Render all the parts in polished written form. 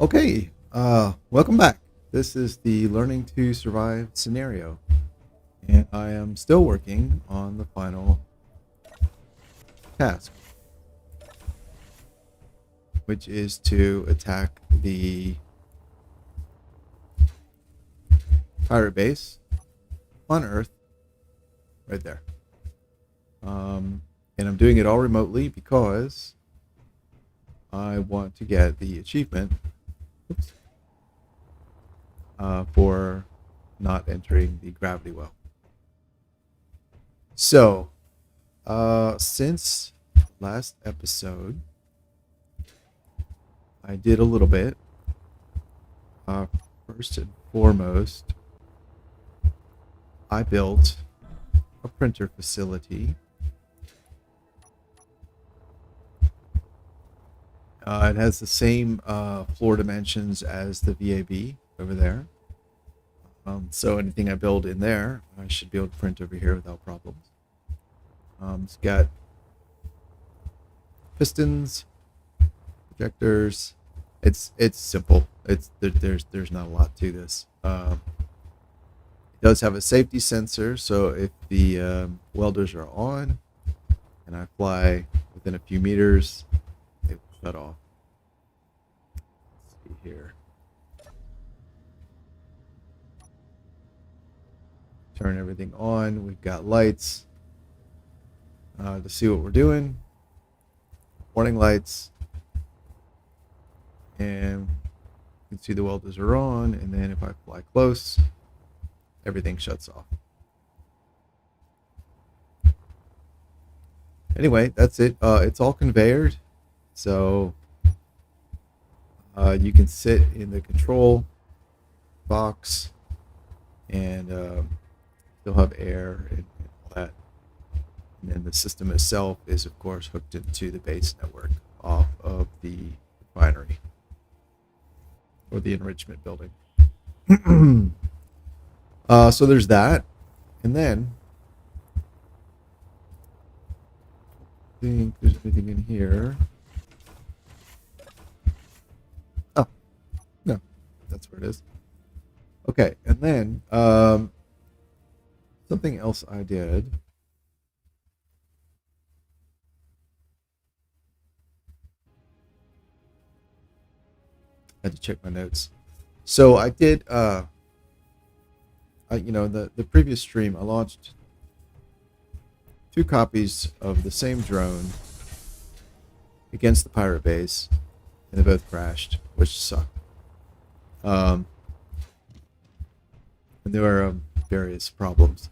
Okay, welcome back. This is the Learning to Survive scenario, and I am still working on the final task, which is to attack the pirate base on Earth, right there. And I'm doing it all remotely because I want to get the achievement for not entering the gravity well. So, since last episode, I did a little bit. First and foremost, I built a printer facility. It has the same floor dimensions as the VAB over there. So anything I build in there, I should be able to print over here without problems. It's got pistons, projectors. It's simple. There's not a lot to this. It does have a safety sensor, so if the welders are on and I fly within a few meters, it will shut off. Let's see here. Turn everything on. We've got lights to see what we're doing. Warning lights. And you can see the welders are on, and then if I fly close, everything shuts off. Anyway, that's it. It's all conveyored, so you can sit in the control box and still have air and all that. And then the system itself is, of course, hooked into the base network off of the refinery or the enrichment building. So there's that. And then I think there's anything in here. Oh, no, that's where it is. Okay, and then something else I did. I had to check my notes. So I did, the previous stream, I launched 2 copies of the same drone against the pirate base, and they both crashed, which sucked. And there were various problems.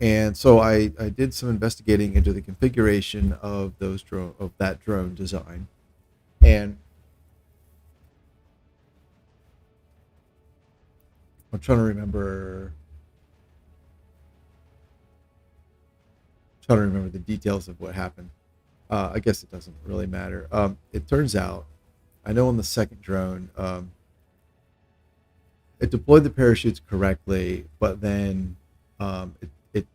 And so I did some investigating into the configuration of that drone design. And I'm trying to remember the details of what happened. I guess it doesn't really matter. It turns out, I know on the second drone, it deployed the parachutes correctly, but then it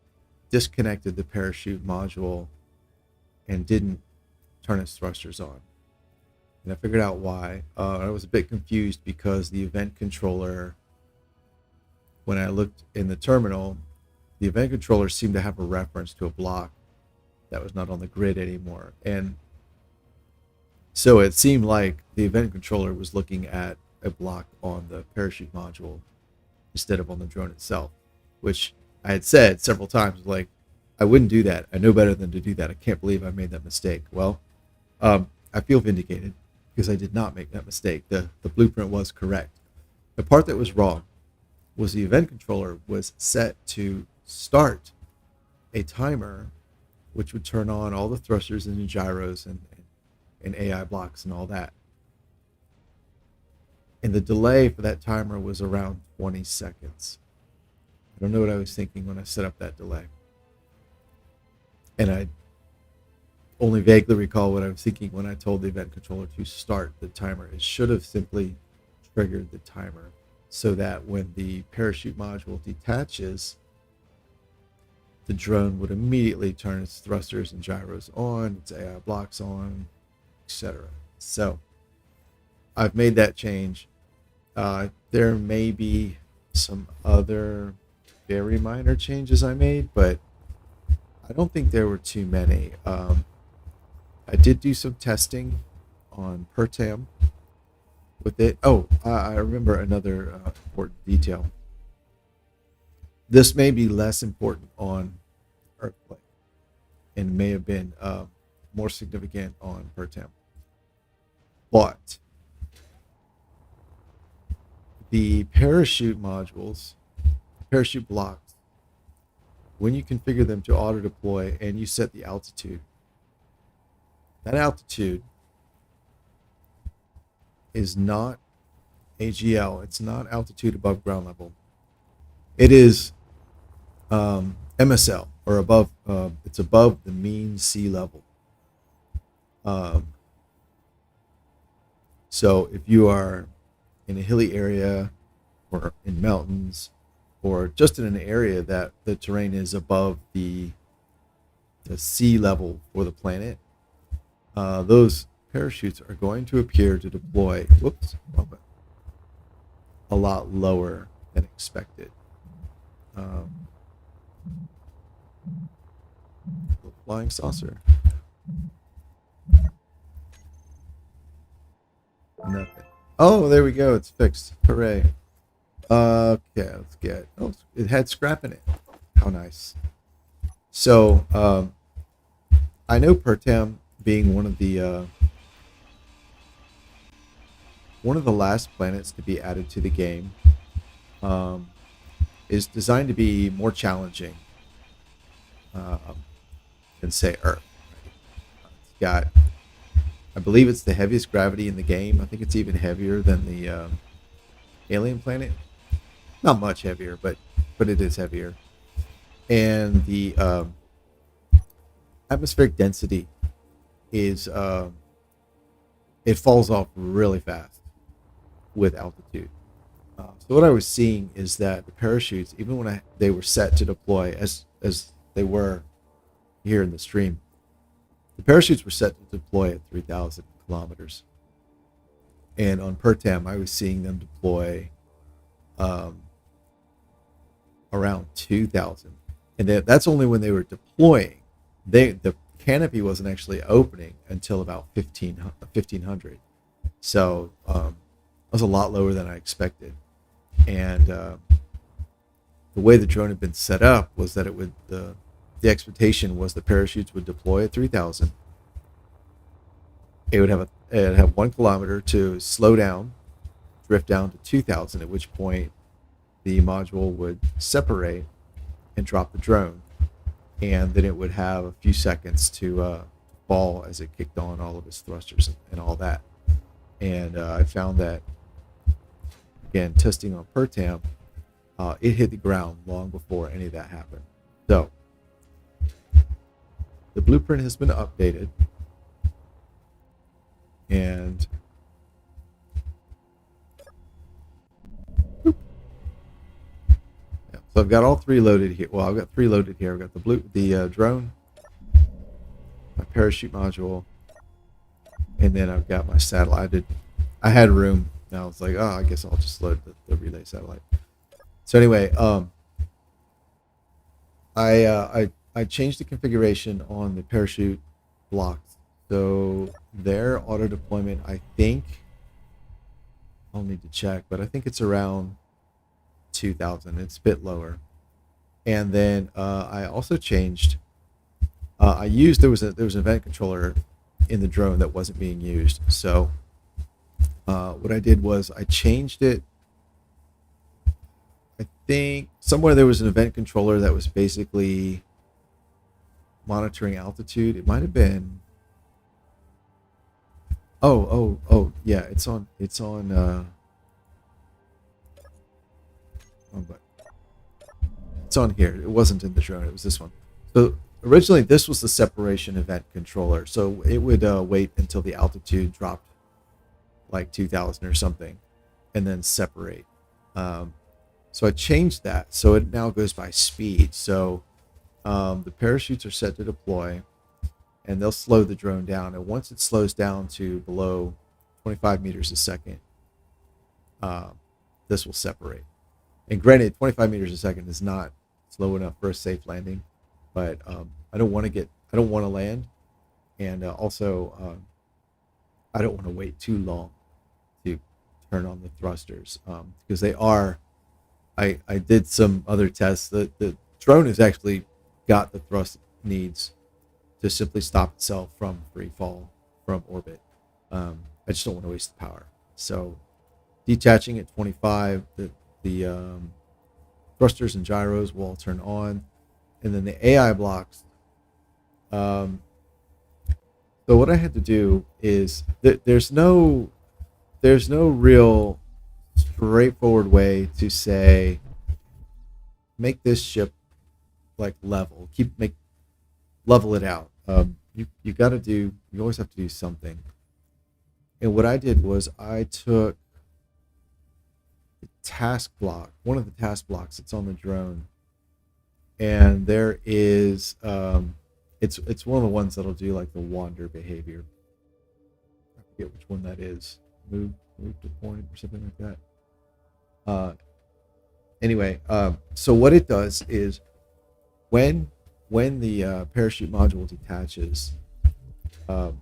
disconnected the parachute module and didn't turn its thrusters on. And I figured out why. I was a bit confused because the event controller, when I looked in the terminal, the event controller seemed to have a reference to a block that was not on the grid anymore. And so it seemed like the event controller was looking at a block on the parachute module instead of on the drone itself, which I had said several times, like, I wouldn't do that. I know better than to do that. I can't believe I made that mistake. Well, I feel vindicated because I did not make that mistake. The blueprint was correct. The part that was wrong was the event controller was set to start a timer which would turn on all the thrusters and the gyros and AI blocks and all that. And the delay for that timer was around 20 seconds. I don't know what I was thinking when I set up that delay. And I only vaguely recall what I was thinking when I told the event controller to start the timer. It should have simply triggered the timer so that when the parachute module detaches, the drone would immediately turn its thrusters and gyros on, its AI blocks on, etc. So I've made that change. There may be some other very minor changes I made, but I don't think there were too many. I did do some testing on Pertam with it. Oh, I remember another important detail. This may be less important on Earthquake and may have been more significant on Pertam. But the parachute modules, parachute blocks, when you configure them to auto deploy and you set the altitude, that altitude is not AGL. It's not altitude above ground level. It is MSL, or above. It's above the mean sea level. Um, so if you are in a hilly area or in mountains or just in an area that the terrain is above the sea level for the planet, those parachutes are going to appear to deploy, a lot lower than expected. Um, Flying saucer. Nothing. Oh, there we go. It's fixed. Hooray. Okay, let's get. Oh, it had scrap in it. How nice. So, I know Pertam being one of the last planets to be added to the game, um, is designed to be more challenging than say Earth. It's got, I believe it's the heaviest gravity in the game. I think it's even heavier than the alien planet. Not much heavier, but it is heavier. And the atmospheric density is it falls off really fast with altitude. So what I was seeing is that the parachutes, even when they were set to deploy as they were here in the stream, the parachutes were set to deploy at 3,000 kilometers. And on Pertam, I was seeing them deploy around 2,000. And that's only when they were deploying. The canopy wasn't actually opening until about 1,500. So that was a lot lower than I expected. And the way the drone had been set up was that the expectation was the parachutes would deploy at 3,000. It would have 1 kilometer to slow down, drift down to 2,000, at which point the module would separate and drop the drone. And then it would have a few seconds to fall as it kicked on all of its thrusters and all that. And I found that, again, testing on Pertam, it hit the ground long before any of that happened. So the blueprint has been updated, and so I've got all three loaded here. Well, I've got three loaded here. I've got the drone, my parachute module, and then I've got my satellite. I had room, and I was like, oh, I guess I'll just load the relay satellite. So anyway, I changed the configuration on the parachute blocks. So their auto deployment, I think, I'll need to check, but I think it's around 2,000. It's a bit lower. And then I also changed. There was an event controller in the drone that wasn't being used. So what I did was I changed it. I think somewhere there was an event controller that was basically monitoring altitude. It might have been. Oh, yeah. It's on. But it's on here. It wasn't in the drone. It was this one. So originally, this was the separation event controller. So it would wait until the altitude dropped like 2,000 or something, and then separate. So I changed that. So it now goes by speed. So the parachutes are set to deploy, and they'll slow the drone down. And once it slows down to below 25 meters a second, uh, this will separate. And granted, 25 meters a second is not slow enough for a safe landing, but I don't want to land, and I don't want to wait too long to turn on the thrusters, because they are. I did some other tests. The drone has actually got the thrust needs to simply stop itself from free fall from orbit. I just don't want to waste the power. So detaching at 25, the thrusters and gyros will all turn on, and then the AI blocks. Um, so what I had to do is there's no real straightforward way to say make this ship like level, level it out. You got to do, you always have to do something. And what I did was I took the task block, one of the task blocks that's on the drone, and there is it's one of the ones that'll do like the wander behavior. I forget which one that is. Move to point or something like that. Anyway, so what it does is when the parachute module detaches, um,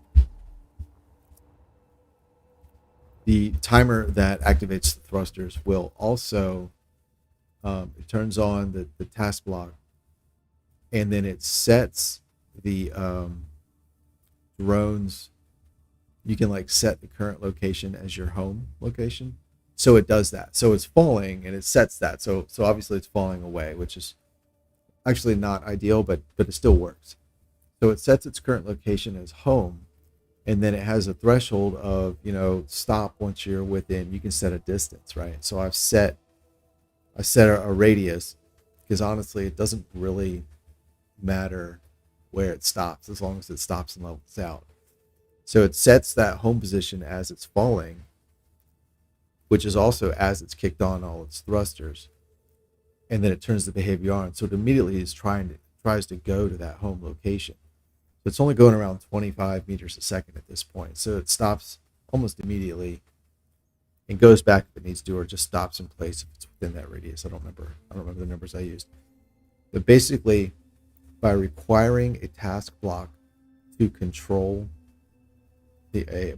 the timer that activates the thrusters will also it turns on the task block, and then it sets the drones. You can like set the current location as your home location, so it does that. So it's falling and it sets that. So obviously it's falling away, which is actually not ideal, but it still works. So it sets its current location as home, and then it has a threshold of, stop once you're within. You can set a distance, right? So I set a radius, because honestly it doesn't really matter where it stops as long as it stops and levels out. So it sets that home position as it's falling, which is also as it's kicked on all its thrusters, and then it turns the behavior on. So it immediately tries to go to that home location. So it's only going around 25 meters a second at this point. So it stops almost immediately and goes back if it needs to, or just stops in place if it's within that radius. I don't remember the numbers I used. But basically, by requiring a task block to control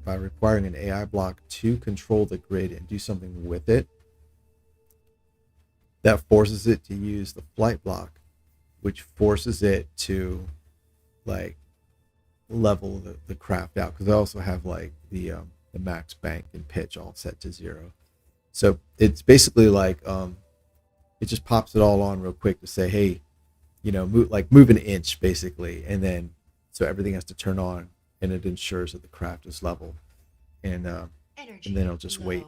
by requiring an AI block to control the grid and do something with it, that forces it to use the flight block, which forces it to like level the craft out, because I also have like the max bank and pitch all set to 0. So it's basically like it just pops it all on real quick to say, hey, move an inch basically, and then so everything has to turn on, and it ensures that the craft is level, and then it'll just wait.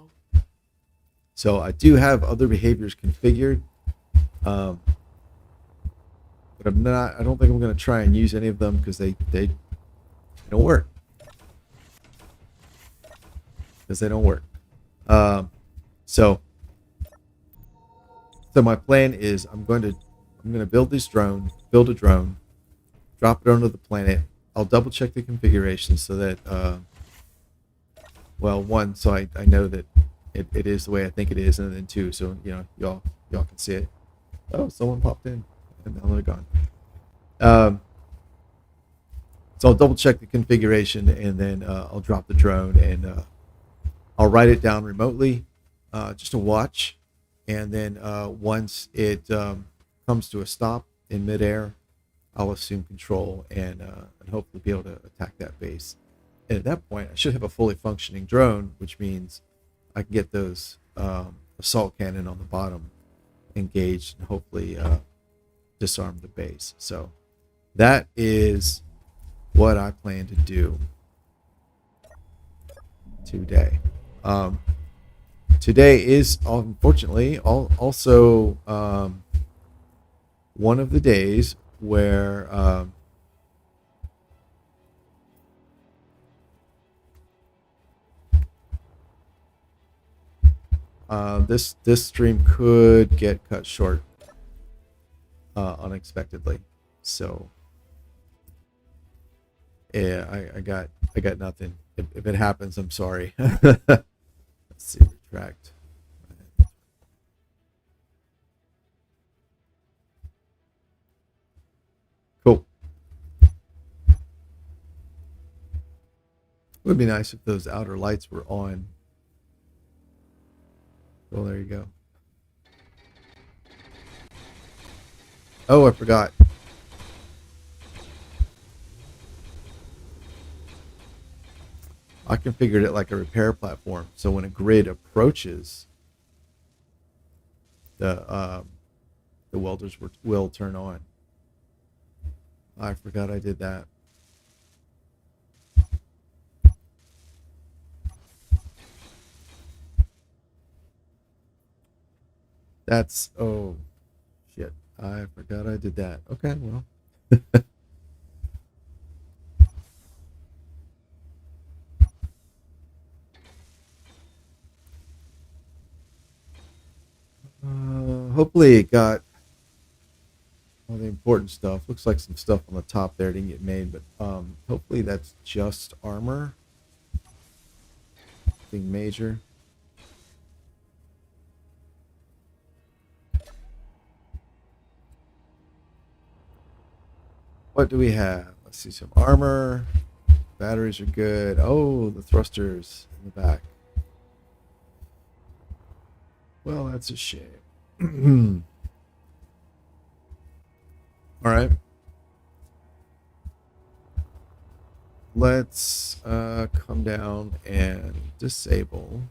So I do have other behaviors configured, but I don't think I'm going to try and use any of them because they don't work. So my plan is I'm going to build a drone, drop it onto the planet. I'll double check the configuration so that one, so I know that it is the way I think it is, and then 2, so y'all can see it. Oh, someone popped in and now they're gone. So I'll double check the configuration, and then I'll drop the drone, and I'll write it down remotely just to watch, and then once it comes to a stop in midair, I'll assume control and hopefully be able to attack that base. And at that point, I should have a fully functioning drone, which means I can get those assault cannon on the bottom engaged and hopefully disarm the base. So that is what I plan to do today. Today is unfortunately also one of the days where this stream could get cut short unexpectedly. So yeah, I got nothing. if it happens, I'm sorry. Let's see, retract. Cool. It would be nice if those outer lights were on. Well, there you go. Oh, I forgot. I configured it like a repair platform, so when a grid approaches, the welders will turn on. I forgot I did that. That's, oh shit, I forgot I did that. Okay, well. Hopefully it got all the important stuff. Looks like some stuff on the top there didn't get made, but hopefully that's just armor. Nothing major. What do we have? Let's see, some armor. Batteries are good. Oh, the thrusters in the back. Well, that's a shame. All right. Let's come down and disable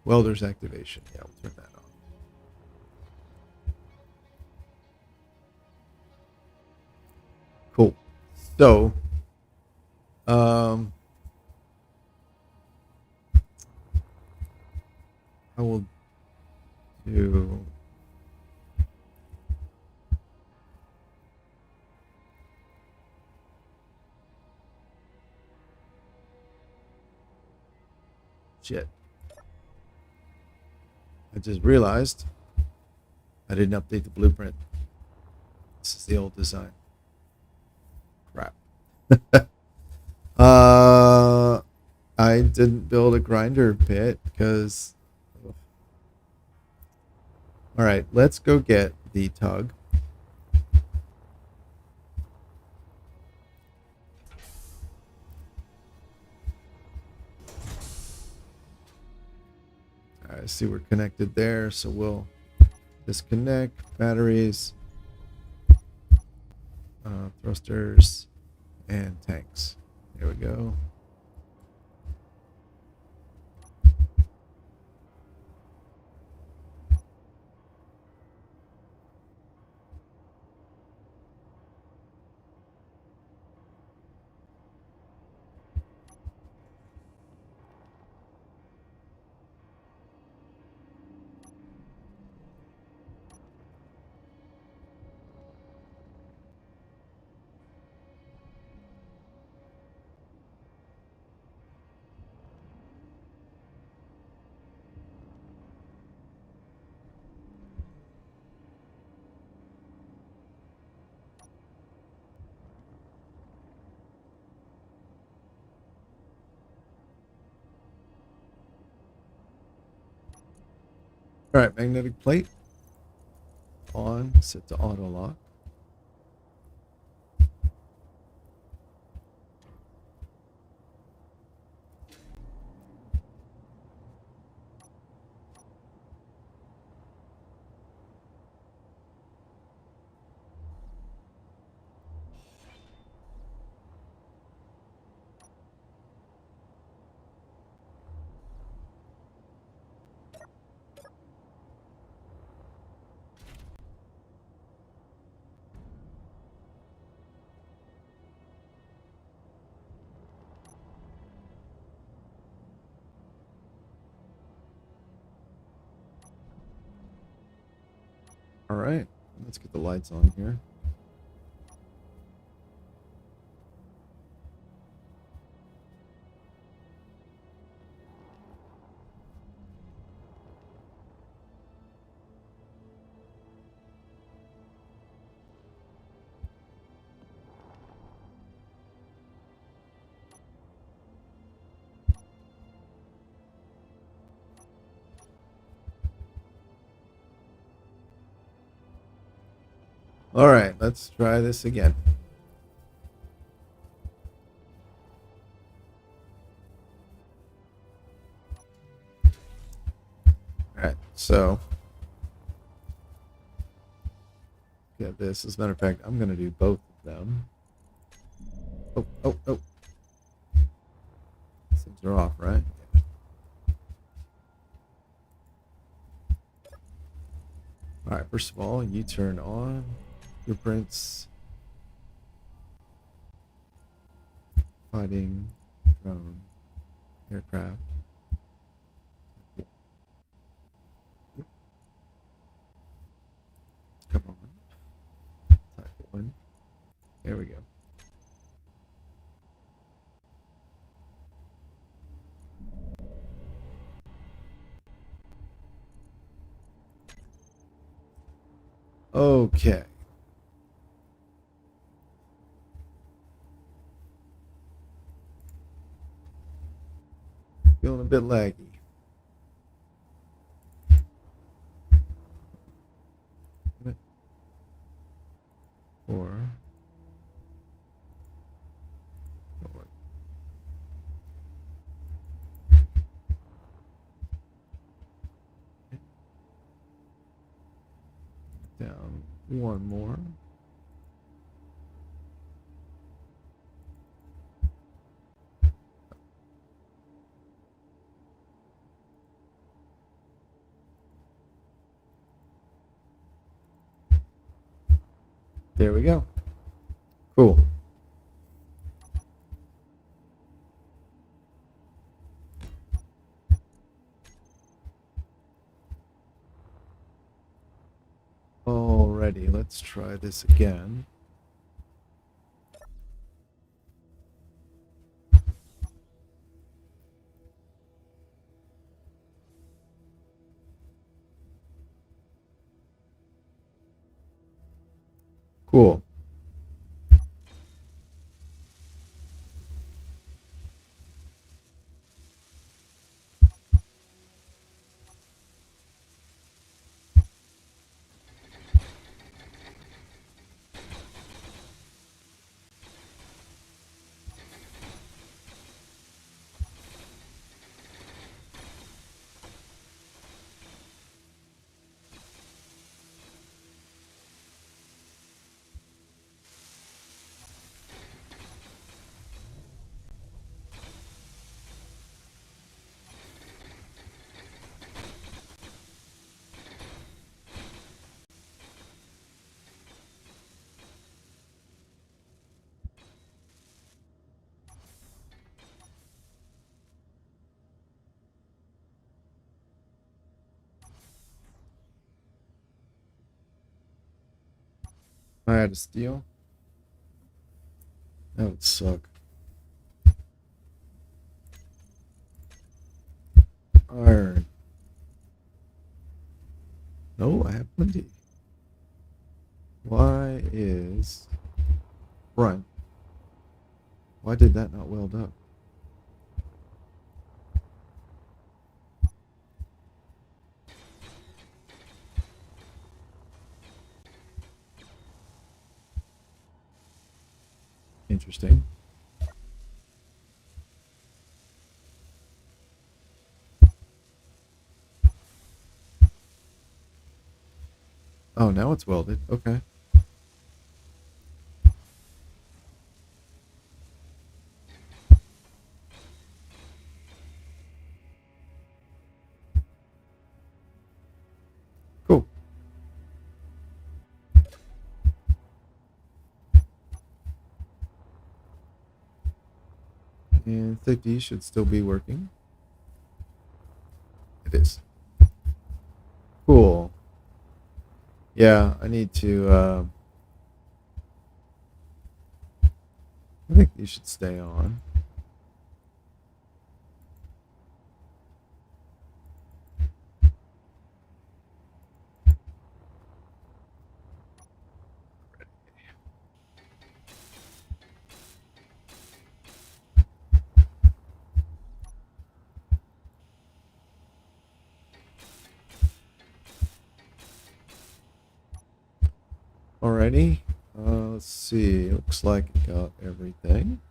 welder's activation. Yeah, we'll turn that on. Cool. So, I will do shit. I just realized I didn't update the blueprint. This is the old design. Crap. I didn't build a grinder pit because. All right, let's go get the tug. All right, I see we're connected there, so we'll disconnect batteries, thrusters, and tanks. There we go. All right, magnetic plate on, set to auto lock. All right, let's get the lights on here. All right, let's try this again. All right, so get this. As a matter of fact, I'm going to do both of them. Oh, oh, oh. Things are off, right? All right, first of all, you turn on your prints, fighting drone, aircraft. Come on. Type 1. There we go. Okay. Feeling a bit laggy. Or down one more. There we go. Cool. Alrighty, let's try this again. Cool. I had to steal. That would suck. Iron. No, I have plenty. Why is front? Why did that not weld up? Interesting. Oh, now it's welded. Okay. Cool. And 50 should still be working. It is. Cool. Yeah, I need to. I think these should stay on. Alrighty. Let's see. Looks like it got everything.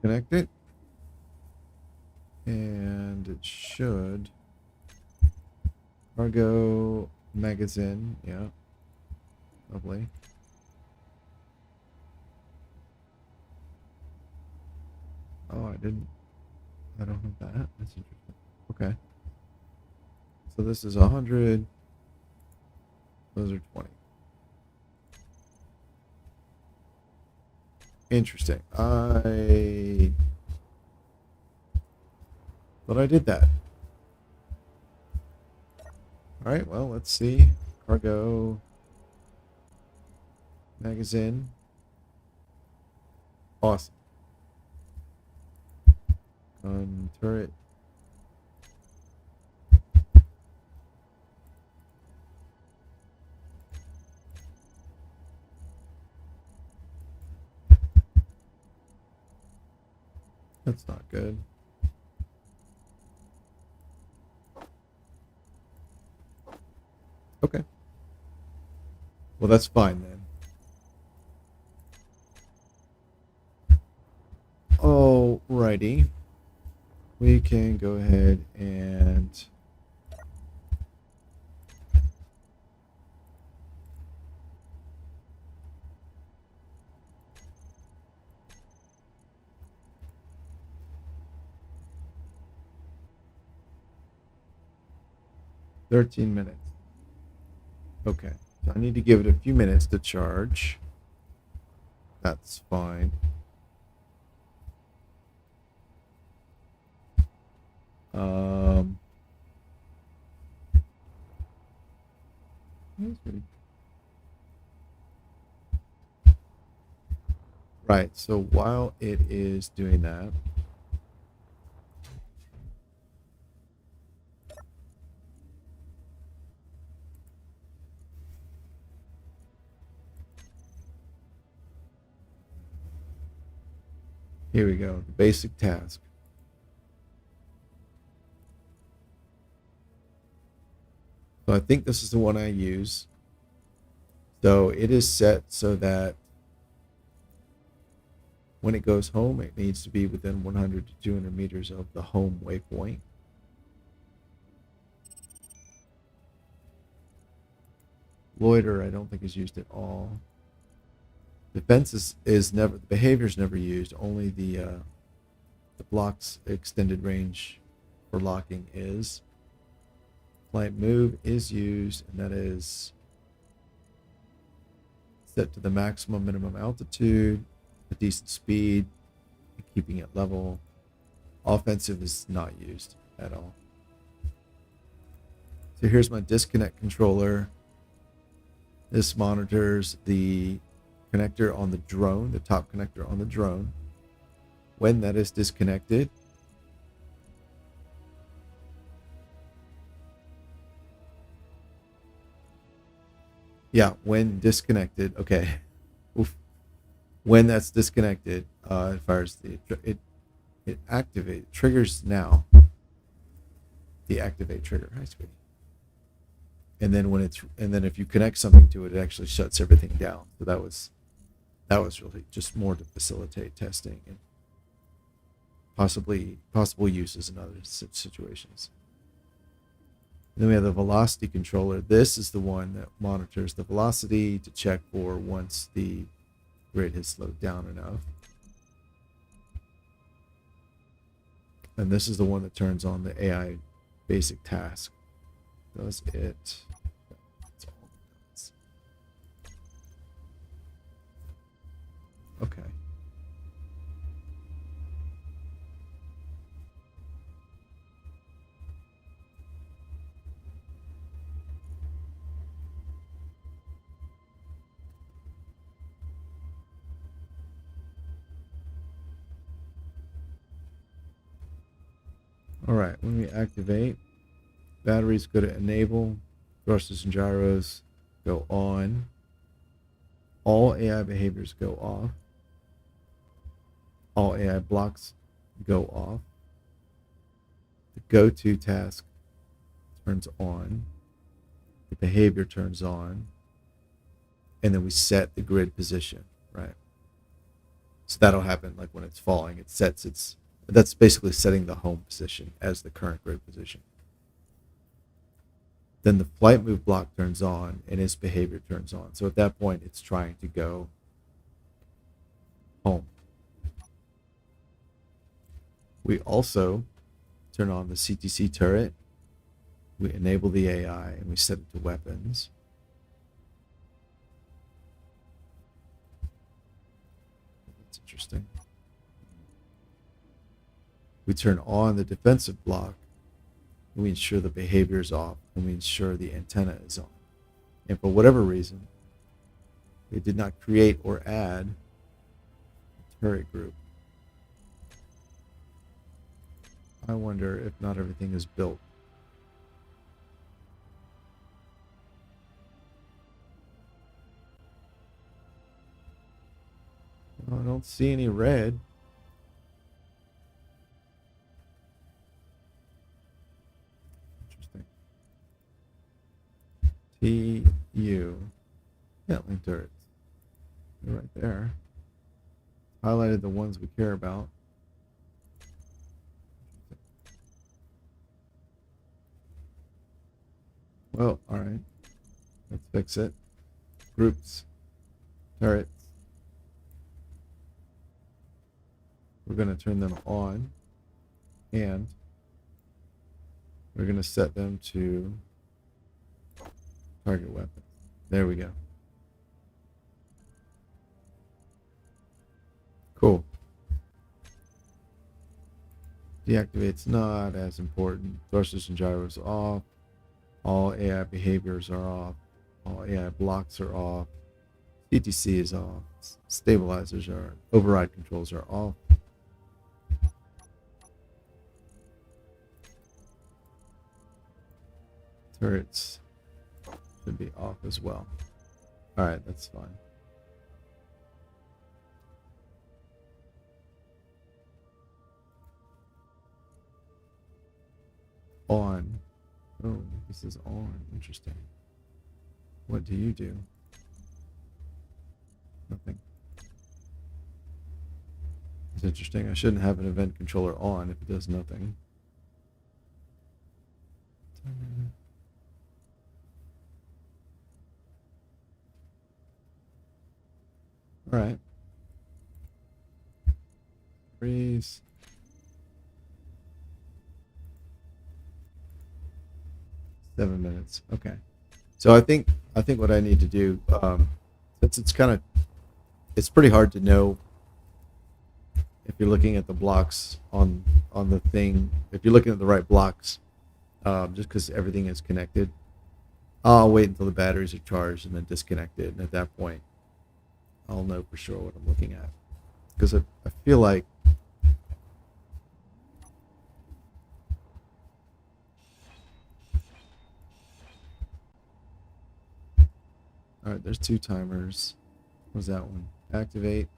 Connect it. And it should. Cargo magazine. Yeah. Lovely. Oh, I don't have that. That's interesting. Okay. So this is 100. Those are 20. Interesting. But I did that. All right, well, let's see. Cargo magazine. Awesome. Turret. That's not good. Okay. Well, that's fine then. Alrighty. We can go ahead and $13 minutes. Okay. So I need to give it a few minutes to charge. That's fine. Right. So while it is doing that, here we go. The basic task. So I think this is the one I use. So it is set so that when it goes home, it needs to be within 100 to 200 meters of the home waypoint. Loiter, I don't think is used at all. Defense is never, the behavior is never used. Only the block's extended range for locking is. Flight move is used, and that is set to the maximum minimum altitude, a decent speed, and keeping it level. Offensive is not used at all. So here's my disconnect controller. This monitors the connector on the drone, the top connector on the drone. When that is disconnected, yeah, when disconnected, okay. Oof. When that's disconnected, it fires it activates, triggers now. The activate trigger. Hi, sweetie. And then if you connect something to it, it actually shuts everything down. So that was really just more to facilitate testing and possible uses in other situations. And then we have the velocity controller. This is the one that monitors the velocity to check for once the grid has slowed down enough. And this is the one that turns on the AI basic task. Does it? That's all it does. Okay. All right, when we activate, batteries go to enable. Thrusters and gyros go on. All AI behaviors go off. All AI blocks go off. The go-to task turns on. The behavior turns on. And then we set the grid position, right? So that'll happen like when it's falling. It sets its, that's basically setting the home position as the current grid position. Then the flight move block turns on and its behavior turns on. So at that point, it's trying to go home. We also turn on the CTC turret. We enable the AI and we set it to weapons. That's interesting. We turn on the defensive block. We ensure the behavior is off and we ensure the antenna is on. And for whatever reason, they did not create or add a turret group. I wonder if not everything is built. Well, I don't see any red. Interesting. TU. Gatling turrets. They're right there. Highlighted the ones we care about. Well, all right. Let's fix it. Groups. Turrets. We're going to turn them on. And we're going to set them to target weapons. There we go. Cool. Deactivate's not as important. Thrusters and gyros off. All AI behaviors are off. All AI blocks are off. CTC is off. Stabilizers are, override controls are off. Turrets should be off as well. All right, that's fine. On. Oh, this is on. Interesting. What do you do? Nothing. It's interesting. I shouldn't have an event controller on if it does nothing. All right. Freeze. Seven minutes. Okay. So I think what I need to do, since it's pretty hard to know if you're looking at the blocks on the thing, if you're looking at the right blocks, just because everything is connected. I'll wait until the batteries are charged and then disconnect it, and at that point, I'll know for sure what I'm looking at. Because I feel like all right, there's two timers. What was that one? Activate.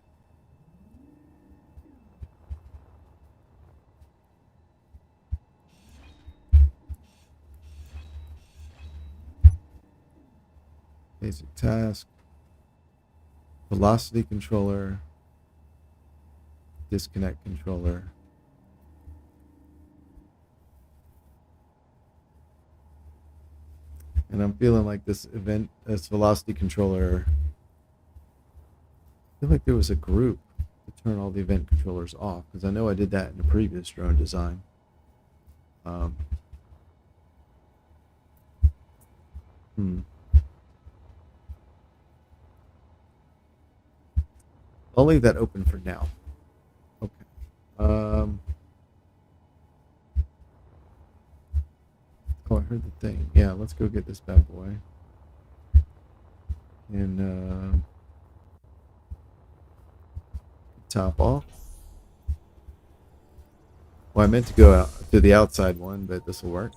Basic task. Velocity controller. Disconnect controller. And I'm feeling like this velocity controller, I feel like there was a group to turn all the event controllers off, because I know I did that in the previous drone design. I'll leave that open for now. Okay. Oh, I heard the thing. Yeah, let's go get this bad boy. And top off. Well, I meant to go out to the outside one, but this will work.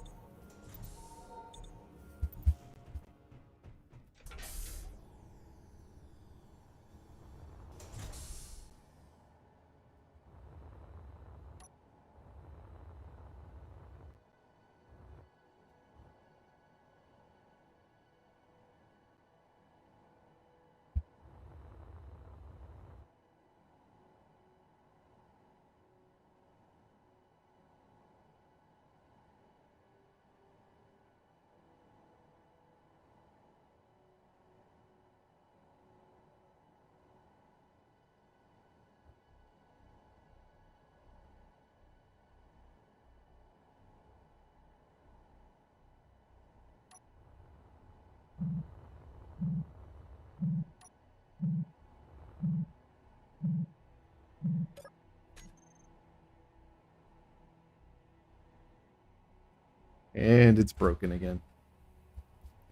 And it's broken again.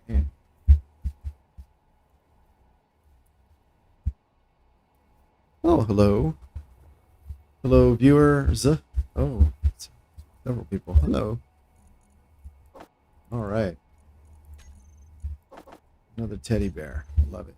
Man. Oh, hello. Hello, viewers. Oh, it's several people. Hello. All right. Another teddy bear. I love it.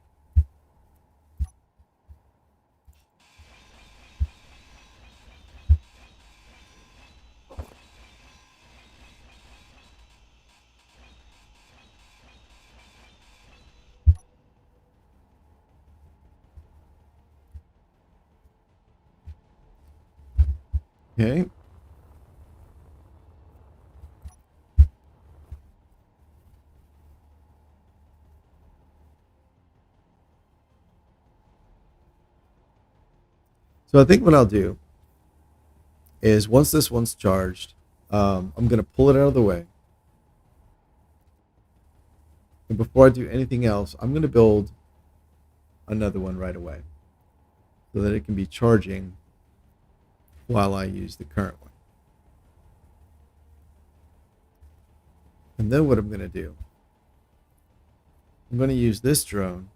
Okay. So I think what I'll do is once this one's charged, I'm going to pull it out of the way. And before I do anything else, I'm going to build another one right away so that it can be charging while I use the current one. And then what I'm going to do, I'm going to use this drone.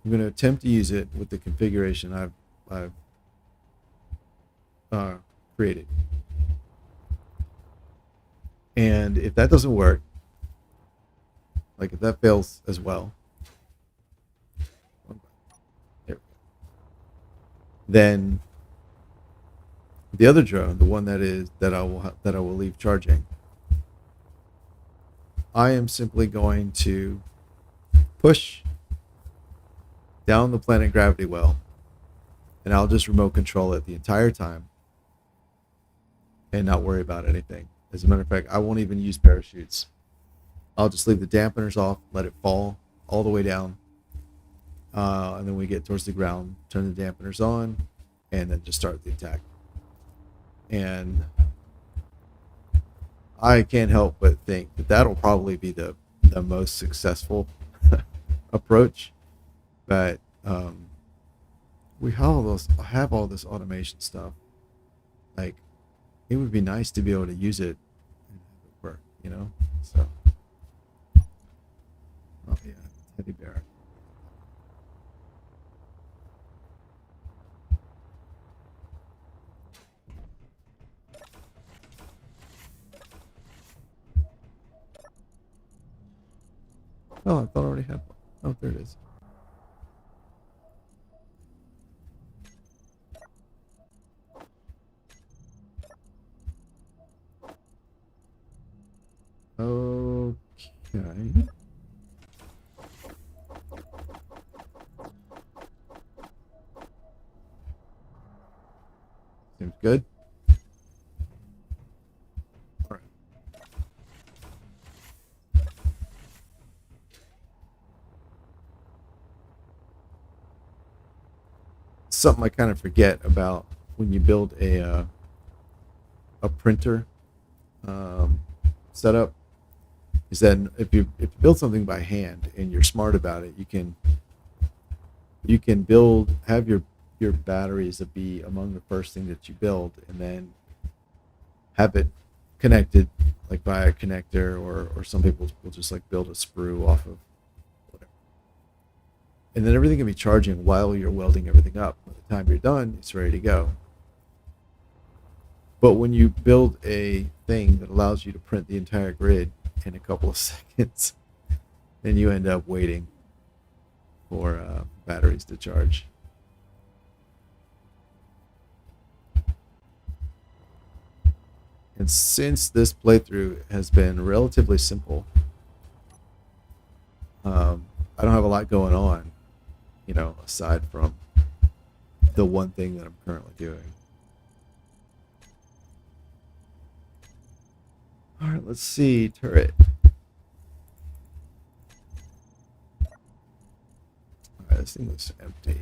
I'm going to attempt to use it with the configuration I've created. And if that doesn't work, like if that fails as well, then the other drone, the one that I will leave charging, I am simply going to push down the planet gravity well, and I'll just remote control it the entire time and not worry about anything. As a matter of fact, I won't even use parachutes. I'll just leave the dampeners off, let it fall all the way down, and then when we get towards the ground, turn the dampeners on, and then just start the attack. And I can't help but think that that'll probably be the most successful approach. But we have all this automation stuff. Like, it would be nice to be able to use it and have it work, you know? So, oh yeah, teddy bear. Oh, I thought I already had one. Oh, there it is. Okay. Seems good. All right. Something I kind of forget about when you build a printer setup is that if you build something by hand and you're smart about it, you can have your batteries be among the first thing that you build, and then have it connected like via a connector, or some people will just like build a sprue off of whatever, and then everything can be charging while you're welding everything up. By the time you're done, it's ready to go. But when you build a thing that allows you to print the entire grid in a couple of seconds, then you end up waiting for batteries to charge. And since this playthrough has been relatively simple, I don't have a lot going on, you know, aside from the one thing that I'm currently doing. All right, let's see, turret. All right, this thing looks empty.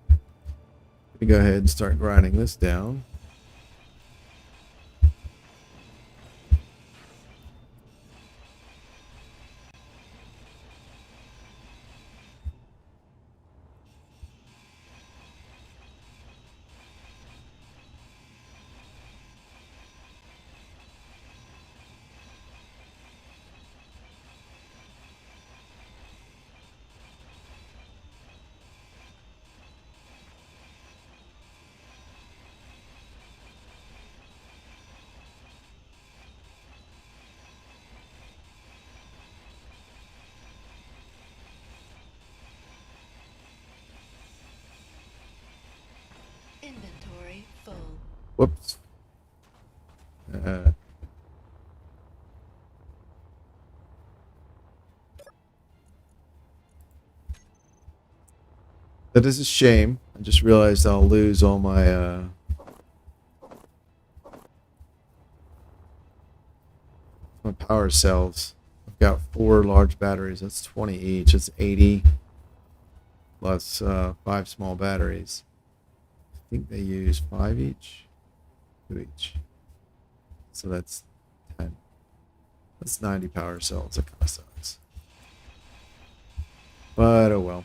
Let me go ahead and start grinding this down. Whoops. Uh, that is a shame. I just realized I'll lose all my power cells. I've got 4 large batteries. That's 20 each. It's 80 plus 5 small batteries. I think they use 5 each, 2 each. So that's 10. That's 90 power cells. That kind of sucks. But oh well.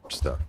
Stuff.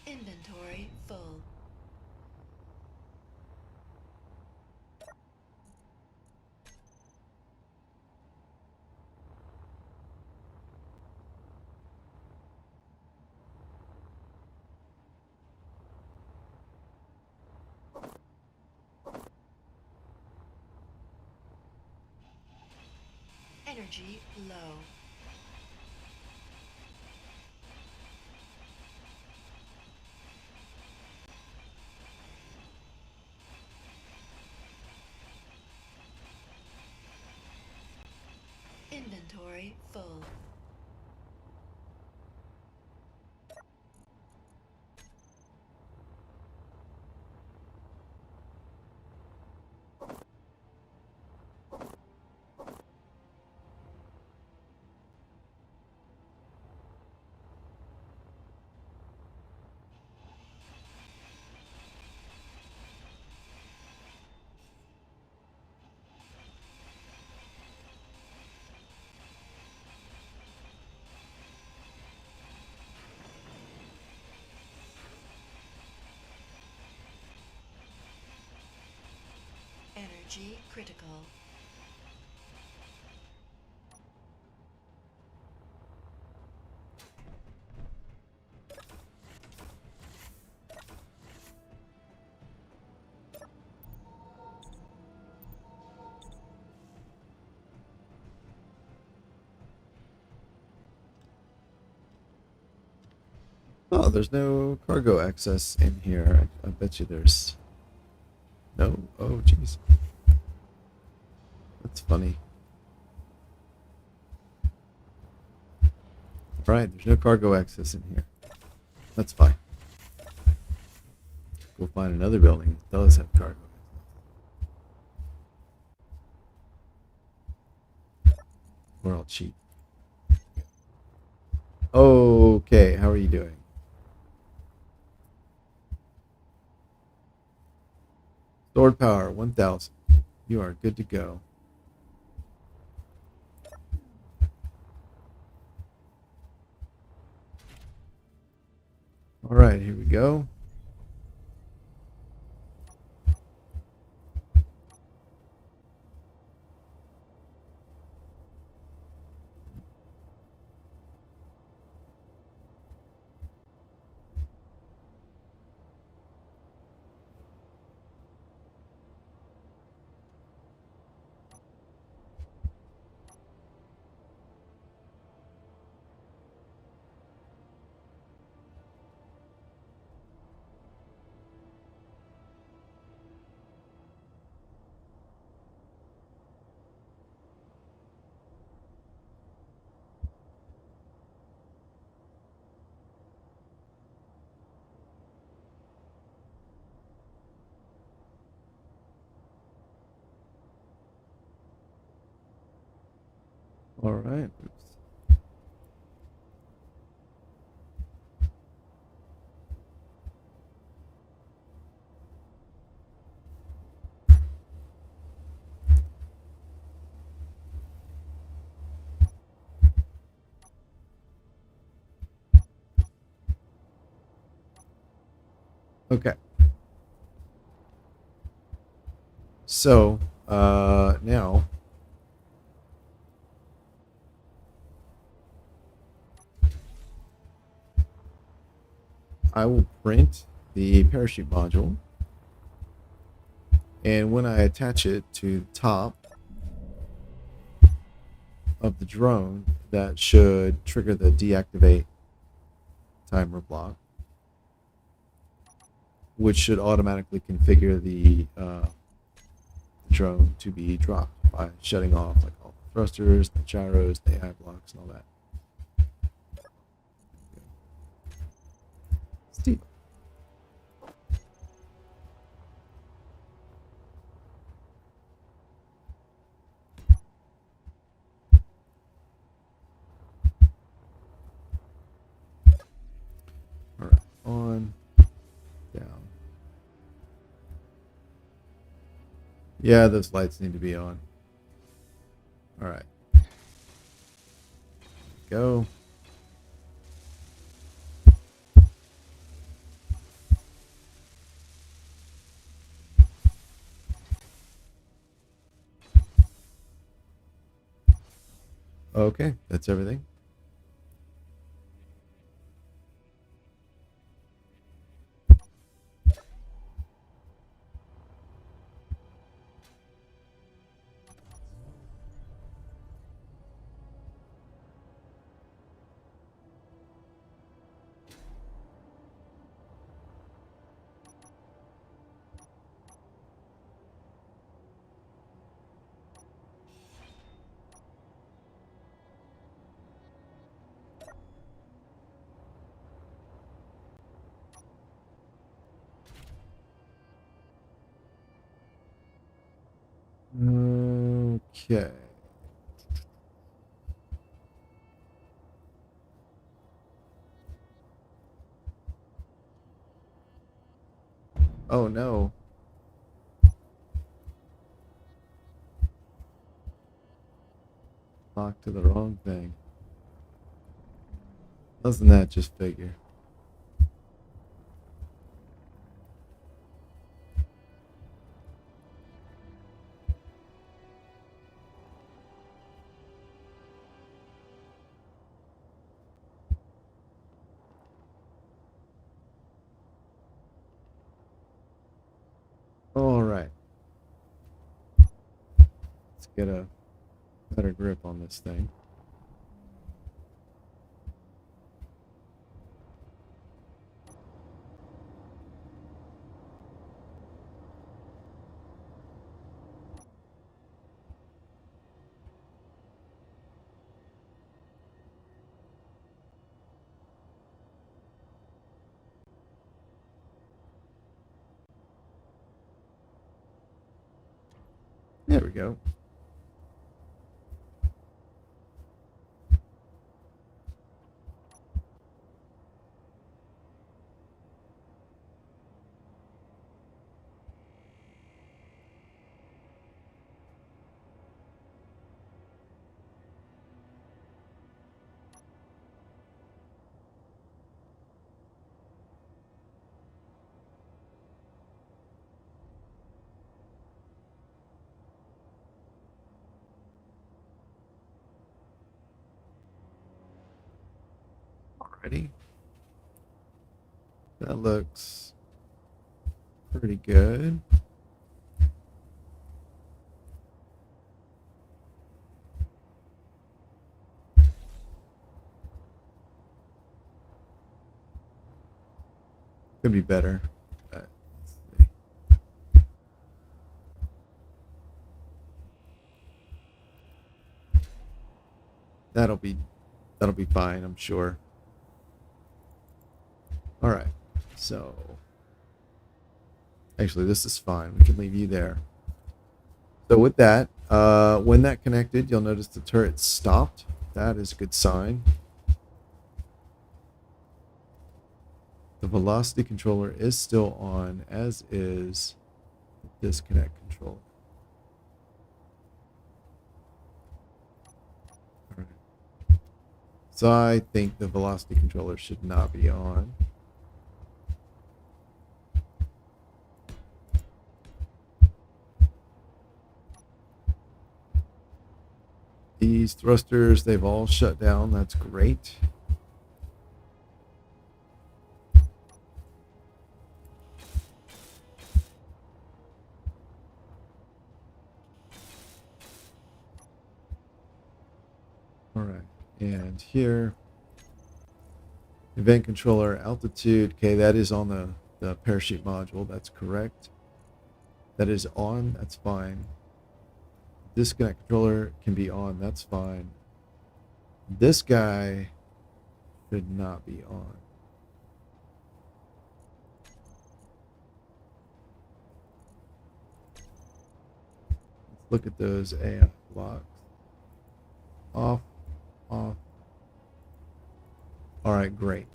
Inventory full. Energy low. Inventory full. Energy critical. Oh, there's no cargo access in here. I bet you there's no. Oh, jeez. That's funny. Right, there's no cargo access in here. That's fine. Go find another building that does have cargo. Or I'll cheat. Okay, how are you doing? Stored power, 1,000. You are good to go. All right, here we go. All right. Oops. Okay. So, now I will print the parachute module, and when I attach it to the top of the drone, that should trigger the deactivate timer block, which should automatically configure the drone to be dropped by shutting off like all the thrusters, the gyros, the AI blocks, and all that. Steve. All right, on, down. Yeah, those lights need to be on. All right. Go. Okay, that's everything. Okay. Oh no. Locked to the wrong thing. Doesn't that just figure? All right. Let's get a better grip on this thing. There we go. Ready? That looks pretty good. Could be better. Let's see. That'll be fine, I'm sure. All right. So actually, this is fine. We can leave you there. So with that, when that connected, you'll notice the turret stopped. That is a good sign. The velocity controller is still on, as is the disconnect controller. All right. So I think the velocity controller should not be on. these thrusters, they've all shut down. That's great. All right, and here, event controller altitude. Okay, that is on the parachute module. That's correct. That is on. That's fine. Disconnect controller can be on. That's fine. This guy should not be on. Let's look at those AF blocks. Off, off. All right, great.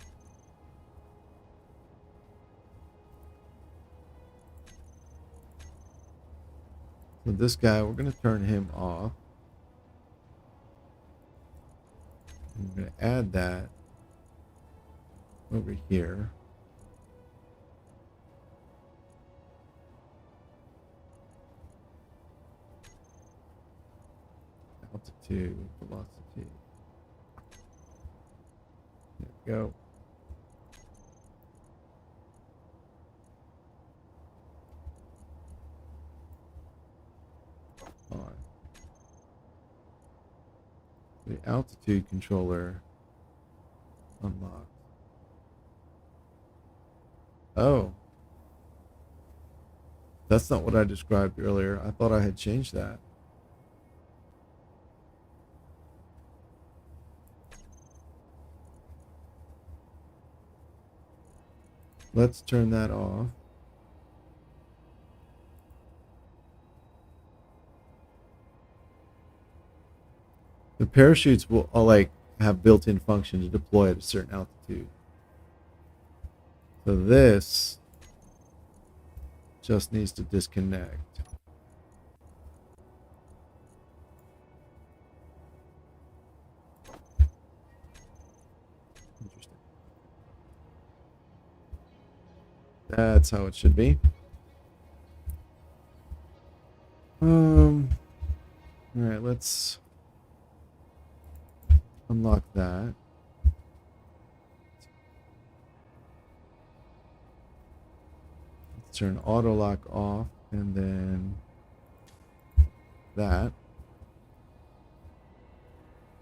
So this guy, we're going to turn him off. I'm going to add that over here. Altitude, velocity. There we go. On. The altitude controller unlocked. Oh. That's not what I described earlier. I thought I had changed that. Let's turn that off. The parachutes will all have built-in function to deploy at a certain altitude. So this just needs to disconnect. Interesting. That's how it should be. All right, let's unlock that. Let's turn auto lock off and then that.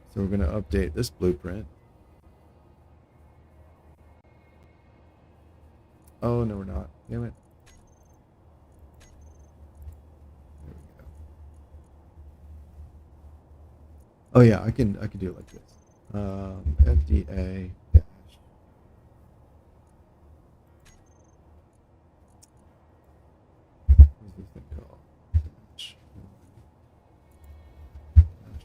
So we're going to update this blueprint. Oh, no, we're not. Damn it. There we go. Oh yeah, I can do it like this. FDA dash. What's this thing called? Dash one, dash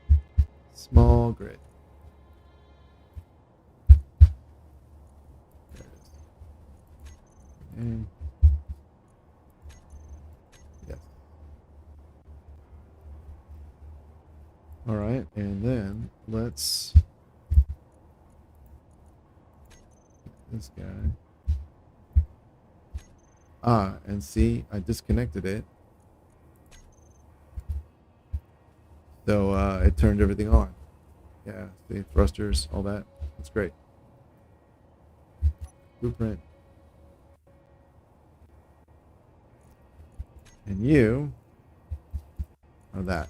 one. Small grid. There it is. And yes. All right, and then let's this guy. Ah, and see, I disconnected it. So it turned everything on. Yeah, the thrusters, all that. That's great. Blueprint. And you are that.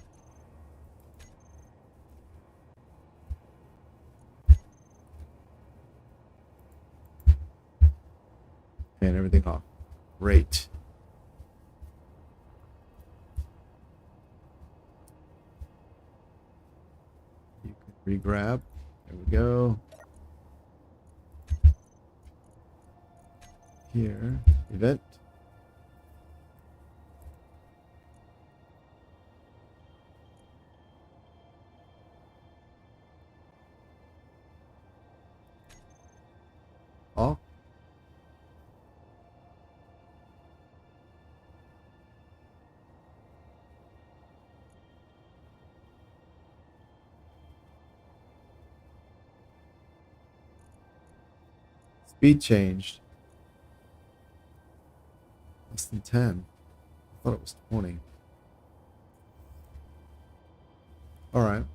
And everything off. Great. You can re-grab. There we go. Here, event. Off. Speed changed. Less than 10. I thought it was 20. Alright.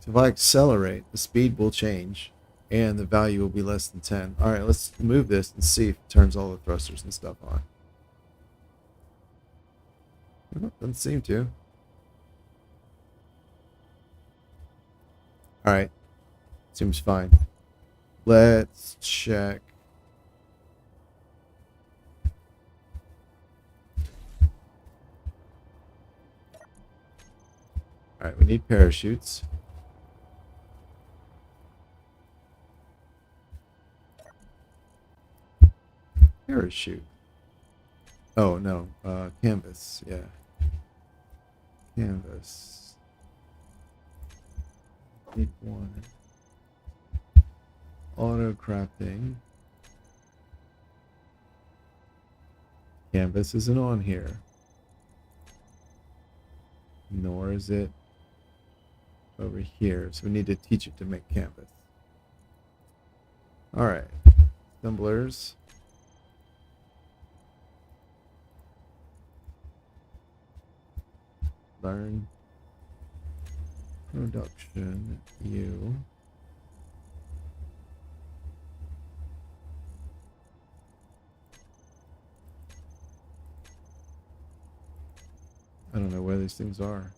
So if I accelerate, the speed will change and the value will be less than 10. Alright, let's move this and see if it turns all the thrusters and stuff on. Well, doesn't seem to. Alright. Seems fine. Let's check. Alright, we need parachutes. Parachute. Oh, no. Canvas. Yeah. Canvas. Need one. Auto crafting. Canvas isn't on here. Nor is it over here. So we need to teach it to make canvas. Alright. Assemblers. Learn. Production. You. I don't know where these things are.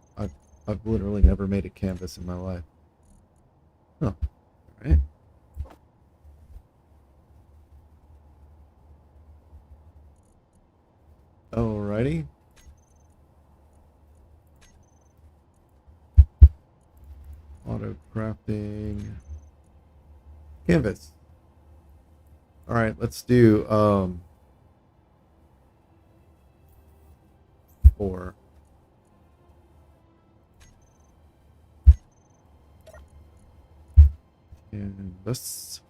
I've literally never made a canvas in my life. Huh. Alright. Alrighty. Auto crafting. Canvas. Alright, let's do 4. Canvas.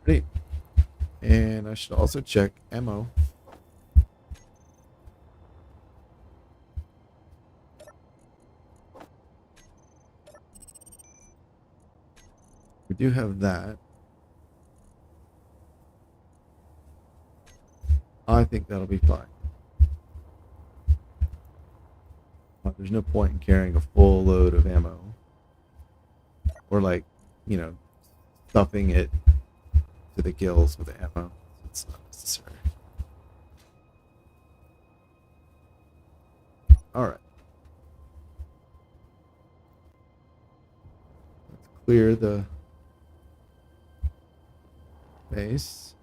Ready. And I should also check ammo. We do have that. I think that'll be fine. There's no point in carrying a full load of ammo. Or like, you know, stuffing it to the gills with ammo. It's not necessary. Alright. Let's clear the base.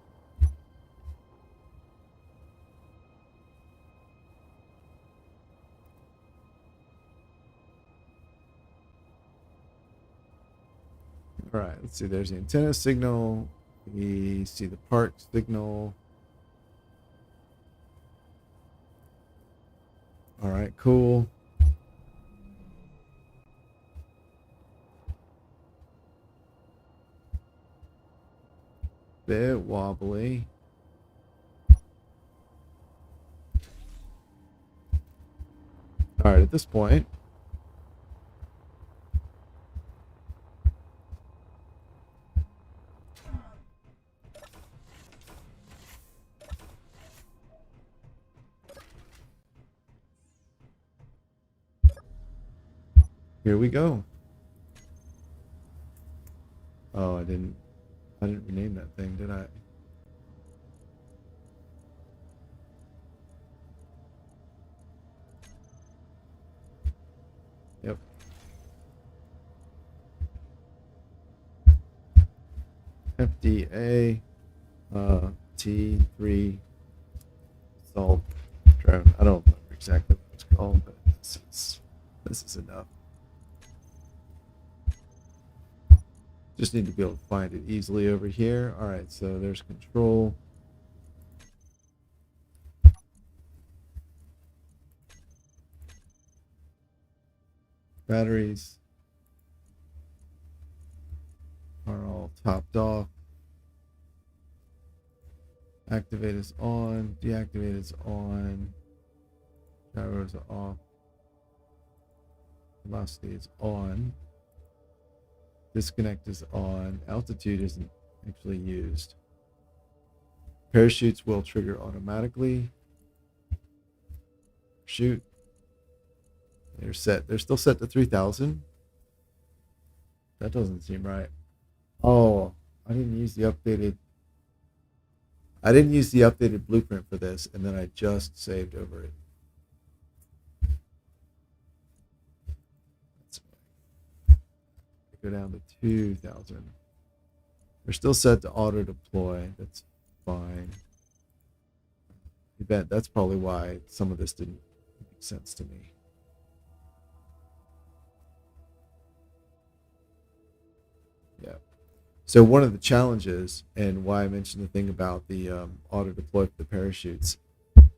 Alright, let's see. There's the antenna signal. We see the park signal. Alright, cool. Bit wobbly. Alright, at this point, here we go. Oh, I didn't rename that thing, did I? Yep. FDA T3 salt drone. I don't remember exactly what it's called, but this is enough. Just need to be able to find it easily over here. All right, so there's control. Batteries are all topped off. Activate is on. Deactivate is on. Gyros are off. Velocity is on. Disconnect is on. Altitude isn't actually used. Parachutes will trigger automatically. Shoot. They're set. They're still set to 3,000. That doesn't seem right. Oh, I didn't use the updated. I didn't use the updated blueprint for this, and then I just saved over it. Let's go down to 2,000. They're still set to auto deploy. That's fine. Event. That's probably why some of this didn't make sense to me. Yeah. So one of the challenges, and why I mentioned the thing about the auto deploy for the parachutes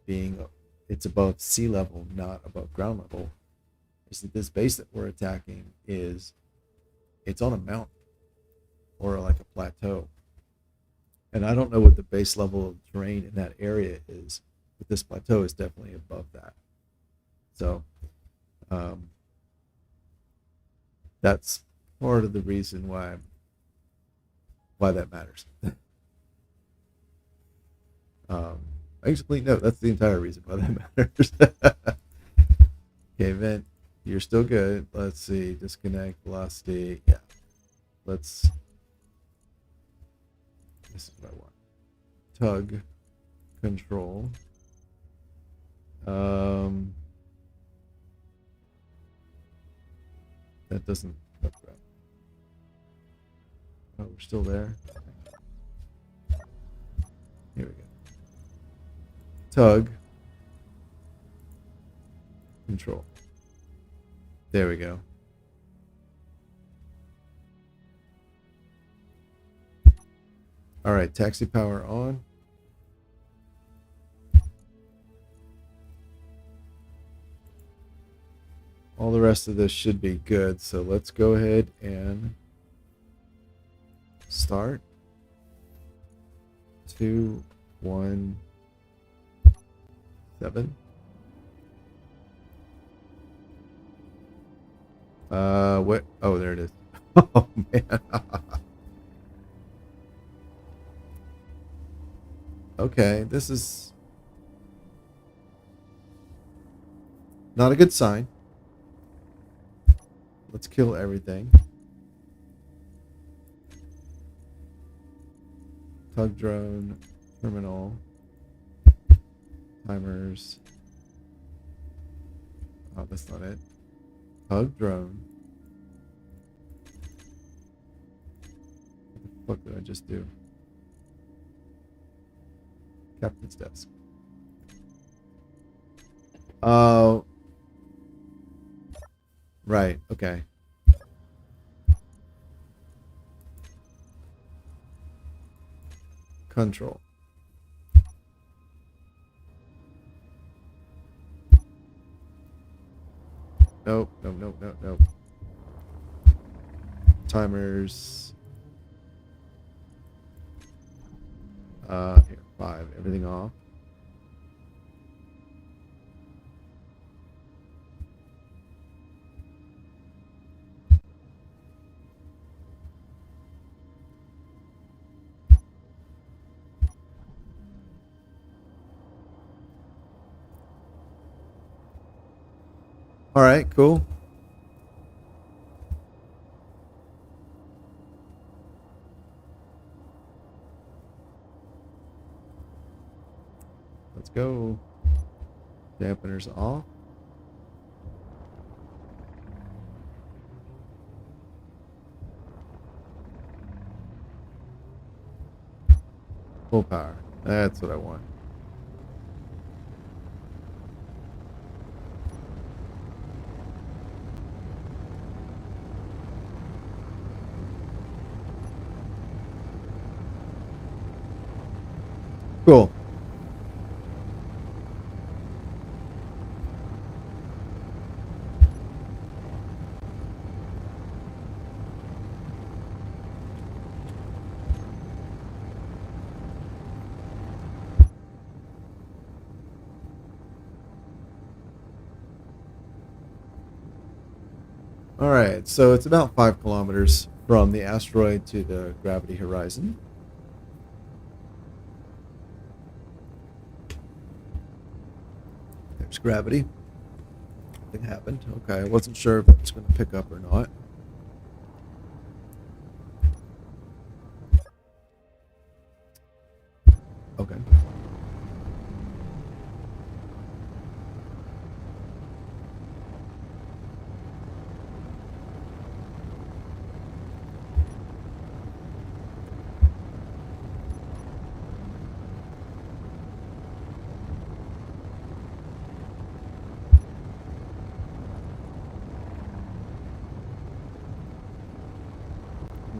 being it's above sea level, not above ground level, is that this base that we're attacking it's on a mountain or like a plateau. And I don't know what the base level of terrain in that area is, but this plateau is definitely above that. So that's part of the reason why that matters. Actually, no, that's the entire reason why that matters. Okay, vent, you're still good. Let's see, disconnect, velocity. Yeah, this is what I want. Tug, control. That doesn't look right. Oh, we're still there. Here we go. Tug. Control. There we go. All right, taxi power on. All the rest of this should be good. So let's go ahead and start. 2, 1, 7. What? Oh, there it is. Oh man. Okay, this is not a good sign. Let's kill everything. Tug drone, terminal, timers. Oh, that's not it. Tug drone. What the fuck did I just do? Captain's desk. Oh. Right, okay. Control. Nope, nope. Timers. Here, 5. Everything off. All right, cool. Let's go. Dampeners off. Full power. That's what I want. Cool. All right, so it's about 5 kilometers from the asteroid to the gravity horizon. There's gravity. Nothing happened. Okay, I wasn't sure if that was going to pick up or not. Okay.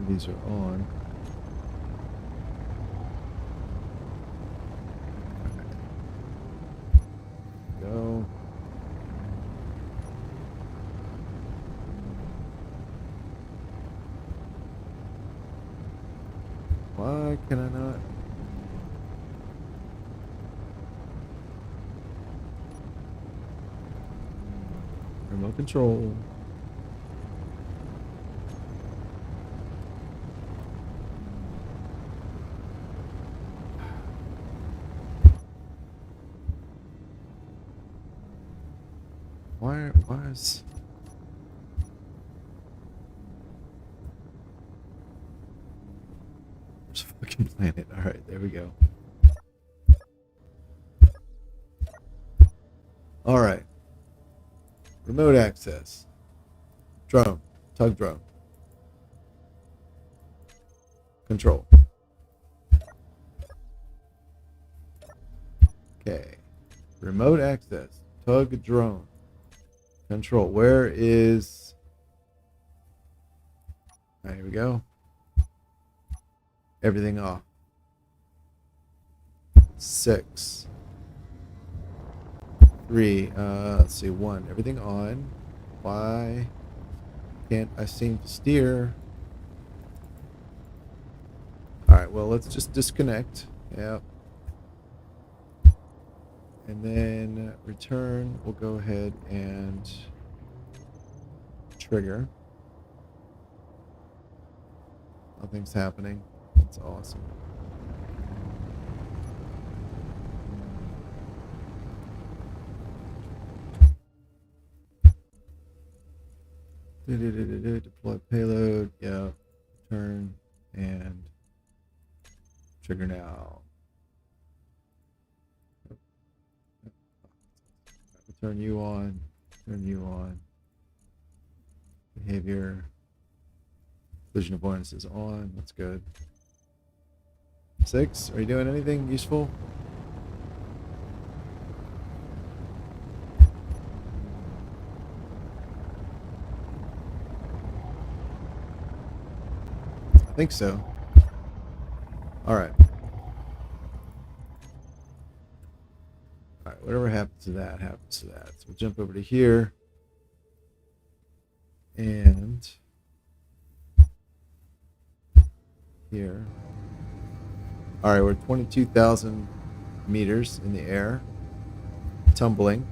These are on. Go. Why can I not? Remote control. Why is... There's a fucking planet. Alright, there we go. Alright. Remote access. Drone. Tug drone. Control. Okay. Remote access. Tug drone. Control. Where is... Alright, here we go. Everything off. 6. 3. Let's see. 1. Everything on. Why can't I seem to steer? Alright, well, let's just disconnect. Yep. And then return. We'll go ahead and trigger. Nothing's happening. That's awesome. Deploy payload. Yeah. Turn and trigger now. Turn you on. Turn you on. Behavior. Collision avoidance is on. That's good. 6. Are you doing anything useful? I think so. Alright. Alright, whatever happens to that, happens to that. So we'll jump over to here. And here. Alright, we're 22,000 meters in the air. Tumbling.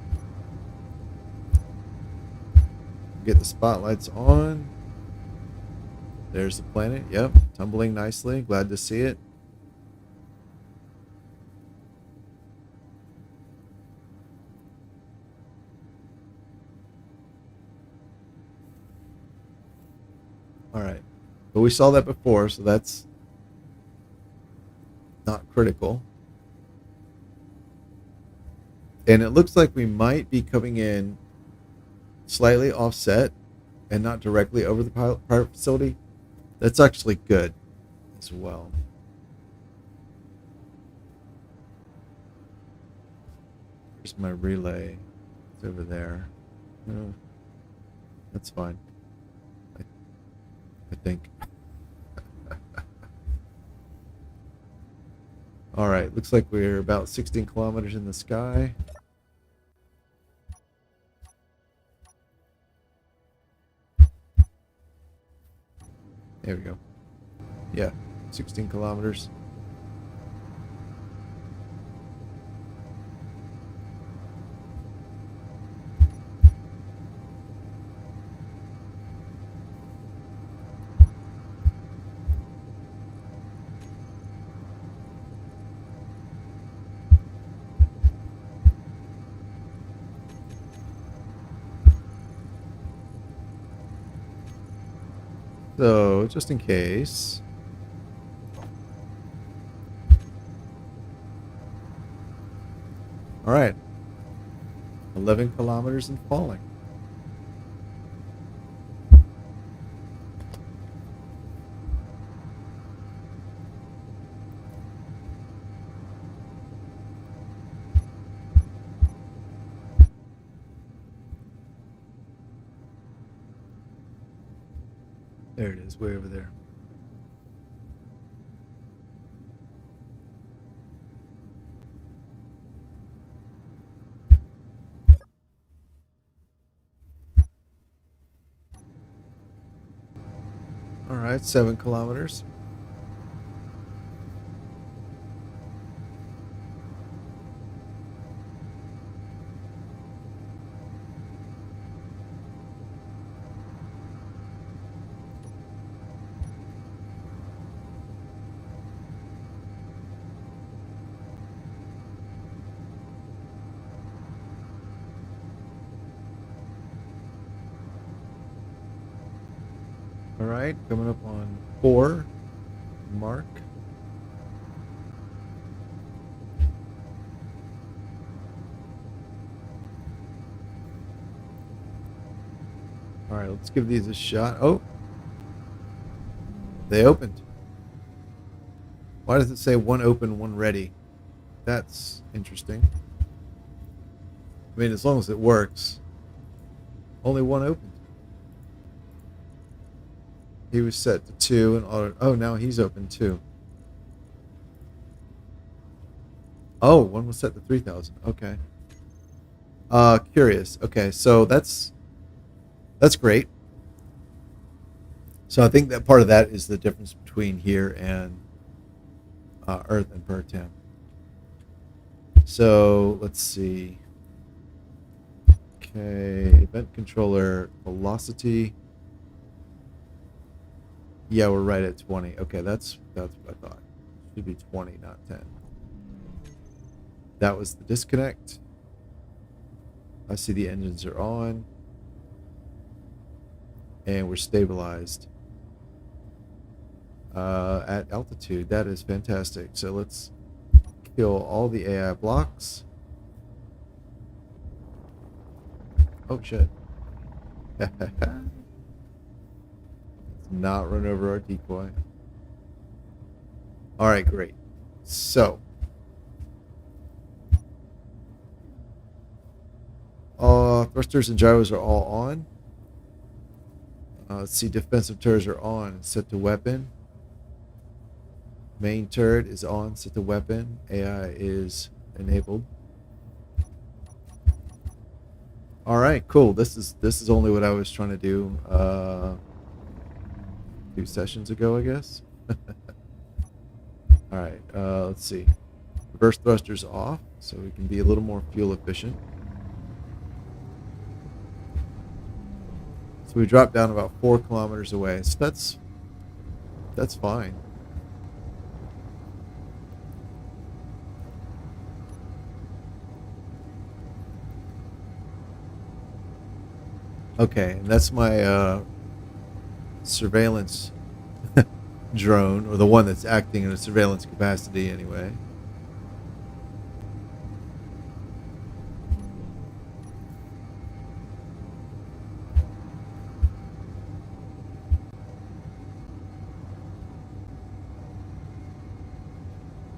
Get the spotlights on. There's the planet. Yep, tumbling nicely. Glad to see it. Alright. But we saw that before, so that's not critical. And it looks like we might be coming in slightly offset and not directly over the pilot facility. That's actually good as well. Here's my relay. It's over there. Oh, that's fine. I think. Alright, looks like we're about 16 kilometers in the sky. There we go. Yeah, 16 kilometers. So, just in case. All right. 11 kilometers and falling. There it is, way over there. All right, 7 kilometers. All right, coming up on 4 mark. All right, let's give these a shot. Oh, they opened. Why does it say one open, one ready? That's interesting. I mean, as long as it works. Only one opened. He was set to 2 and auto. Oh, now he's open too. Oh, one was set to 3,000. Okay. Curious. Okay, so that's great. So I think that part of that is the difference between here and Earth and Pertem. So let's see. Okay, event controller velocity. Yeah, we're right at 20. Okay, that's what I thought. Should be 20, not 10. That was the disconnect. I see the engines are on. And we're stabilized at altitude. That is fantastic. So let's kill all the AI blocks. Oh, shit. Let's not run over our decoy. All right, great. So, thrusters and gyros are all on. Let's see, defensive turrets are on. Set to weapon. Main turret is on. Set to weapon. AI is enabled. All right, cool. This is only what I was trying to do 2 sessions ago, I guess. All right, let's see. Reverse thrusters off, so we can be a little more fuel efficient. So we dropped down about 4 kilometers away. So that's fine. Okay, and that's my surveillance drone, or the one that's acting in a surveillance capacity anyway.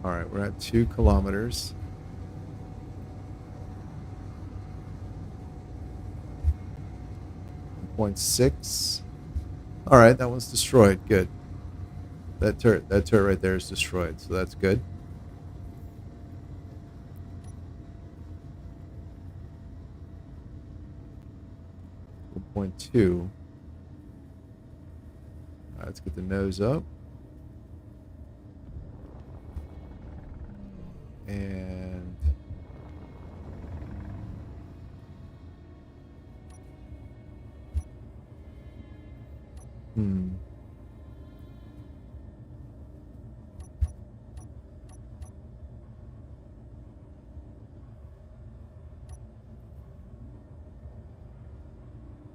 All right, we're at 2 kilometers. Point 6. All right, that one's destroyed. Good. That turret right there is destroyed, so that's good. Point 2. All right, let's get the nose up. And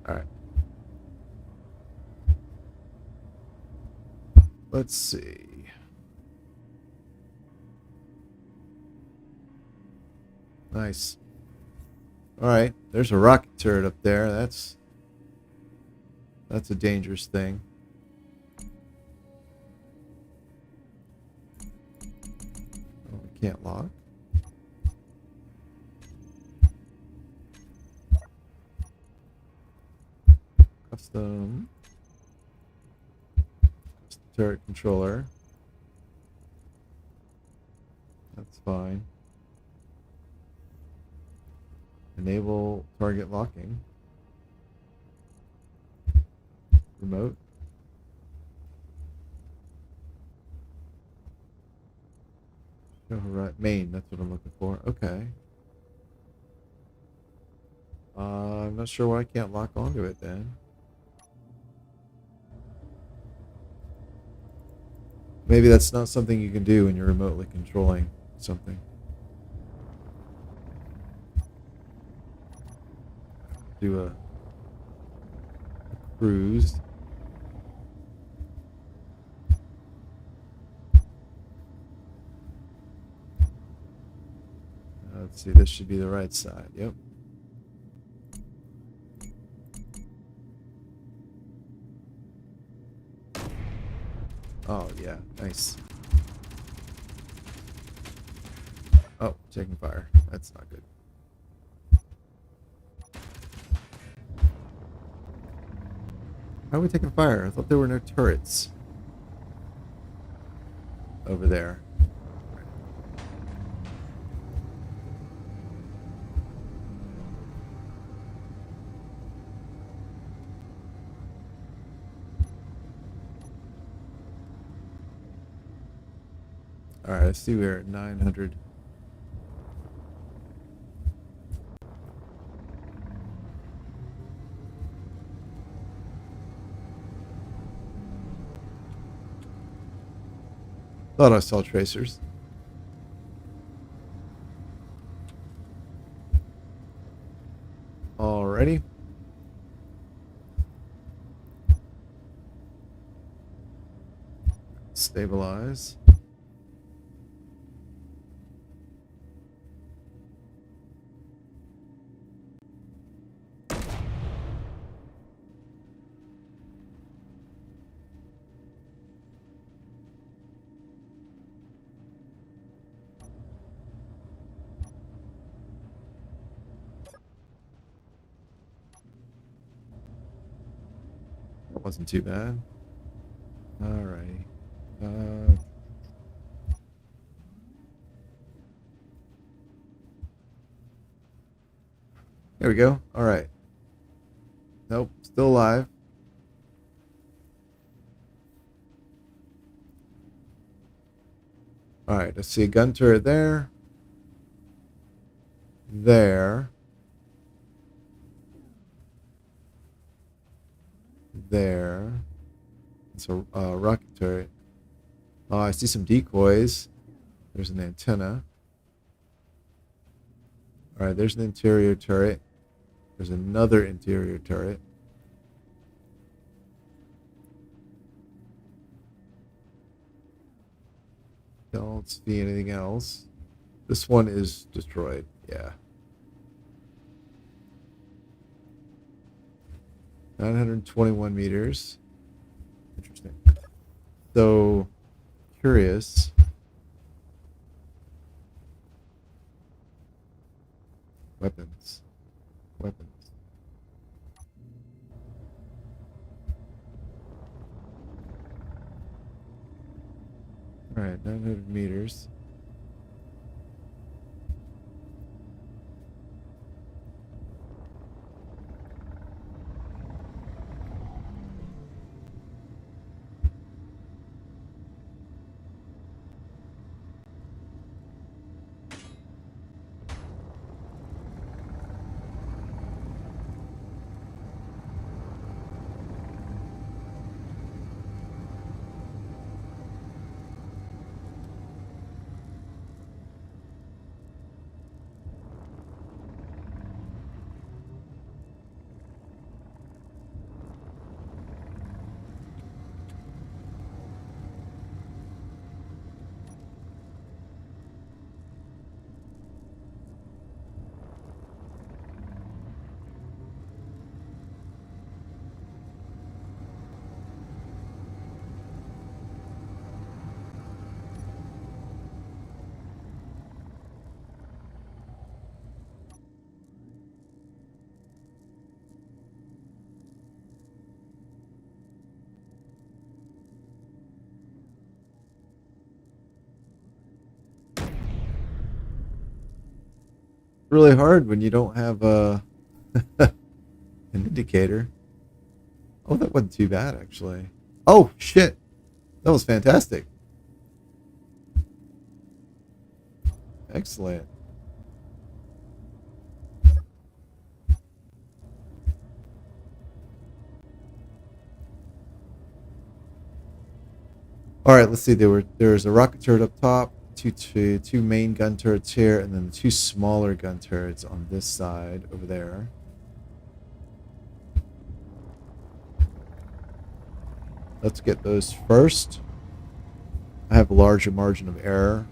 all right. Let's see. Nice. All right, there's a rocket turret up there. That's a dangerous thing. Oh, we can't lock. Custom turret controller. That's fine. Enable target locking. Remote. Show right main. That's what I'm looking for. Okay. I'm not sure why I can't lock onto it then. Maybe that's not something you can do when you're remotely controlling something. Do a cruise. Let's see, this should be the right side. Yep. Oh, yeah. Nice. Oh, taking fire. That's not good. How are we taking fire? I thought there were no turrets over there. All right, I see we're at 900. Thought I saw tracers. Alrighty. Stabilize. That wasn't too bad. Alrighty. There we go. All right. Nope, still alive. All right, let's see a gun turret there. There. There. It's a rocket turret. Oh, I see some decoys. There's an antenna. All right, there's an interior turret. There's another interior turret. Don't see anything else. This one is destroyed. Yeah. 921 meters. Interesting. So, curious. Weapons. Weapons. All right, 900 meters. really hard when you don't have an indicator. Oh, that wasn't too bad, actually. Oh, shit. That was fantastic. Excellent. All right, let's see. There's a rocket turret up top, two main gun turrets here, and then the two smaller gun turrets on this side over there. Let's get those first. I have a larger margin of error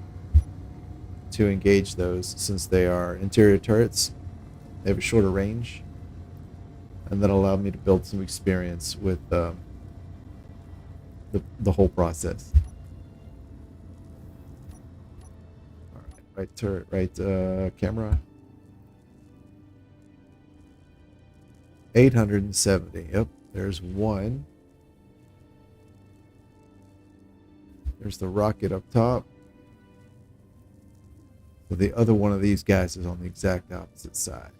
to engage those since they are interior turrets. They have a shorter range, and that'll allow me to build some experience with the whole process. All right, right turret, right camera. 870. Yep, there's one. There's the rocket up top. But the other one of these guys is on the exact opposite side.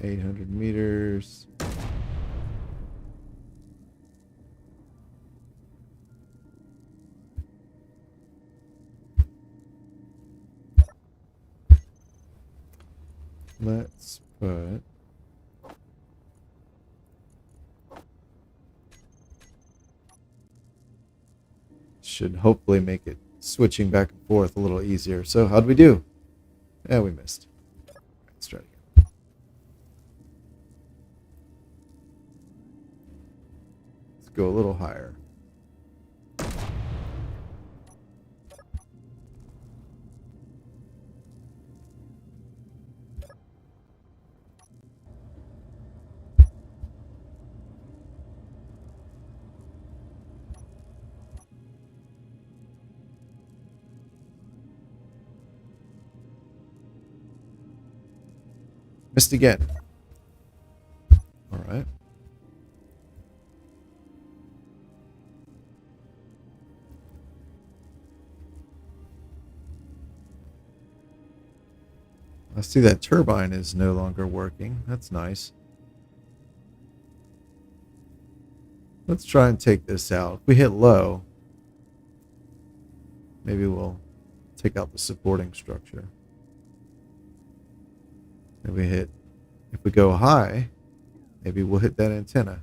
$800. Let's put should hopefully make it switching back and forth a little easier. So how'd we do? Yeah, we missed. Let's try it again. Let's go a little higher. Missed again. All right. I see that turbine is no longer working. That's nice. Let's try and take this out. If we hit low, maybe we'll take out the supporting structure. If we go high, maybe we'll hit that antenna.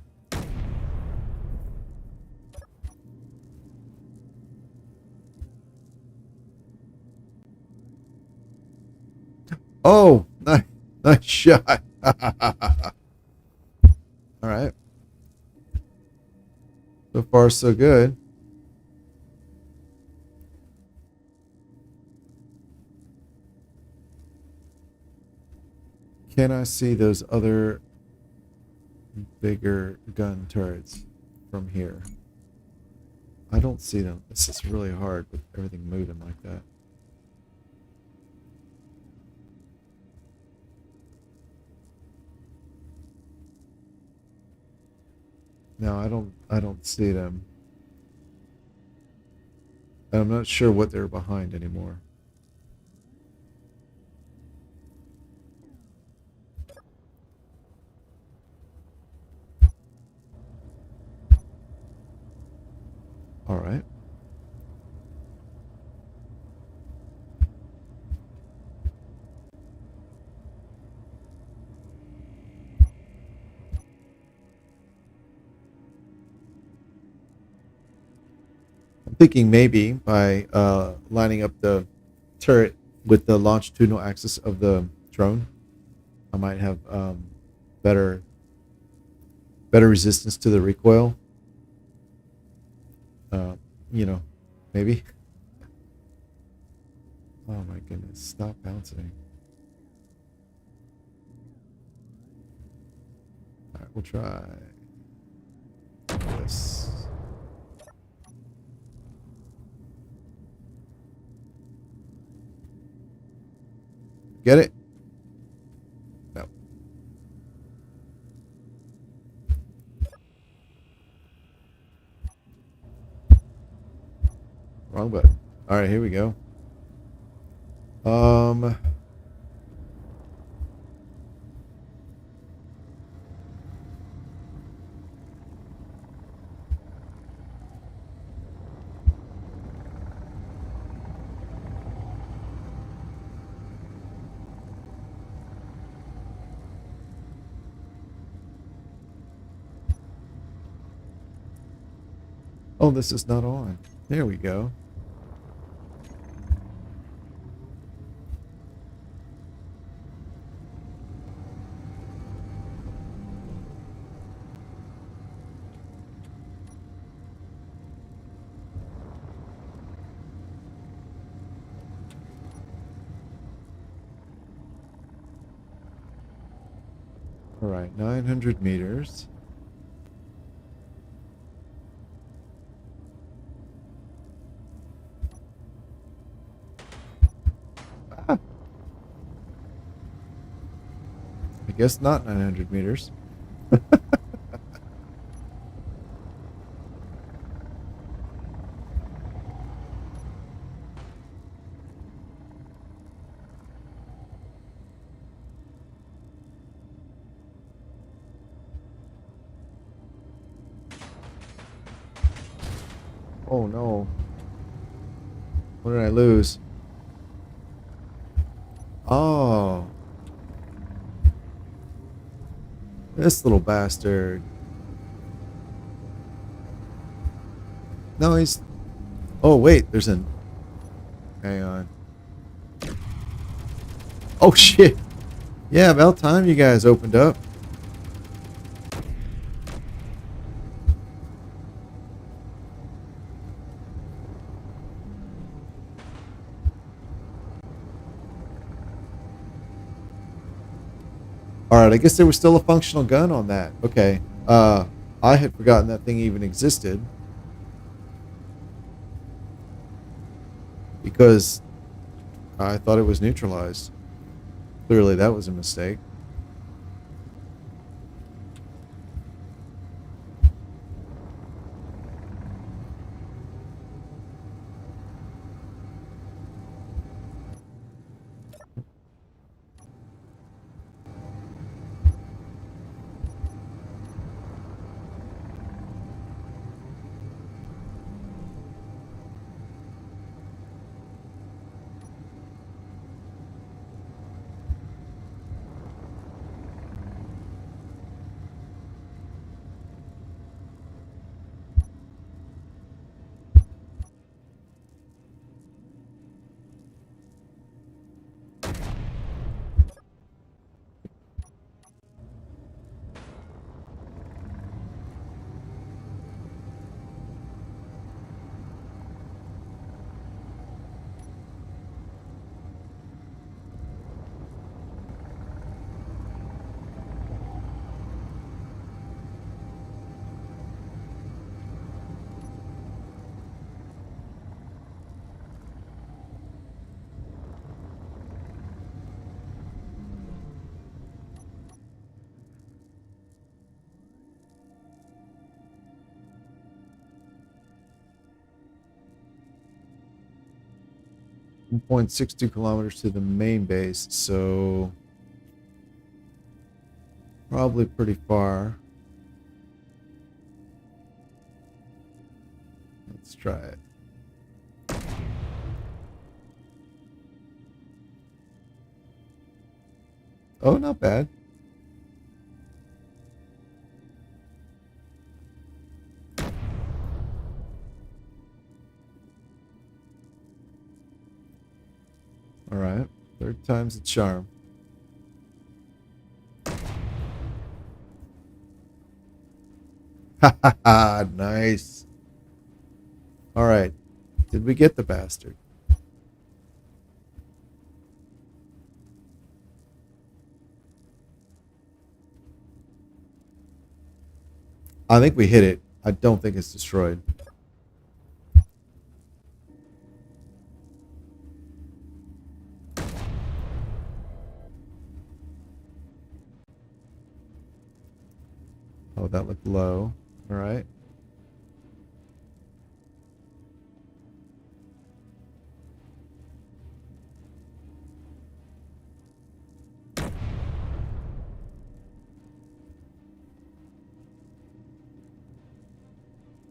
Oh, nice shot. All right. So far, so good. Can I see those other bigger gun turrets from here? I don't see them. This is really hard with everything moving like that. No, I don't see them. And I'm not sure what they're behind anymore. All right. I'm thinking maybe by lining up the turret with the longitudinal axis of the drone, I might have better resistance to the recoil. You know, maybe. Oh my goodness! Stop bouncing. All right, we'll try this. Get it? No. Wrong button. All right, here we go. Oh, this is not on. There we go. All right, 900 meters. Ah, I guess not 900 meters. Oh no. What did I lose? Oh. This little bastard. No, he's... Oh, wait. There's an... Hang on. Oh, shit. Yeah, about time you guys opened up. Alright, I guess there was still a functional gun on that. Okay. I had forgotten that thing even existed. Because I thought it was neutralized. Clearly that was a mistake. One 1.62 kilometers to the main base, so probably pretty far. Let's try it. Oh, not bad. All right. Third time's the charm. Ha ha ha. Nice. All right. Did we get the bastard? I think we hit it. I don't think it's destroyed. Oh, that looked low. All right.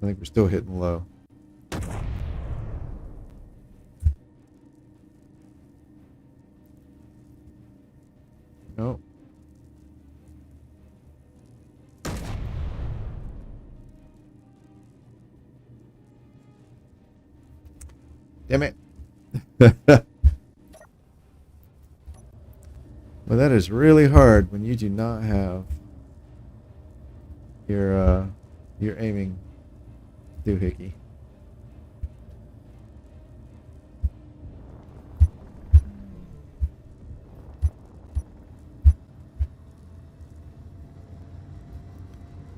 I think we're still hitting low. Nope. Damn it. Well, that is really hard when you do not have your aiming doohickey.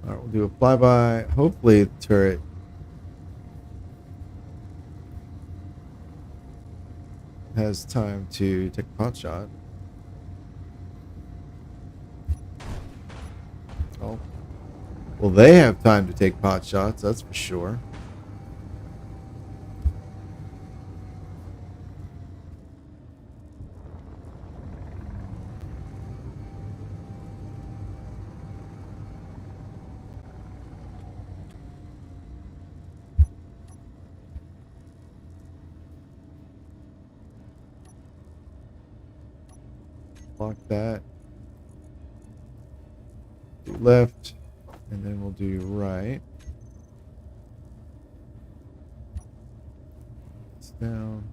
All right, we'll do a flyby. Hopefully the turret has time to take a pot shot. Oh. Well, they have time to take pot shots, that's for sure. Block that. Do left, and then we'll do right. It's down.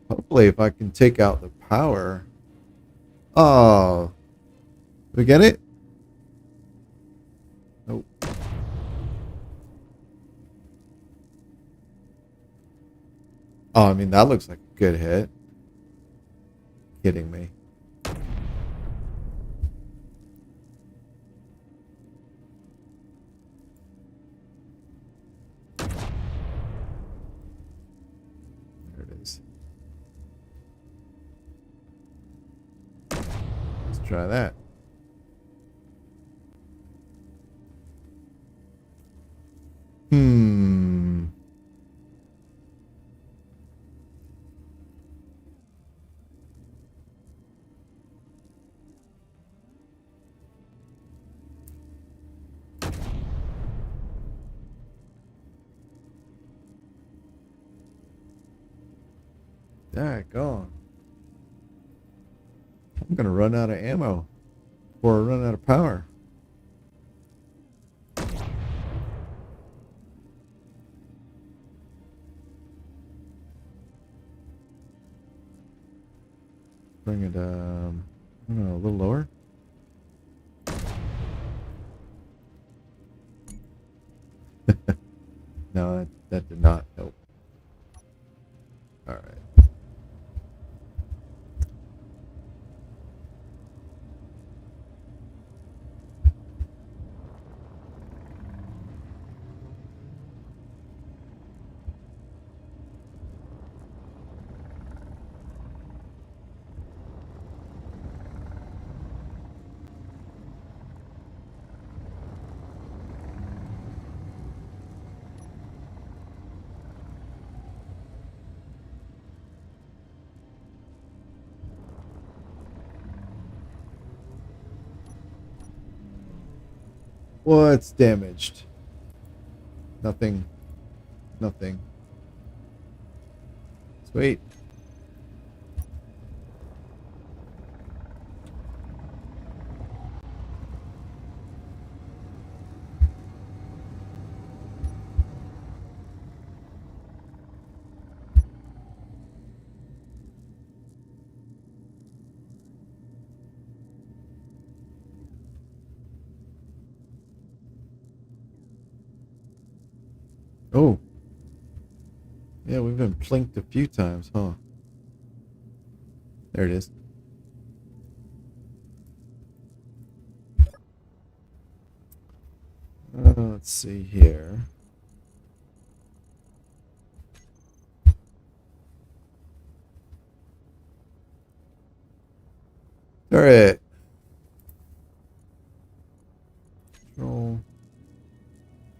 Hopefully, if I can take out the power. Oh, we get it? Nope. Oh, I mean, that looks like a good hit. Kidding me. There it is. Let's try that. Daggone. I'm gonna run out of ammo or run out of power. Bring it I don't know, a little lower. No, that did not help. All right. What's damaged? Nothing. Nothing. Sweet. Oh. Yeah, we've been plinked a few times, huh? There it is. Let's see here. Turret. Control.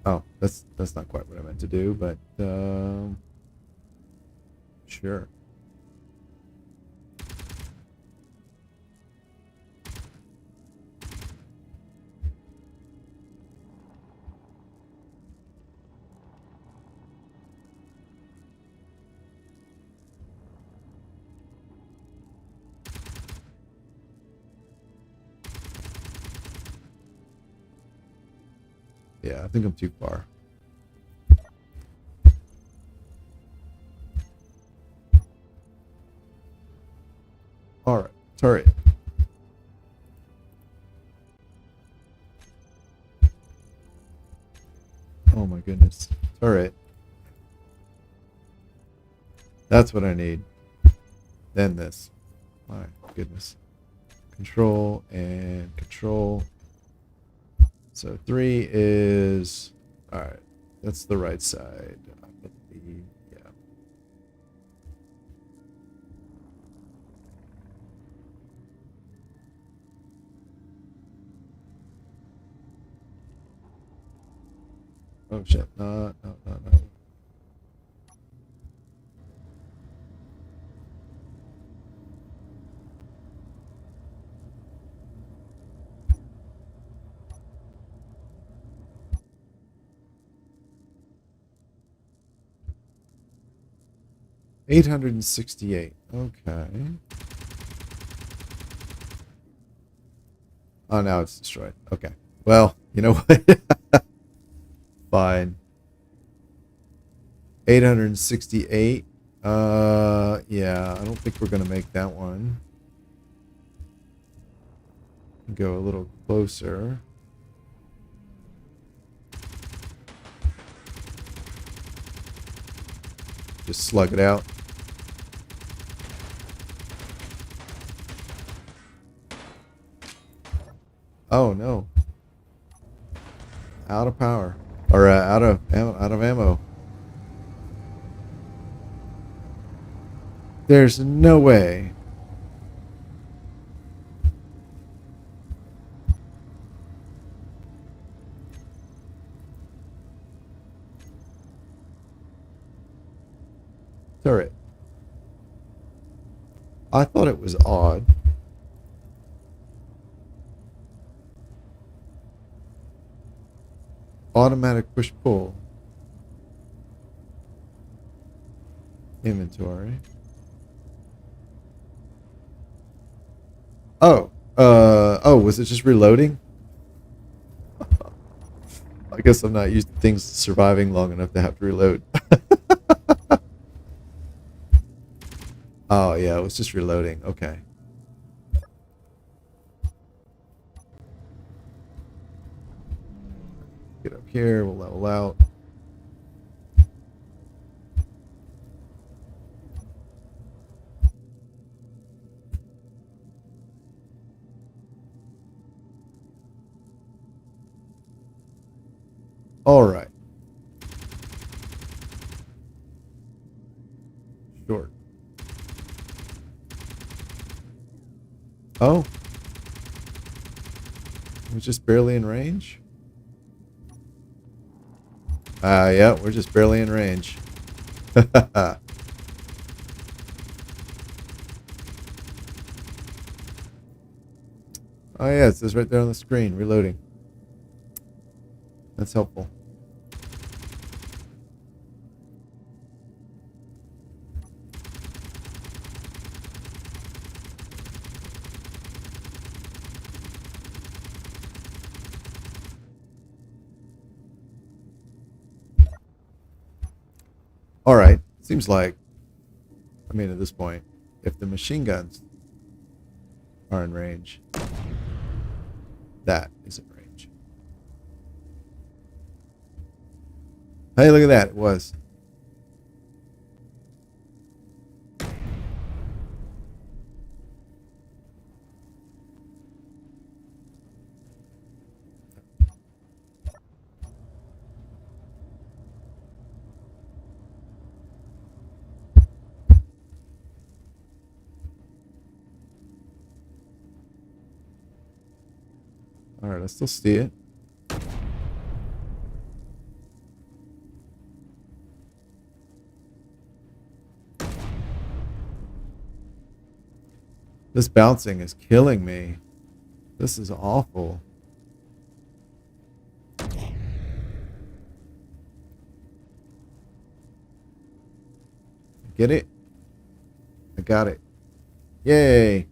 Oh, that's not quite what I meant to do, but sure. Yeah, I think I'm too far. All right, turret. Oh my goodness. Turret. That's what I need. Then this. My goodness. Control and control. So 3 is... Alright. That's the right side. I believe. Yeah. Oh shit. No. 868. Okay. Oh, now it's destroyed. Okay. Well, you know what? Fine. 868. Yeah, I don't think we're gonna make that one. Go a little closer. Just slug it out. Oh no. Out of power. Or out of ammo. There's no way. Turret. I thought it was odd. Automatic push-pull. Inventory. Oh. Oh, was it just reloading? I guess I'm not used to things surviving long enough to have to reload. Oh, yeah, it was just reloading. Okay. Get up here. We'll level out. All right. Short. Oh. We're just barely in range? Yeah, we're just barely in range. Oh yeah, it says right there on the screen, reloading. That's helpful. All right. Seems like, I mean, at this point, if the machine guns are in range, that is in range. Hey, look at that. It was. All right, I still see it. This bouncing is killing me. This is awful. Get it? I got it. Yay.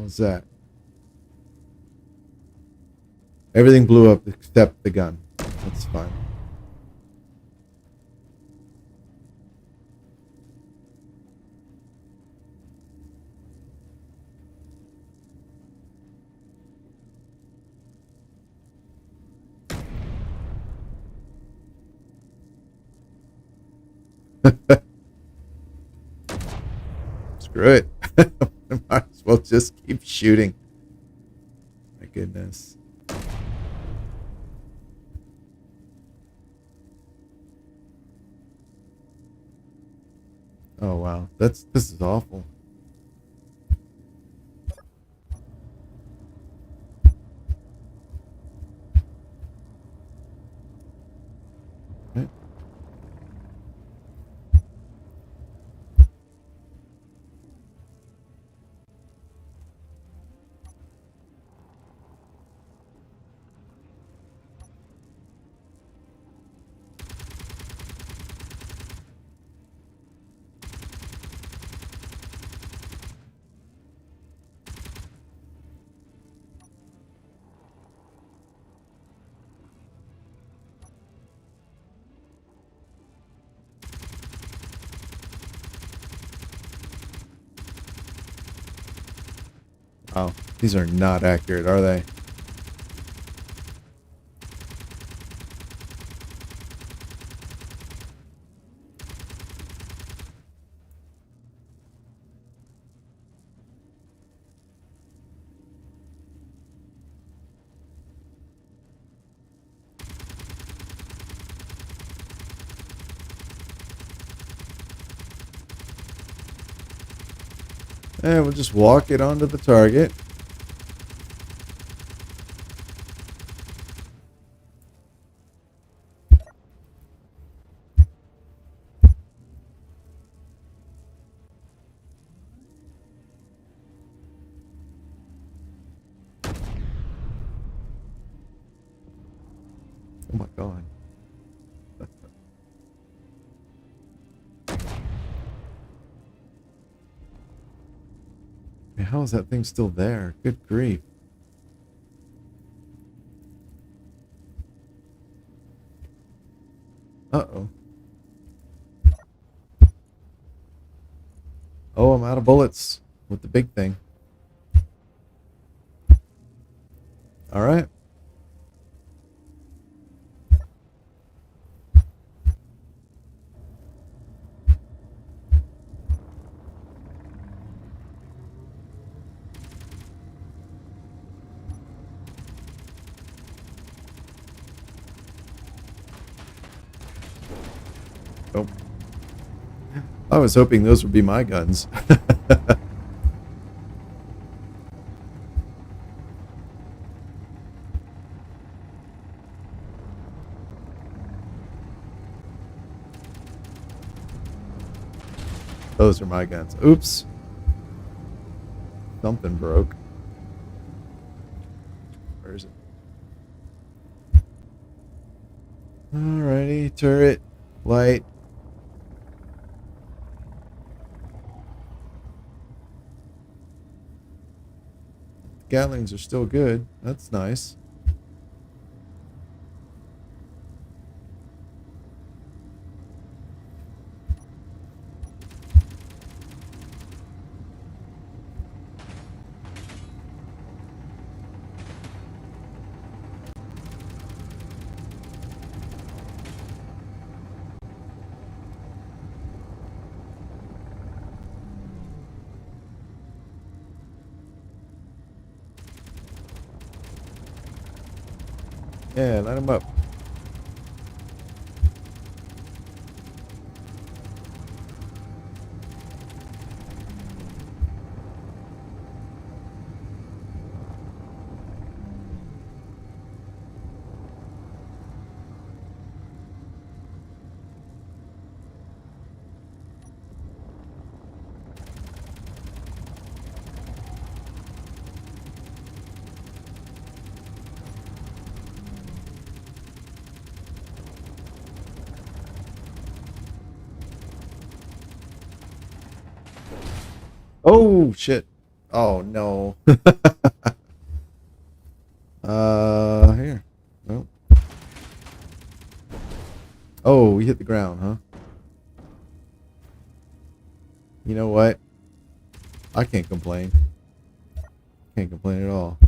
How's that? Everything blew up except the gun. That's fine. Screw it. Might as well just keep shooting. My goodness. Oh wow. This is awful. Right. Oh, these are not accurate, are they? And we'll just walk it onto the target. Oh my god. How is that thing still there? Good grief. Uh-oh. Oh, I'm out of bullets with the big thing. All right. Oh. I was hoping those would be my guns. Those are my guns. Oops. Something broke. Where is it? Alrighty, turret, light. Gatlings are still good. That's nice. Yeah, light them up. Oh, shit. Oh no. Here. Well. Oh, we hit the ground, huh? You know what? I can't complain. Can't complain at all.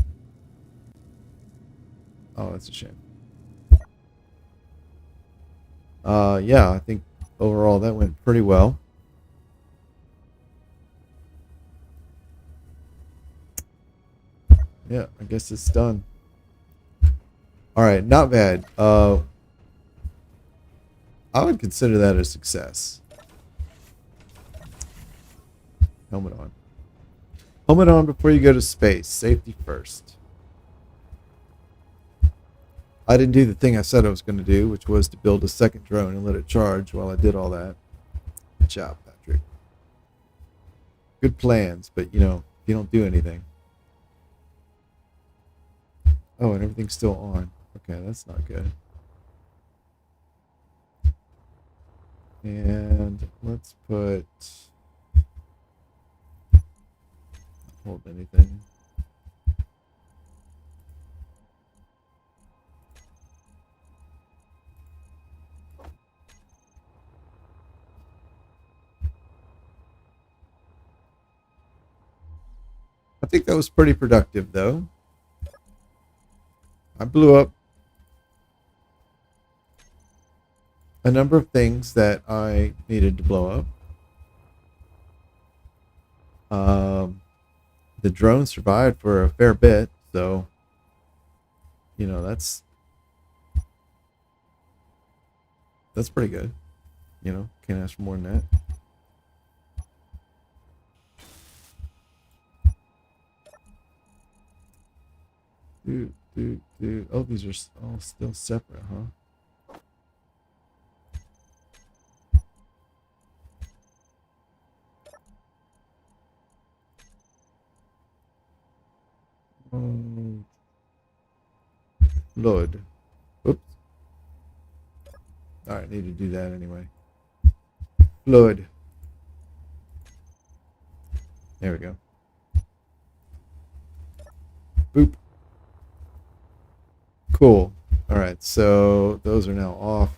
Oh, that's a shame. Yeah, I think overall that went pretty well. Yeah, I guess it's done. All right, not bad. I would consider that a success. Helmet on. Helmet on before you go to space. Safety first. I didn't do the thing I said I was going to do, which was to build a second drone and let it charge while I did all that. Good job, Patrick. Good plans, but you don't do anything. Oh, and everything's still on. Okay, that's not good. And let's put... Hold anything. I think that was pretty productive, though. I blew up a number of things that I needed to blow up. The drone survived for a fair bit, so that's pretty good. Can't ask for more than that. Dude. Oh, these are all still separate, huh? Oh, load. Oops. All right, need to do that anyway. Flood. There we go. Boop. Cool. All right, so those are now off.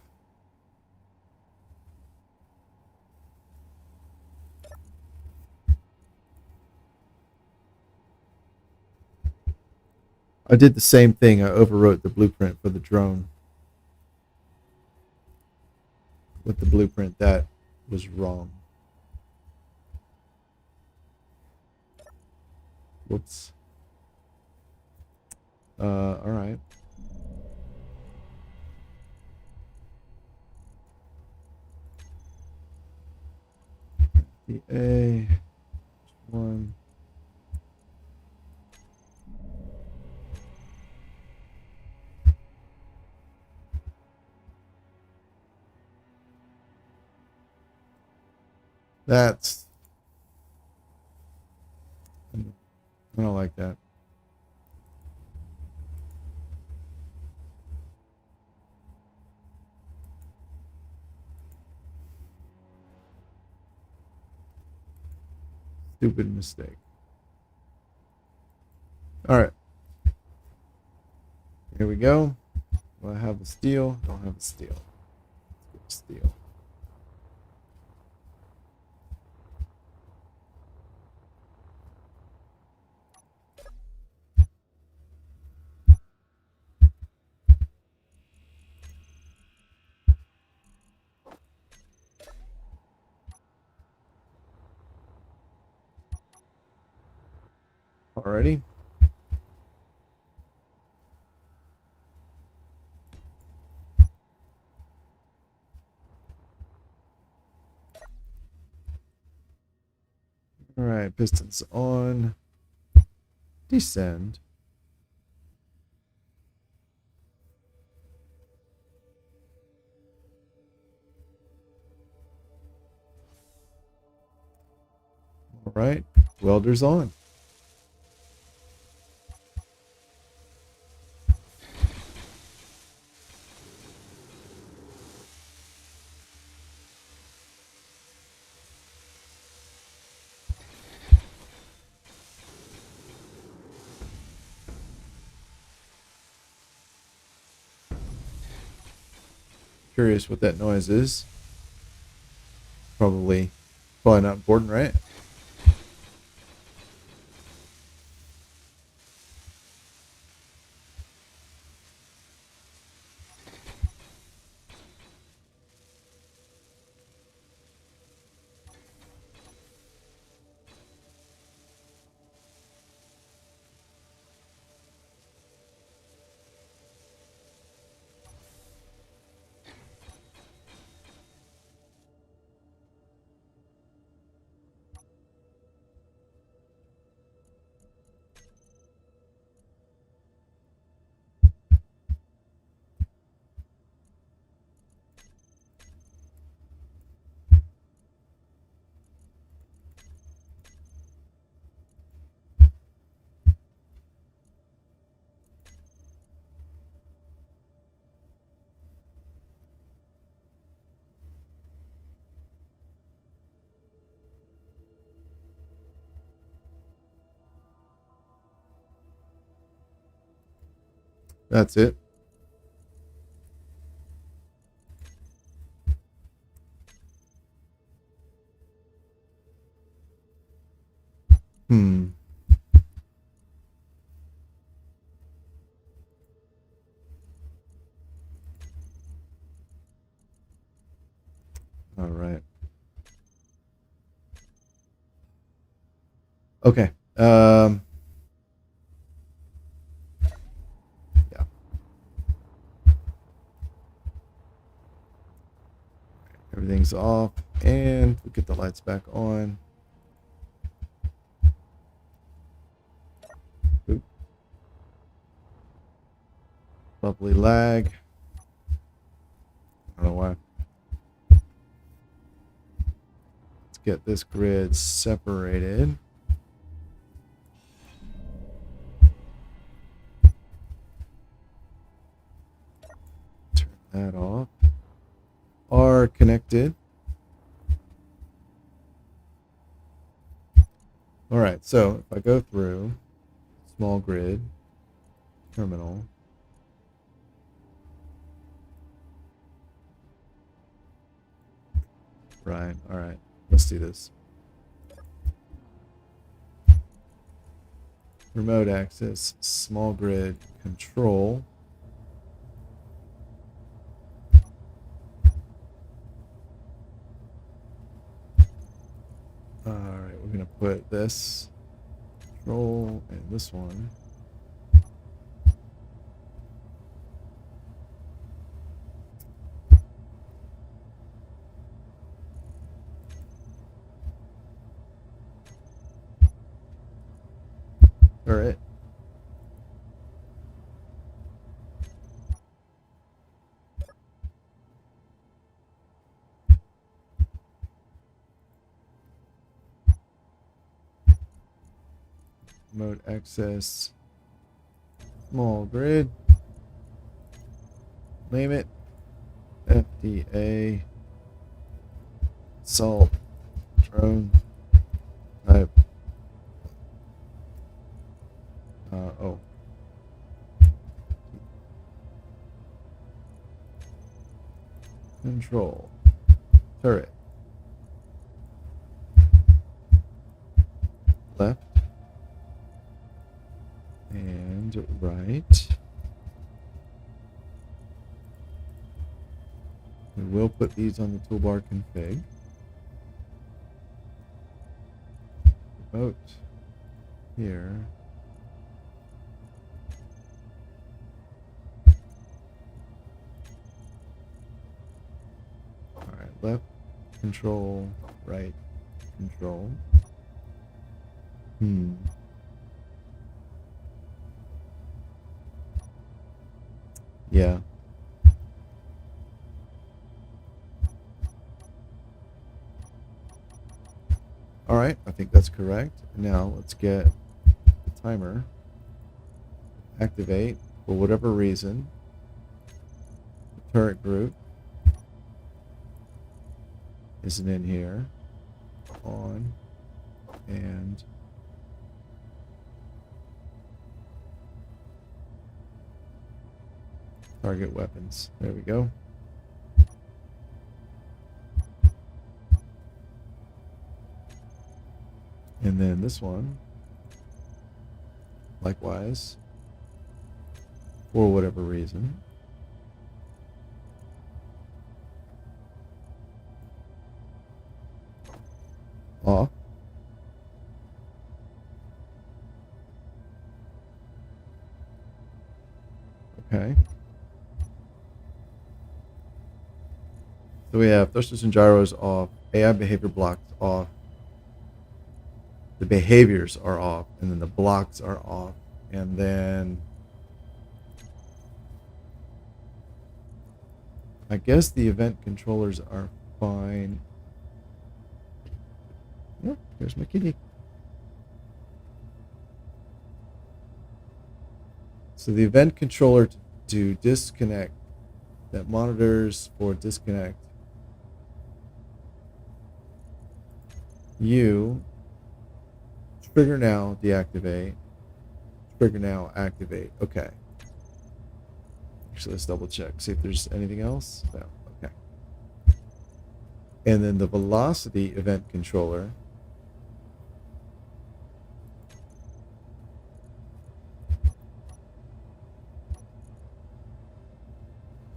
I did the same thing. I overwrote the blueprint for the drone with the blueprint that was wrong. Whoops. All right. The A one. That's. I don't like that. Stupid mistake. All right. Here we go. Do I have the steel? Don't have the steel. Let's get steel. Alrighty. All right, pistons on. Descend. All right, welders on. curious what that noise is. Probably not important, right? That's it. Hmm. All right. Okay. Yeah. Everything's off, and we get the lights back on. Oop. Lovely lag. I don't know why. Let's get this grid separated. Turn that off. Are connected. All right, so if I go through small grid, terminal, right, all right, let's do this. Remote access, small grid, control. All right, we're gonna put this control and this one. All right. Remote access, small grid. Name it FDA salt drone type. Oh. Control turret. Left and right. We will put these on the toolbar config. Remote here. All right, left control, right control. Yeah. All right, I think that's correct. Now let's get the timer. Activate for whatever reason. The turret group isn't in here. On and target weapons. There we go. And then this one, likewise, for whatever reason. Off. Okay. So we have thrusters and gyros off, AI behavior blocks off, the behaviors are off, and then the blocks are off, and then I guess the event controllers are fine. Oh, here's my kitty. So the event controller to disconnect, that monitors for disconnect. You trigger now, deactivate. Trigger now, activate. Okay. Actually, let's double check. See if there's anything else. No. Okay. And then the velocity event controller.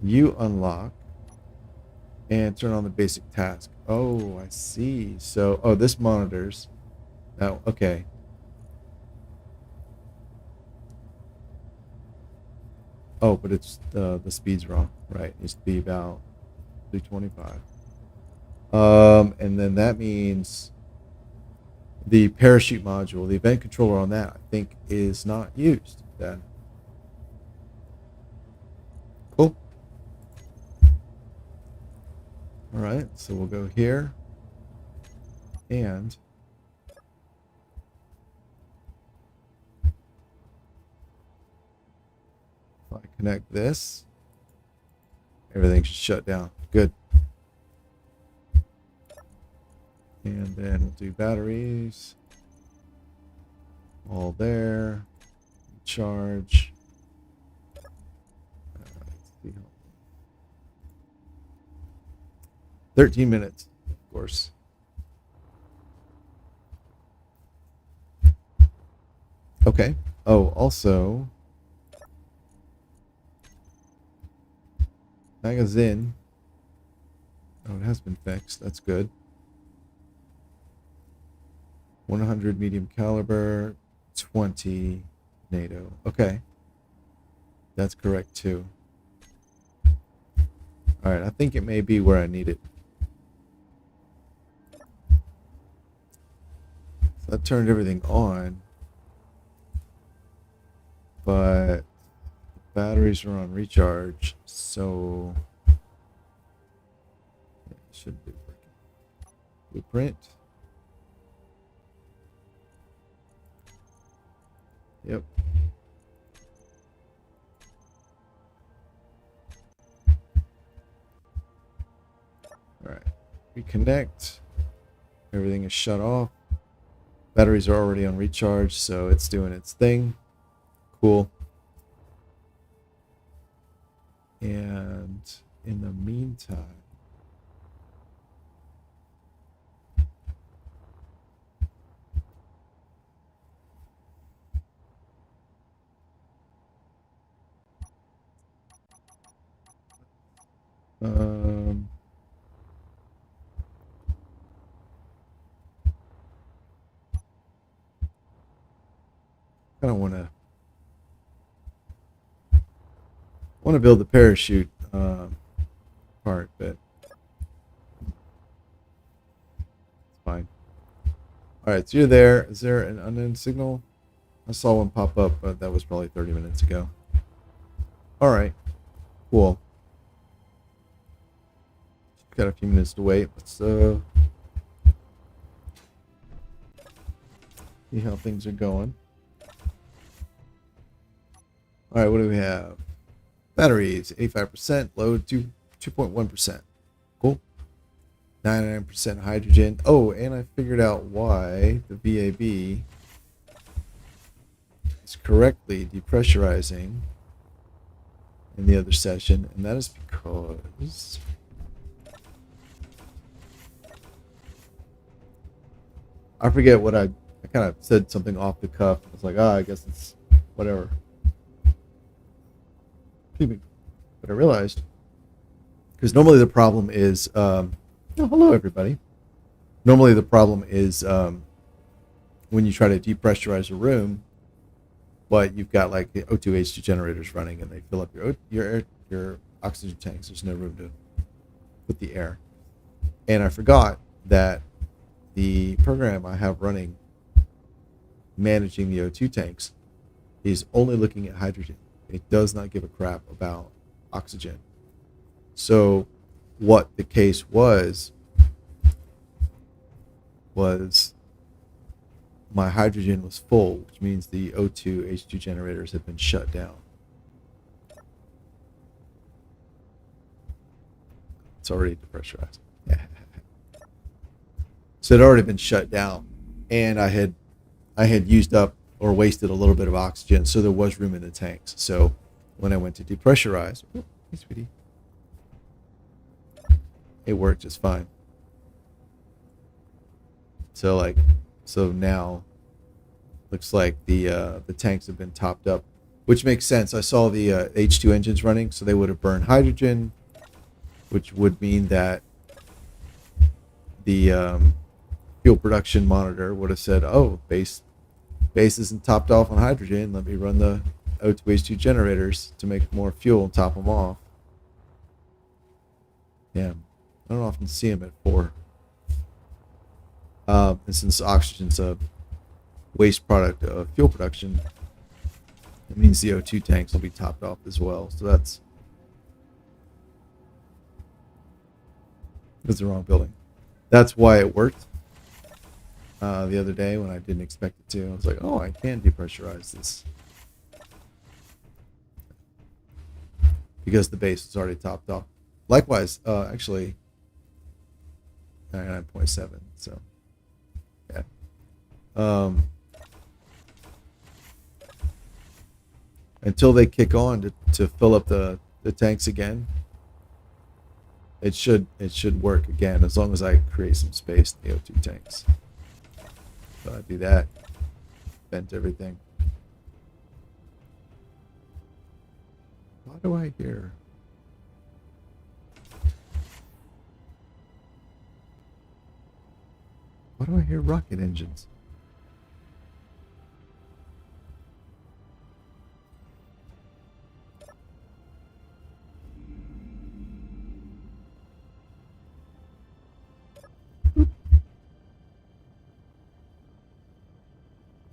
You unlock and turn on the basic task. Oh, I see. So, oh, this monitors. Oh, okay. Oh, but it's the speed's wrong. Right. It needs to be about 325. And then that means the parachute module, the event controller on that, I think, is not used then. Cool. All right, so we'll go here and if I connect this, everything should shut down. Good. And then we'll do batteries. All there. Charge. Let's see. 13 minutes, of course. Okay. Oh, also, magazine. Oh, it has been fixed. That's good. 100 medium caliber, 20 NATO. Okay. That's correct too. All right, I think it may be where I need it. So that turned everything on, but the batteries are on recharge, so it should be working. Blueprint. Yep. All right. Reconnect. Everything is shut off. Batteries are already on recharge, so it's doing its thing. Cool. And in the meantime, I don't want to build the parachute part, but it's fine. All right, so you're there. Is there an unknown signal? I saw one pop up, but that was probably 30 minutes ago. All right, cool. Got a few minutes to wait. Let's see how things are going. All right, what do we have? Batteries, 85%, load 2.1%. Cool. 99% hydrogen. Oh, and I figured out why the VAB is correctly depressurizing in the other session, and that is because I forget what I I kind of said something off the cuff. I was like, I guess it's whatever. Excuse me. But I realized, because normally the problem is, oh, hello everybody. Normally the problem is when you try to depressurize a room, but you've got like the O2H2 generators running and they fill up your oxygen tanks. There's no room to put the air. And I forgot that the program I have running managing the O2 tanks is only looking at hydrogen. It does not give a crap about oxygen. So what the case was my hydrogen was full, which means the O2H2 generators have been shut down. It's already depressurized. So it had already been shut down, and I had used up or wasted a little bit of oxygen, so there was room in the tanks. So when I went to depressurize, oh, hey sweetie, it worked just fine. So now looks like the tanks have been topped up, which makes sense. I saw the H2 engines running, so they would have burned hydrogen, which would mean that the fuel production monitor would have said, "Oh, base isn't topped off on hydrogen. Let me run the O2H2 generators to make more fuel and top them off." Yeah, I don't often see them at 4. And since oxygen's a waste product of fuel production, it means the O2 tanks will be topped off as well. So that's the wrong building. That's why it worked the other day when I didn't expect it to. I was like, oh, I can depressurize this. Because the base was already topped off. Likewise, actually, 99.7. So, yeah. Until they kick on to fill up the tanks again, it should work again as long as I create some space in the O2 tanks. So I do that, vent everything. What do I hear? Why do I hear rocket engines?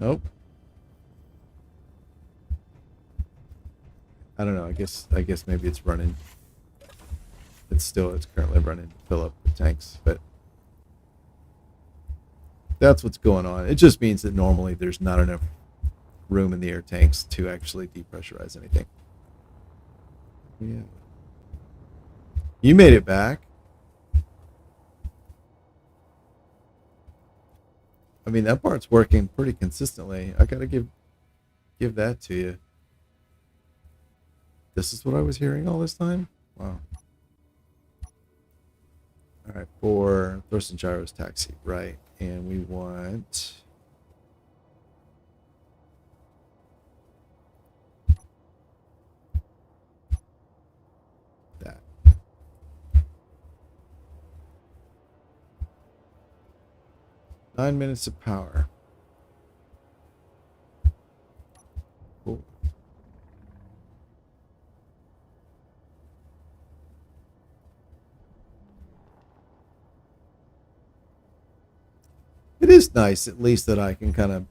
Nope. I don't know. I guess maybe it's running. It's currently running to fill up the tanks, but that's what's going on. It just means that normally there's not enough room in the air tanks to actually depressurize anything. Yeah. You made it back. I mean, that part's working pretty consistently. I gotta give that to you. This is what I was hearing all this time? Wow. Alright, for thrust and gyros taxi, right. And we want that. Nine minutes of power. Cool. It is nice, at least, that I can kind of,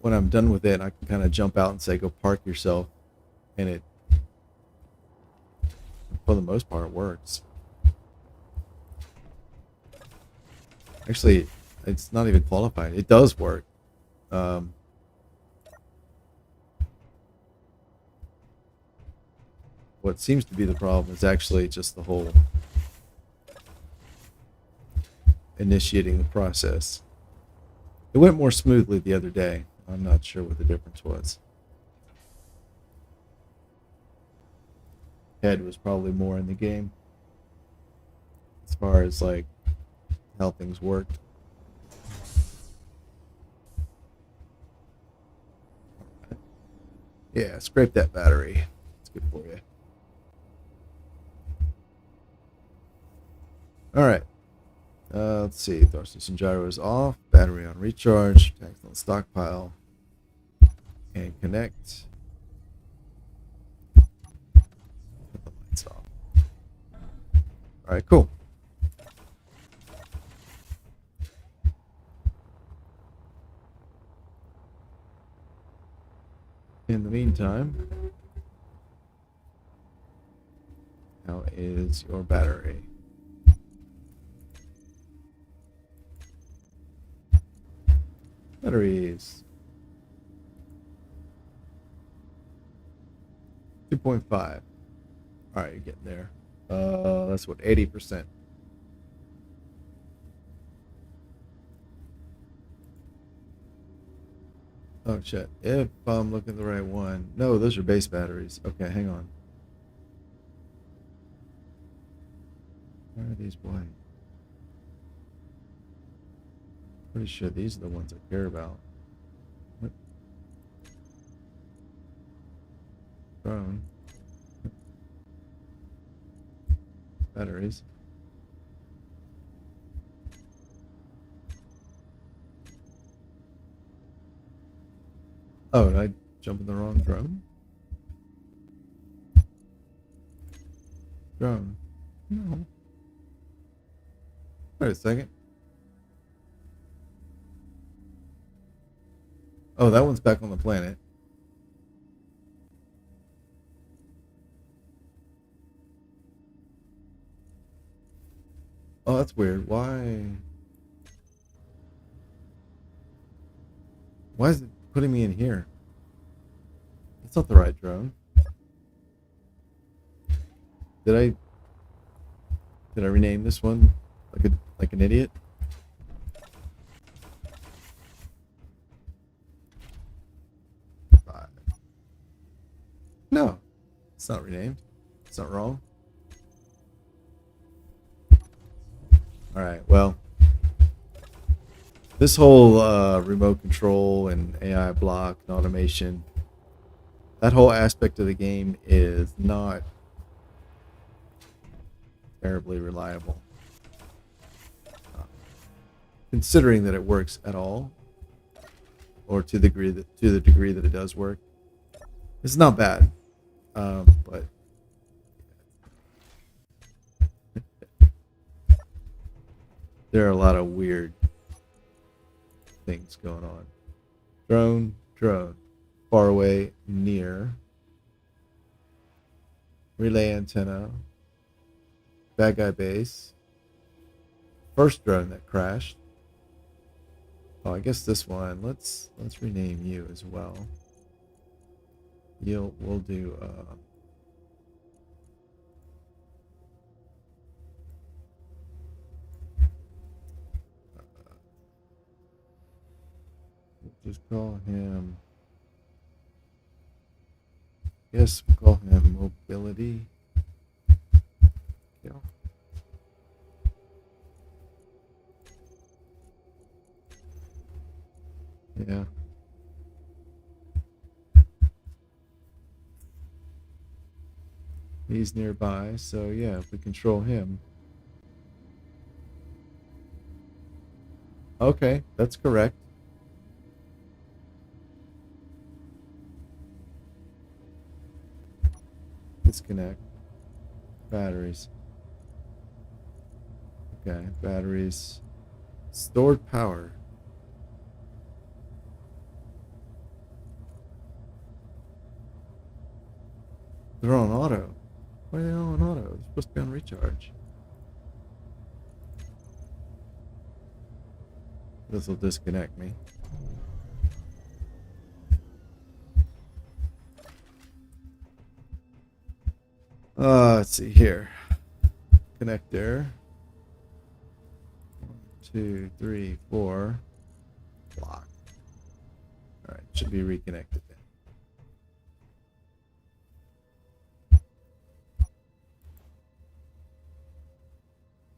when I'm done with it, I can kind of jump out and say, go park yourself. And it, for the most part, works. Actually, it's not even qualified. It does work. What seems to be the problem is actually just the whole initiating the process. It went more smoothly the other day. I'm not sure what the difference was. Head was probably more in the game as far as like how things worked. Yeah, scrape that battery. It's good for you. All right. Let's see. Thrusters and gyros off. Battery on recharge. Tanks on stockpile. And connect. Put the lights off. All right, cool. In the meantime, how is your battery? Batteries. 2.5. All right, you're getting there. That's what, 80%. Oh shit. If I'm looking at the right one. No, those are base batteries. Okay, hang on. Why are these white? Pretty sure these are the ones I care about. What? Drone. Batteries. Oh, did I jump in the wrong drone? Drone. No. Wait a second. Oh, that one's back on the planet. Oh, that's weird. Why? Why is it putting me in here? That's not the right drone. Did I? Did I rename this one like an idiot? Five. No, it's not renamed. It's not wrong. All right. Well, this whole remote control and AI block and automation, that whole aspect of the game is not terribly reliable. Considering that it works at all, or to the degree that it does work, it's not bad. But there are a lot of weird things going on. Drone, drone, far away, near, relay antenna, bad guy base, first drone that crashed. Oh, I guess this one. Let's rename you as well. We'll do just call him. Yes, we'll call him mobility. Yeah. Yeah. He's nearby, so yeah, if we control him. Okay, that's correct. Disconnect. Batteries. Okay, batteries. Stored power. They're on auto. Why are they on auto? They're supposed to be on recharge. This will disconnect me. Let's see here. Connector. 1, 2, 3, 4. Block. All right, should be reconnected then.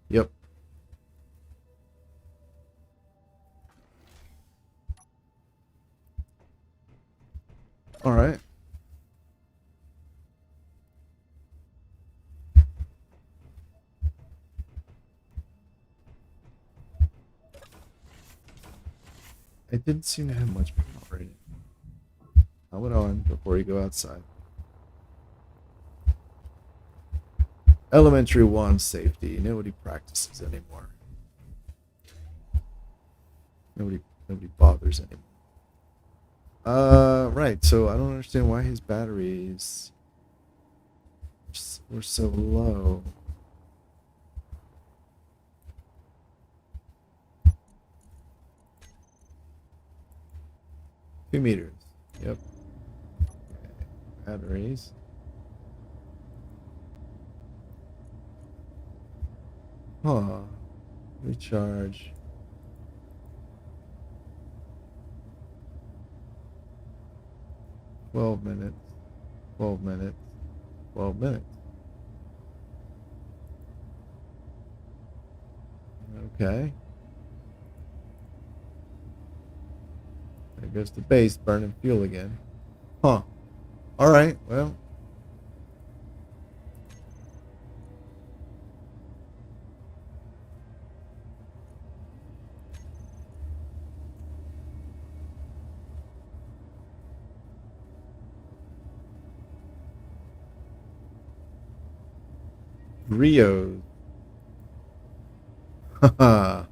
Yep. All right. It didn't seem to have much power in it. Helmet on before you go outside. Elementary 1 safety. Nobody practices anymore. Nobody bothers anymore. Right. So I don't understand why his batteries were so low. Two meters. Yep. Batteries. Huh. Recharge. $12 minutes. 12 minutes. 12 minutes. Okay. There goes the base burning fuel again. Huh. All right. Well. Rio. Haha.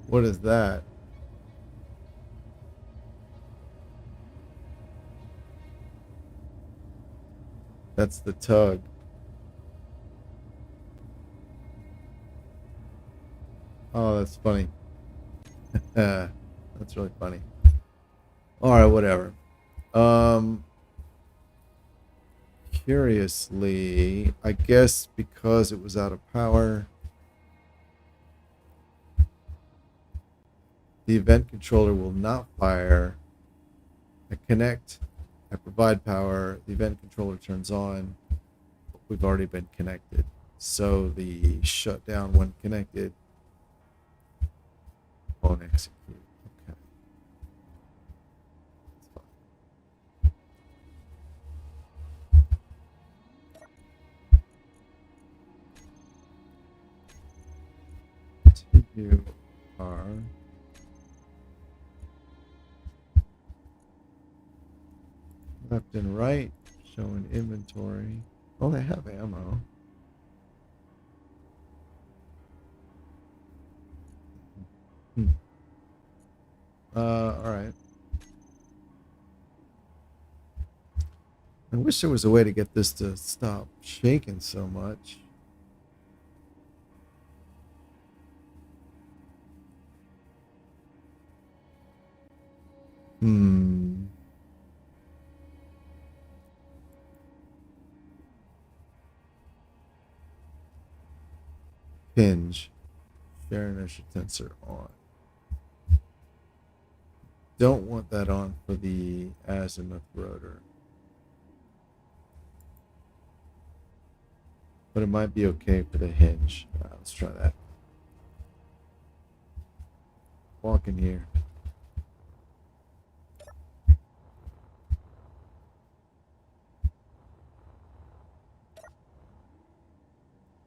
What is that? That's the tug. Oh, that's funny. That's really funny. All right, whatever. Curiously, I guess because it was out of power, the event controller will not fire. I connect, I provide power, the event controller turns on. We've already been connected. So the shutdown when connected won't execute. Okay. You are left and right showing inventory. Oh, they have ammo. Hmm. All right. I wish there was a way to get this to stop shaking so much. Hmm. Hinge. Share inertia tensor on. Don't want that on for the azimuth rotor. But it might be okay for the hinge. Let's try that. Walk in here.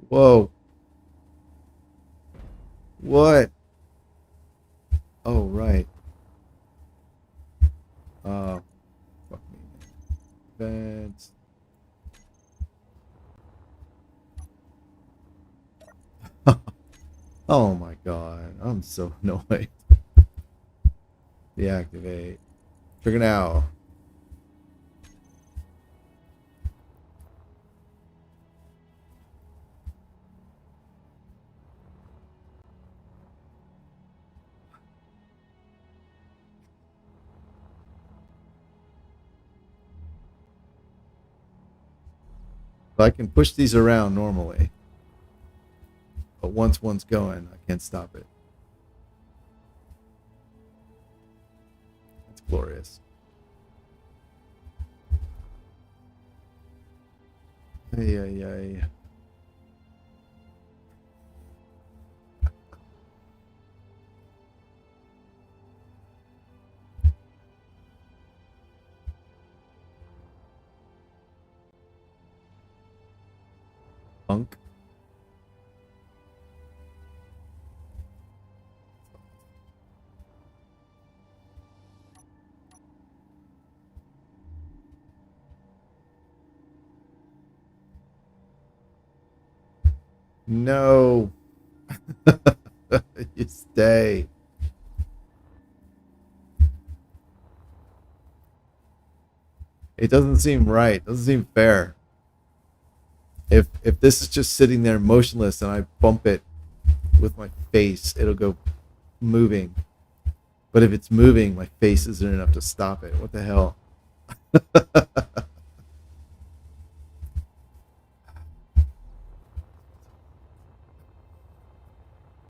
Whoa. What? Oh, right. Fuck me. That's. Oh my god. I'm so annoyed. Deactivate. Trigger now. I can push these around normally. But once one's going, I can't stop it. It's glorious. Ay, ay, ay. Punk. No. You stay. It doesn't seem right. It doesn't seem fair. If this is just sitting there motionless and I bump it with my face, it'll go moving. But if it's moving, my face isn't enough to stop it. What the hell?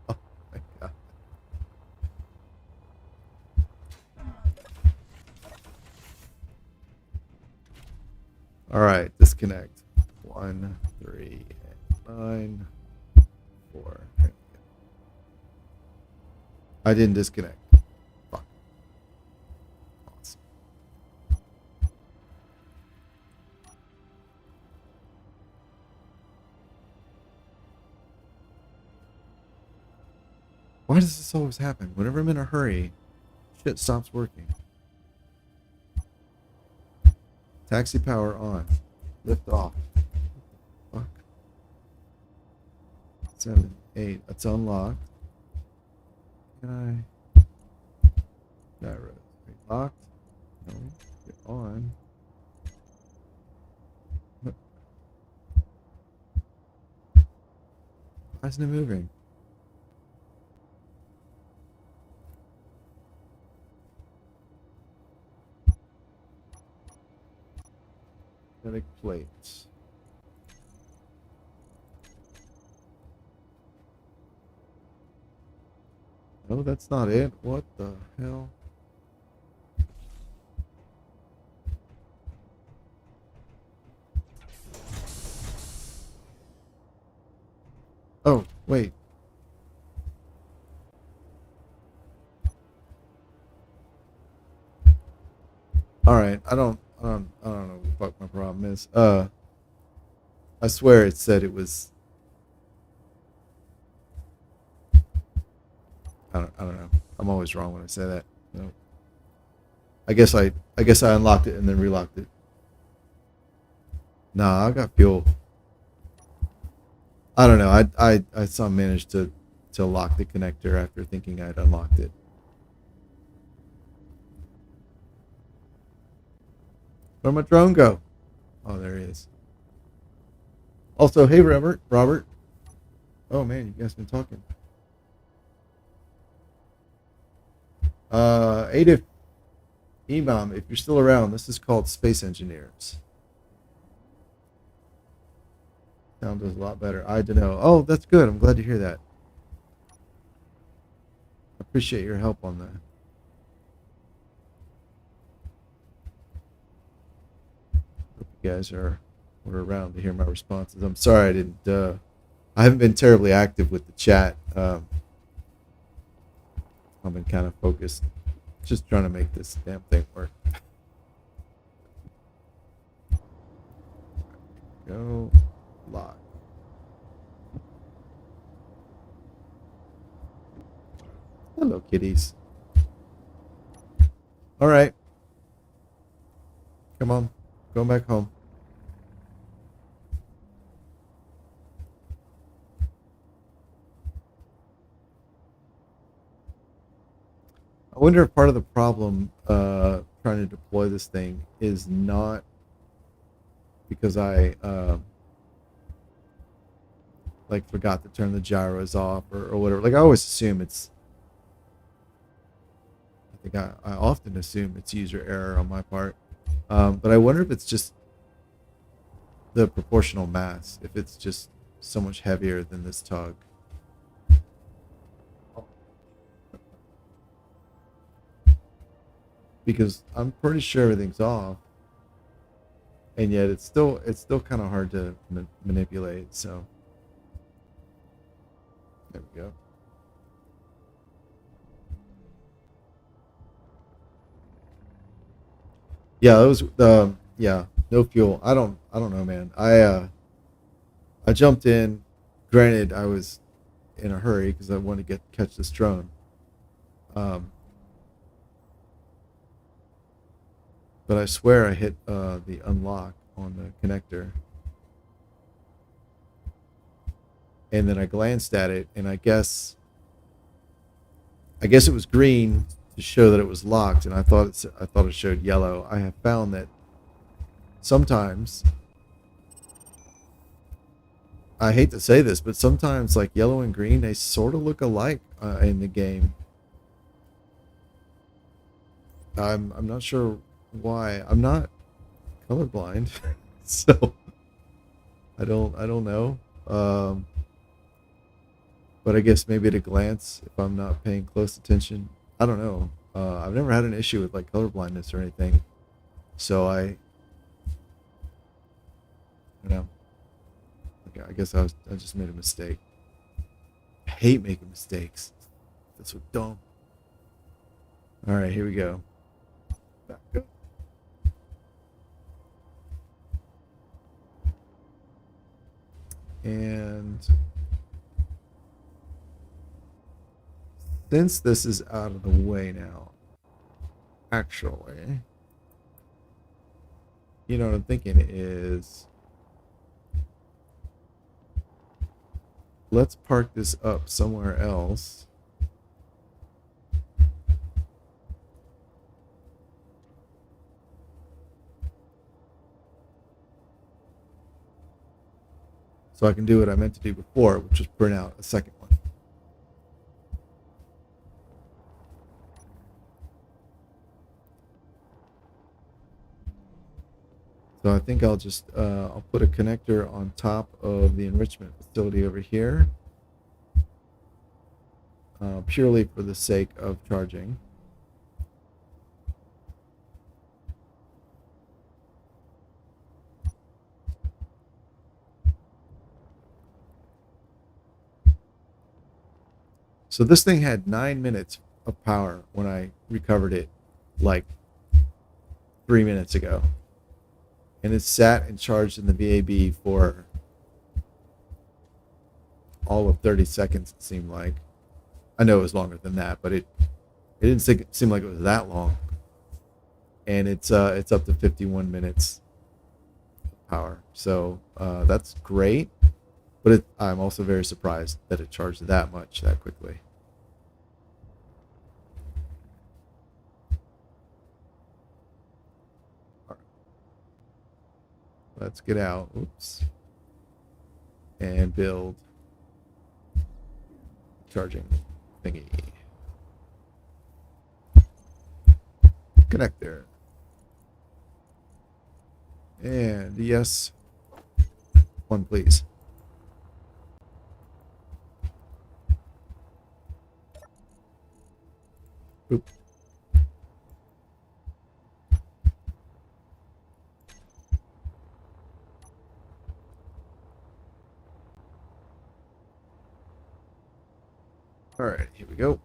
Oh my god. All right, disconnect. 1, 3, 9, 4. I didn't disconnect. Fuck. Awesome. Why does this always happen? Whenever I'm in a hurry, shit stops working. Taxi power on. Lift off. Fuck. 7, 8. It's unlocked. Can I? Gyro. Locked. No. Get on. Why isn't it moving? Magnetic plates. No, that's not it. What the hell? Oh, wait. All right. I don't know what the fuck my problem is. I swear it said it was. I don't know. I'm always wrong when I say that. No. I guess I unlocked it and then relocked it. Nah, I got fuel. I don't know. I somehow managed to lock the connector after thinking I'd unlocked it. Where'd my drone go? Oh, there he is. Also, hey Robert. Robert. Oh man, you guys been talking. Adif Imam, if you're still around, this is called Space Engineers. Sound is a lot better. I don't know. Oh, that's good. I'm glad to hear that. I appreciate your help on that. Hope you guys were around to hear my responses. I'm sorry I didn't. I haven't been terribly active with the chat. I've been kind of focused, just trying to make this damn thing work. Go lock. Hello, kitties. All right. Come on. Going back home. I wonder if part of the problem trying to deploy this thing is not because I like forgot to turn the gyros off or whatever. Like I always assume it's. I think I often assume it's user error on my part, but I wonder if it's just the proportional mass. If it's just so much heavier than this tug. Because I'm pretty sure everything's off, and yet it's still kind of hard to manipulate. So there we go. Yeah, that was yeah, no fuel. I don't know, man. I jumped in. Granted, I was in a hurry because I wanted to catch this drone. Um, but I swear I hit the unlock on the connector. and then I glanced at it, and I guess it was green to show that it was locked, and I thought it showed yellow. I have found that sometimes, I hate to say this, but sometimes like yellow and green, they sort of look alike in the game. I'm not sure why. I'm not colorblind, so I don't know. But I guess maybe at a glance, if I'm not paying close attention, I don't know. I've never had an issue with like color blindness or anything, so I don't know. Okay, I guess I just made a mistake. I hate making mistakes. That's so dumb. All right, here we go. Back up. And since this is out of the way now, actually, you know what I'm thinking is, let's park this up somewhere else. So I can do what I meant to do before, which was print out a second one. So I think I'll put a connector on top of the enrichment facility over here, purely for the sake of charging. So this thing had 9 minutes of power when I recovered it like 3 minutes ago. And it sat and charged in the VAB for all of 30 seconds, it seemed like. I know it was longer than that, but it didn't seem like it was that long. And it's up to 51 minutes of power. So that's great. But I'm also very surprised that it charged that much that quickly. Let's get out. Oops. And build charging thingy. Connector. And yes, one please. Oop. All right, here we go.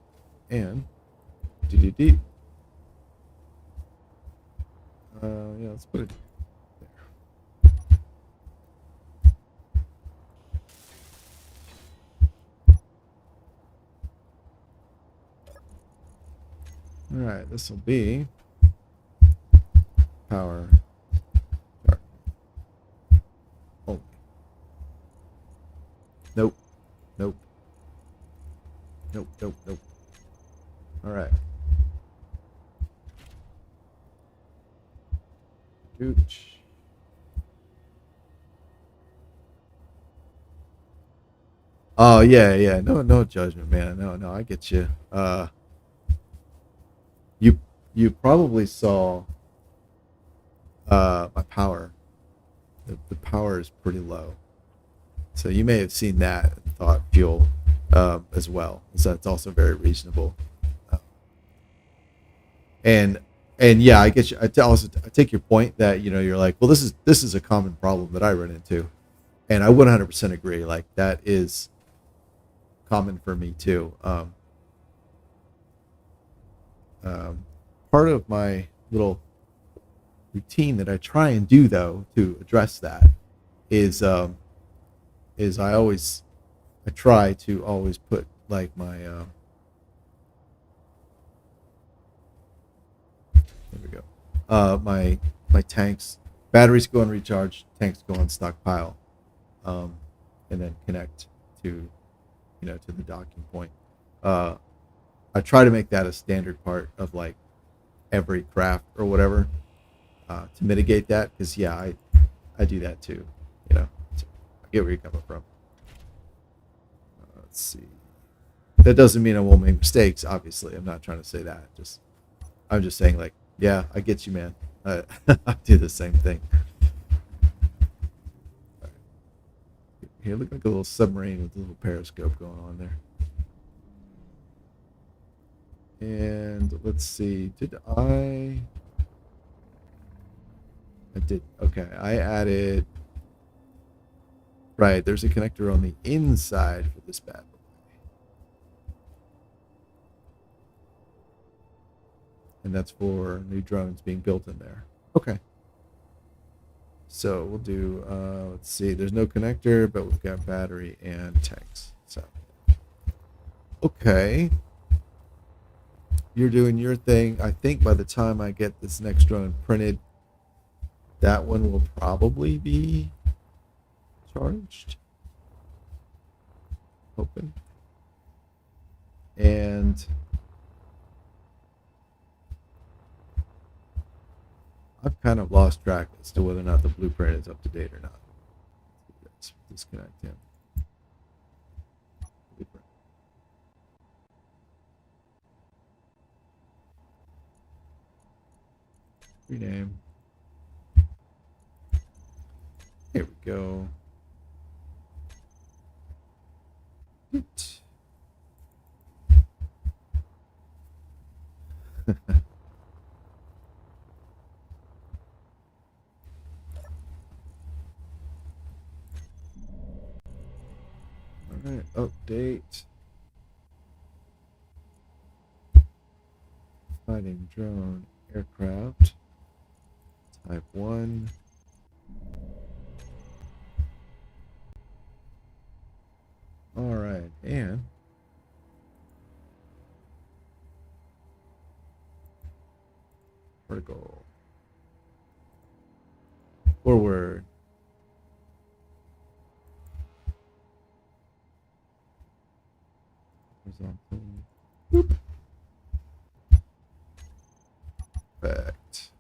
And yeah, let's put it there. All right, this will be power chart only. Nope, nope, nope, nope, nope. All right. Gooch. Oh yeah, yeah. No, no judgment, man. No, no, I get you. You you probably saw my power. The power is pretty low, so you may have seen that and thought fuel as well. So that's also very reasonable. Uh, and and yeah, I get you. I take your point that you're like, well, this is a common problem that I run into, and I 100% agree. Like that is common for me too. Um, Part of my little routine that I try and do though to address that is is I try to always put like my there we go, my tanks, batteries go on recharge, tanks go on stockpile, um, and then connect to, to the docking point. Uh, I try to make that a standard part of like every craft or whatever, to mitigate that, because yeah, I do that too. So I get where you're coming from. Let's see. That doesn't mean I won't make mistakes. Obviously, I'm not trying to say that. I'm just saying, like, yeah, I get you, man. I do the same thing. Here, look like a little submarine with a little periscope going on there. And let's see, I did, okay, I added, right, there's a connector on the inside for this bad boy. And that's for new drones being built in there. Okay. So we'll do, let's see, there's no connector, but we've got battery and tanks. So, okay. You're doing your thing. I think by the time I get this next drone printed, that one will probably be charged. Open. And I've kind of lost track as to whether or not the blueprint is up to date or not. Let's disconnect him. Blueprint. Rename. Here we go. Alright, update. Fighting drone aircraft. Type 1. Alright, and vertical. Forward. Horizontal. Boop. Perfect.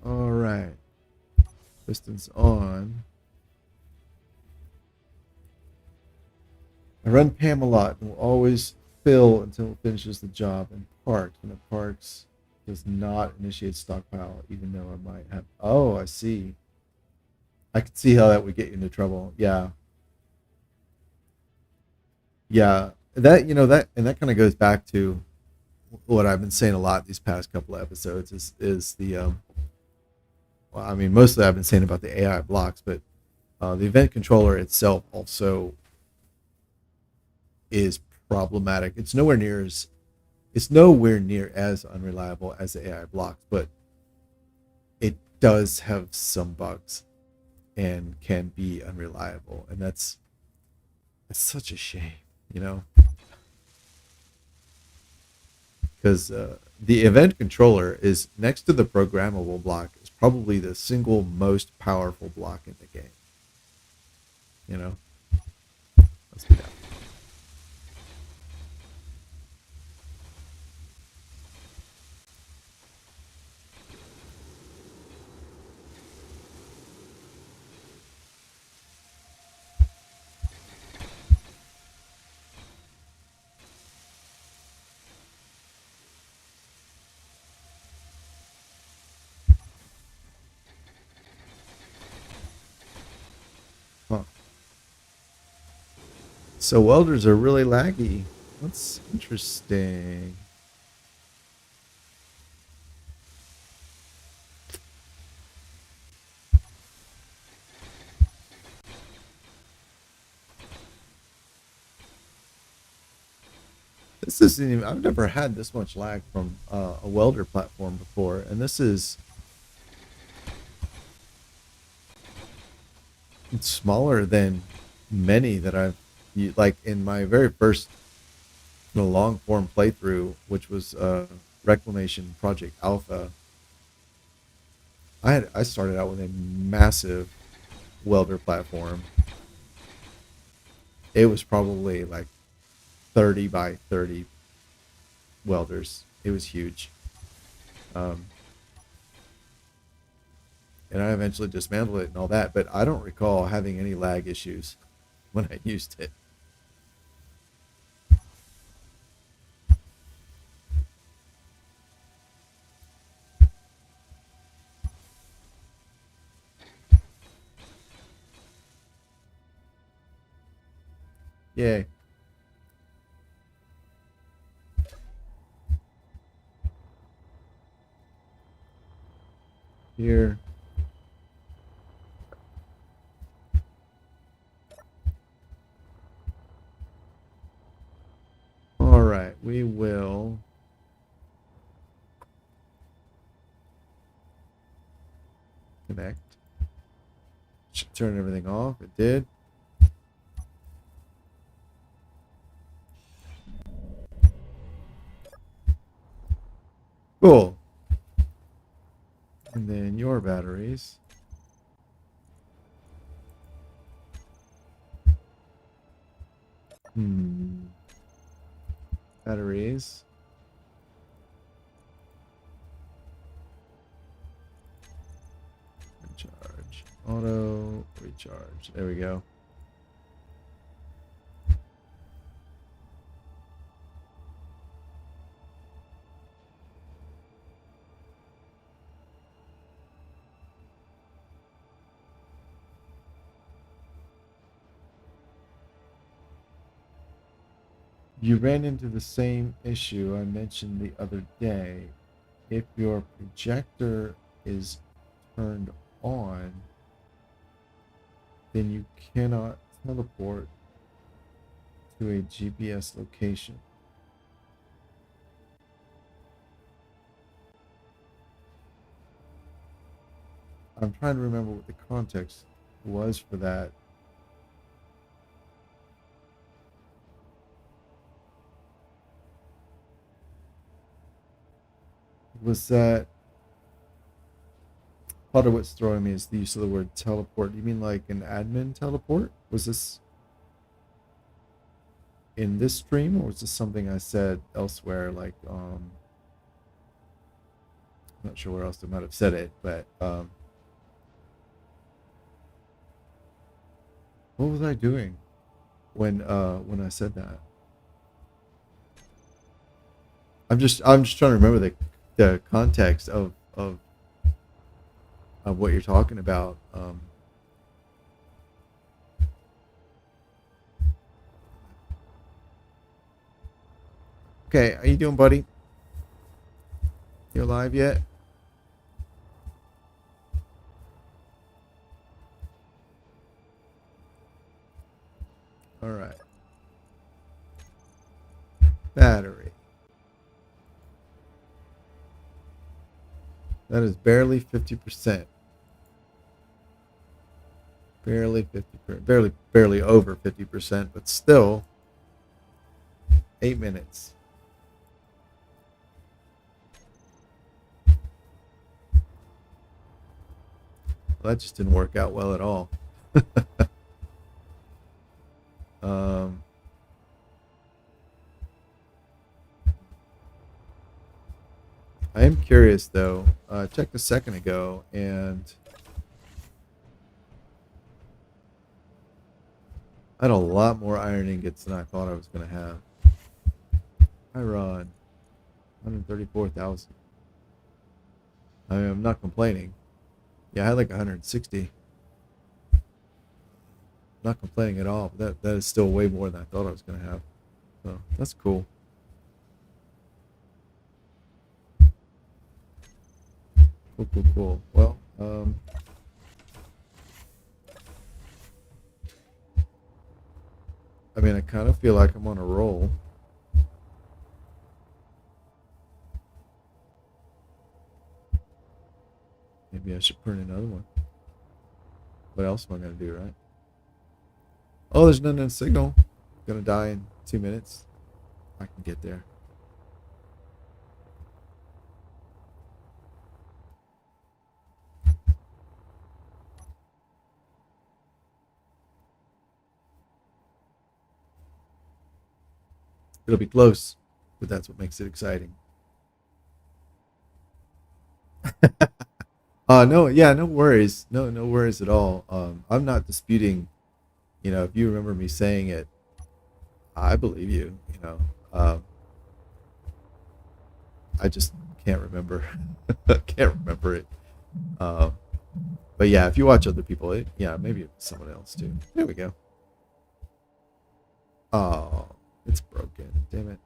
All right. Pistons on. I run Pam a lot and will always fill until it finishes the job and parks. When it parks, does not initiate stockpile, even though I might have. Oh, I see. I could see how that would get you into trouble. Yeah. Yeah. That kind of goes back to what I've been saying a lot these past couple of episodes is the well, I mean, mostly I've been saying about the AI blocks, but the event controller itself also is problematic. It's nowhere near as unreliable as the AI blocks, but it does have some bugs and can be unreliable, and that's such a shame, because the event controller is next to the programmable block is probably the single most powerful block in the game. Let's do that. Huh. So welders are really laggy. That's interesting. This isn't even, I've never had this much lag from a welder platform before, and this is it's smaller than many that I've like in my very first long form playthrough, which was Reclamation Project Alpha, I started out with a massive welder platform. It was probably like 30 by 30 welders. It was huge. Um, and I eventually dismantled it and all that, but I don't recall having any lag issues when I used it. Yay. Here. All right, we will connect. Should turn everything off. It did. Cool. And then your batteries. Batteries. Recharge. Auto recharge. There we go. You ran into the same issue I mentioned the other day. If your projector is turned on, then you cannot teleport to a GPS location. I'm trying to remember what the context was for that. Was that part of what's throwing me is the use of the word teleport? Do you mean like an admin teleport? Was this in this stream, or was this something I said elsewhere? Like, I'm not sure where else I might have said it, but what was I doing when I said that? I'm just trying to remember the context of what you're talking about. Okay, how you doing, buddy? You alive yet? All right. Battery. That is barely 50%. Barely 50%. Barely over 50%, but still 8 minutes. Well, that just didn't work out well at all. um, I am curious though. I checked a second ago, and I had a lot more iron ingots than I thought I was going to have. Iron, 134,000. I mean, I'm not complaining. Yeah, I had like 160. Not complaining at all. But that is still way more than I thought I was going to have. So that's cool. Cool. Well, I mean, I kind of feel like I'm on a roll. Maybe I should print another one. What else am I going to do, right? Oh, there's nothing in signal. Gonna die in 2 minutes. I can get there. It'll be close, but that's what makes it exciting. No, yeah, no worries. No worries at all. I'm not disputing, if you remember me saying it, I believe you, I just can't remember. Can't remember it. Um, but yeah, if you watch other people, yeah, maybe it's someone else too. There we go. Oh, it's broken. Damn it.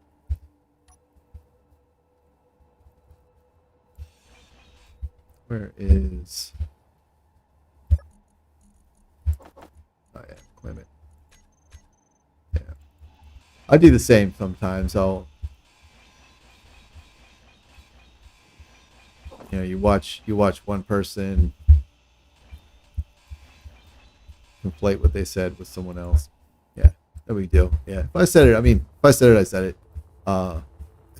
Where is? Oh yeah, claim it. Yeah, I do the same sometimes. You watch one person conflate what they said with someone else. Yeah, no big deal. Yeah, if I said it, if I said it, I said it. I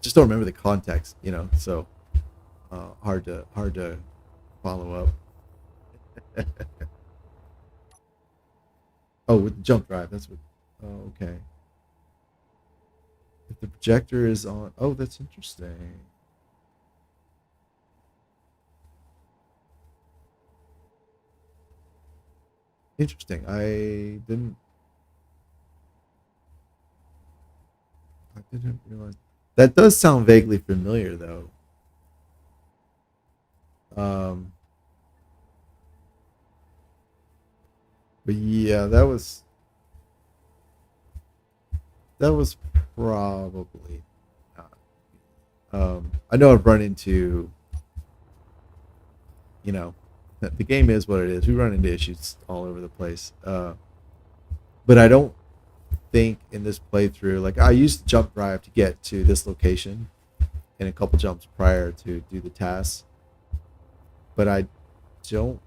just don't remember the context, so hard to follow up. Oh, with the jump drive, that's what. Oh, okay. If the projector is on, oh, that's interesting. Interesting. I didn't realize. That does sound vaguely familiar, though. Um, but yeah, that was probably not. I know I've run into, you know, the game is what it is. We run into issues all over the place. But I don't think in this playthrough, like I used the jump drive to get to this location and a couple jumps prior to do the tasks, but I don't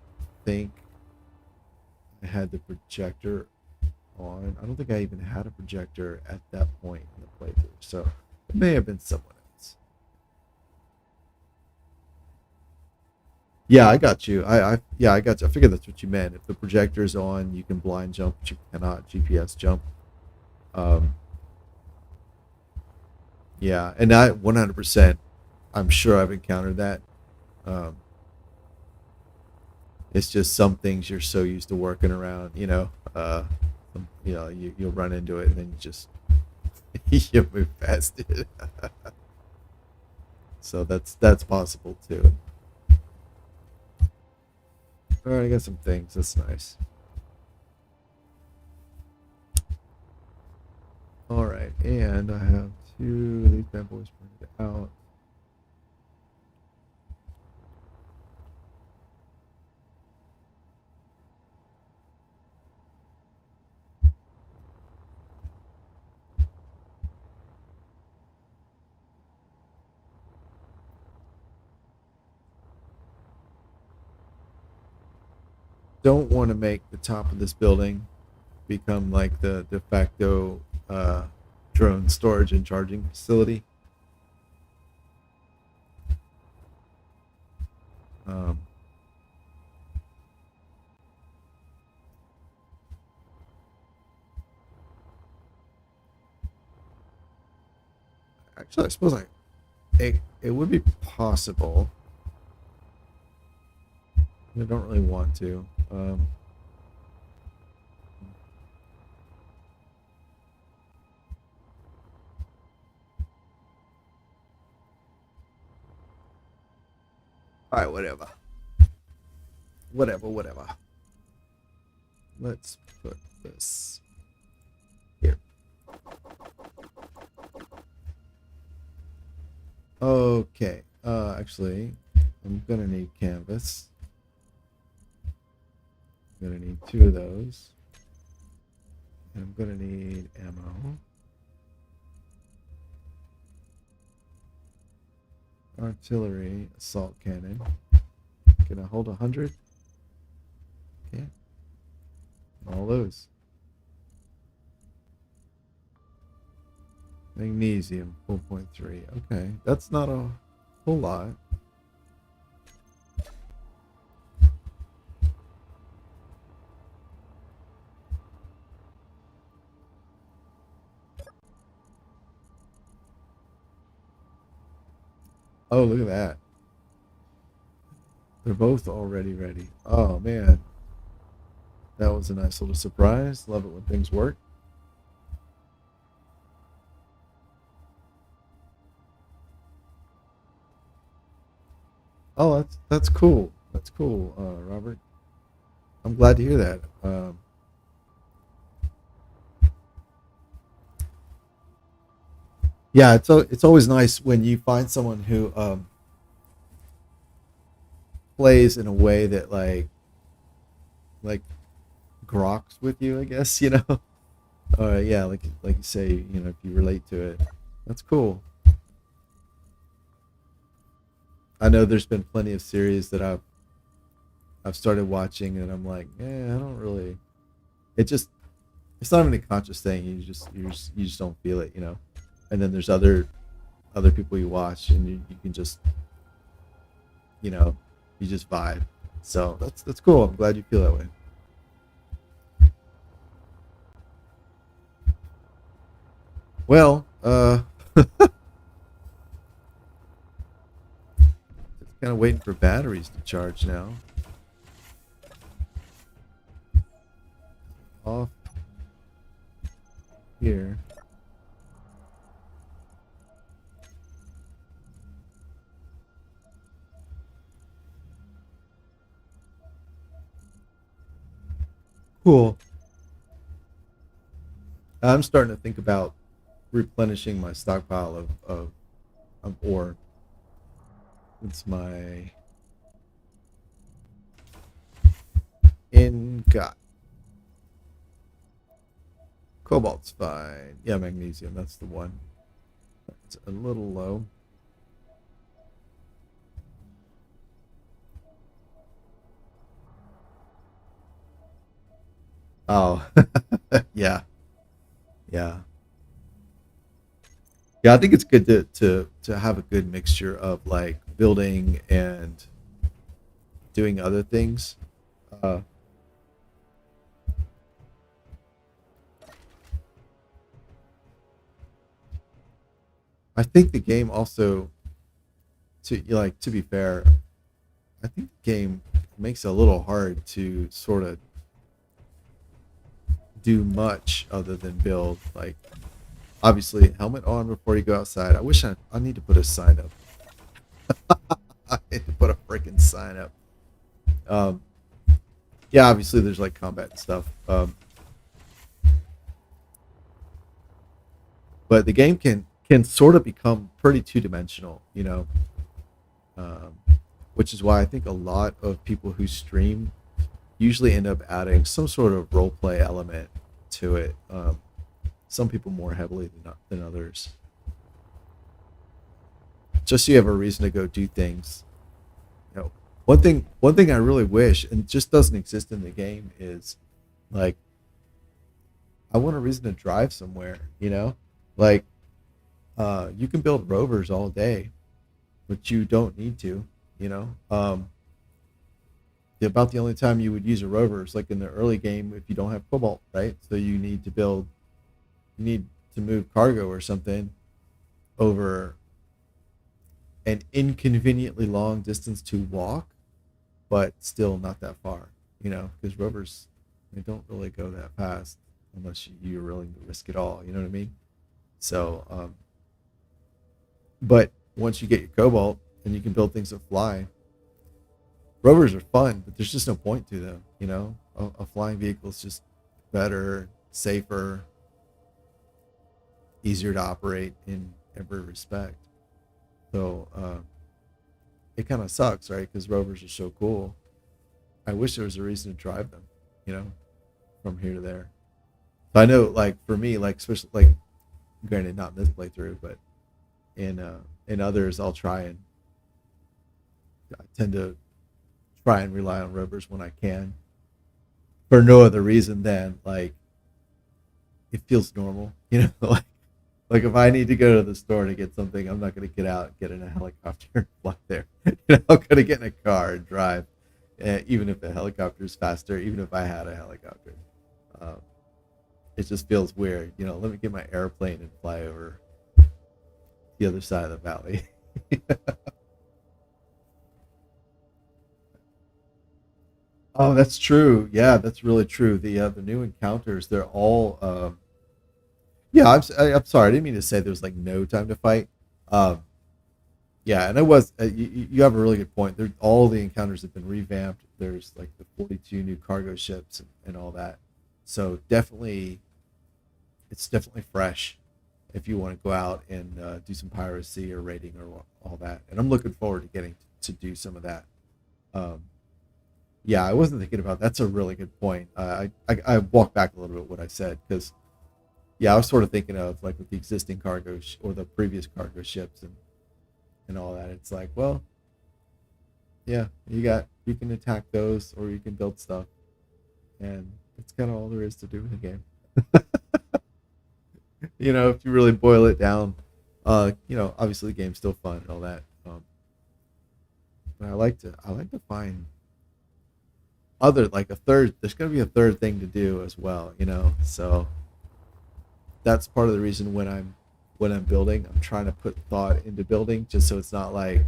think I had the projector on. I don't think I even had a projector at that point in the playthrough, so it may have been someone else. Yeah, I got you. Yeah, I got you. I figured that's what you meant. If the projector's on, you can blind jump, but you cannot GPS jump. Um, yeah, and I 100%. I'm sure I've encountered that. Um, it's just some things you're so used to working around, you'll run into it and then you just you move past it. So that's possible too. All right, I got some things. That's nice. All right, and I have two of these bad boys printed out. Don't want to make the top of this building become like the de facto uh, drone storage and charging facility. Um, Actually, I suppose it would be possible. I don't really want to. All right, whatever. Whatever. Let's put this here. Okay. Actually, I'm gonna need canvas. I'm gonna need two of those. And I'm gonna need ammo. Artillery, assault cannon. Can I hold 100? Okay. All those. Magnesium, 4.3. Okay, that's not a whole lot. Oh, look at that. They're both already ready. Oh man, that was a nice little surprise. Love it when things work. Oh, that's cool. That's cool, Robert. I'm glad to hear that. Yeah, it's always nice when you find someone who plays in a way that like groks with you. I guess you know. Yeah, like you say, you know, if you relate to it, that's cool. I know there's been plenty of series that I've started watching, and I'm like, I don't really. It just it's not even a conscious thing. You just don't feel it, you know. And then there's other people you watch, and you can just you know you just vibe. So that's cool. I'm glad you feel that way. Well, just kind of waiting for batteries to charge now. Off here. Cool. I'm starting to think about replenishing my stockpile of ore. It's my ingot. Cobalt's fine. Yeah, magnesium. That's the one. It's a little low. Oh, yeah, yeah, yeah. I think it's good to have a good mixture of like building and doing other things. Uh, I think the game also, to be fair, I think the game makes it a little hard to sort of do much other than build. Like, obviously, helmet on before you go outside. I need to put a sign up. I need to put a freaking sign up. Um, yeah, obviously, there's like combat and stuff. But the game can sort of become pretty two dimensional, you know, um, which is why I think a lot of people who stream usually end up adding some sort of role play element to it. Some people more heavily than others, just so you have a reason to go do things. You know, one thing I really wish, and just doesn't exist in the game, is like I want a reason to drive somewhere. You know, like you can build rovers all day, but you don't need to. You know, about the only time you would use a rover is like in the early game if you don't have cobalt, right? So you need to move cargo or something over an inconveniently long distance to walk, but still not that far, you know, because rovers they don't really go that fast unless you're willing to risk it all. You know what I mean? So, but once you get your cobalt and you can build things that fly, rovers are fun, but there's just no point to them. You know, a flying vehicle is just better, safer, easier to operate in every respect. So it kind of sucks, right? Because rovers are so cool. I wish there was a reason to drive them, you know, from here to there. So I know, like for me, like especially like granted not in this playthrough, but in others, I tend to try and rely on rovers when I can for no other reason than like it feels normal, you know, like if I need to go to the store to get something, I'm not going to get out and get in a helicopter and fly there. You know, I'm going to get in a car and drive, even if the helicopter is faster, even if I had a helicopter. Um, it just feels weird. You know, let me get my airplane and fly over the other side of the valley. Oh, that's true. Yeah, that's really true. The new encounters, they're all yeah. I'm sorry. I didn't mean to say there was like no time to fight. Um, yeah, and it was. You have a really good point. There, all the encounters have been revamped. There's like the 42 new cargo ships and all that. So definitely, it's definitely fresh if you want to go out and do some piracy or raiding or all that. And I'm looking forward to getting to do some of that. Um, yeah, I wasn't thinking about. That's a really good point. I walked back a little bit what I said because yeah, I was sort of thinking of like with the existing or the previous cargo ships and all that. It's like, well, yeah, you can attack those or you can build stuff, and that's kind of all there is to do in the game. If you really boil it down, obviously the game's still fun and all that. But I like to find other like a third. There's gonna be a third thing to do as well. So that's part of the reason when I'm building, I'm trying to put thought into building, just so it's not like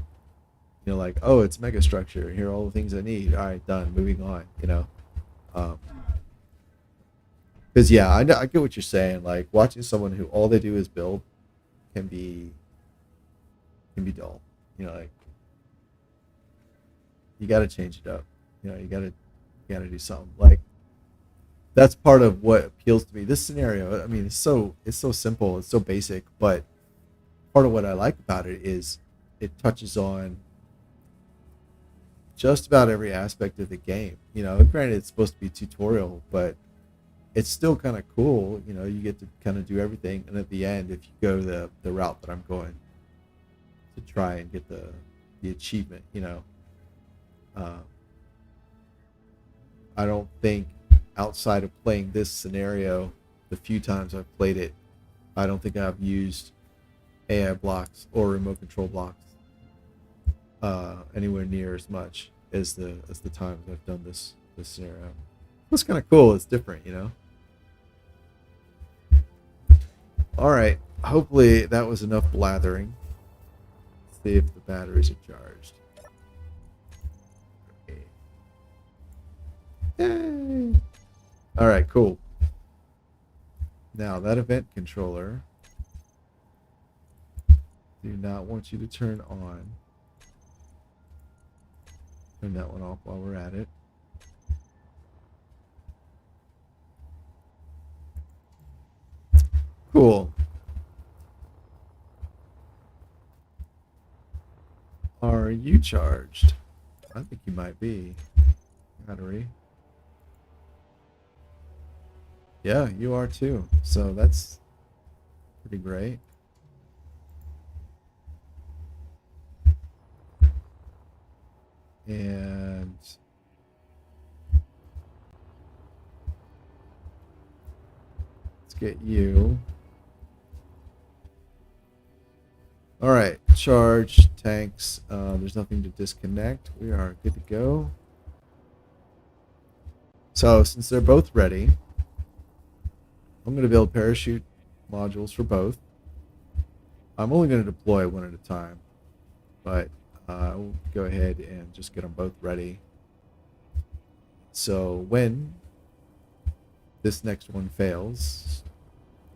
like, oh, it's mega structure. Here are all the things I need. All right, done. Moving on. Um, because yeah, I get what you're saying. Like watching someone who all they do is build can be dull. Like you got to change it up. You got to do something. Like that's part of what appeals to me. This scenario, I mean, it's so simple, it's so basic, but part of what I like about it is it touches on just about every aspect of the game. Granted, it's supposed to be tutorial, but it's still kind of cool. You get to kind of do everything, and at the end, if you go the route that I'm going to try and get the achievement, uh, I don't think outside of playing this scenario, the few times I've played it, I don't think I've used AI blocks or remote control blocks anywhere near as much as the times I've done this scenario. It's kind of cool. It's different. All right. Hopefully that was enough blathering. Let's see if the batteries are charged. Okay. Yay! All right. Cool. Now that event controller, do not want you to turn on. Turn that one off while we're at it. Cool. Are you charged? I think you might be. Battery. Yeah, you are too. So that's pretty great. And let's get you. All right, charge tanks. There's nothing to disconnect. We are good to go. So since they're both ready, I'm going to build parachute modules for both. I'm only going to deploy one at a time, but I'll go ahead and just get them both ready. So when this next one fails,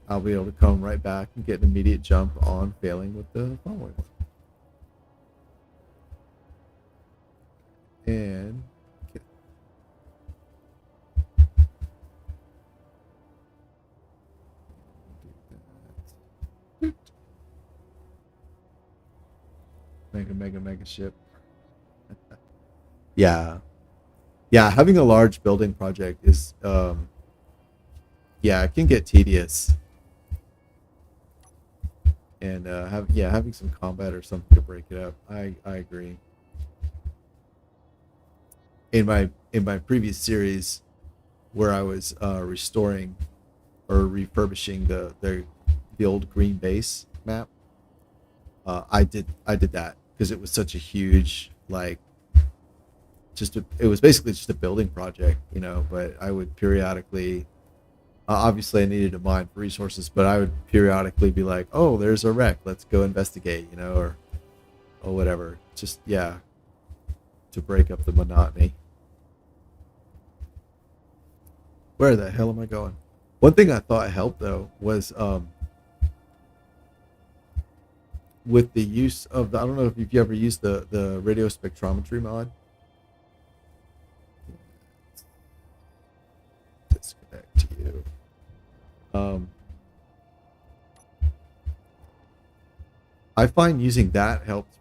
I'll be able to come right back and get an immediate jump on failing with the following one. And mega ship. Yeah. Yeah, having a large building project is yeah, it can get tedious. And having some combat or something to break it up. I agree. In my previous series where I was restoring or refurbishing the old green base map, I did that because it was such a huge like it was basically just a building project. But I would periodically, obviously I needed to mine for resources, but I would periodically be like, oh, there's a wreck, let's go investigate, or whatever. Just yeah, to break up the monotony. Where the hell am I going? One thing I thought helped though was with the use of I don't know if you've ever used the radio spectrometry mod. Disconnect you. I find using that helps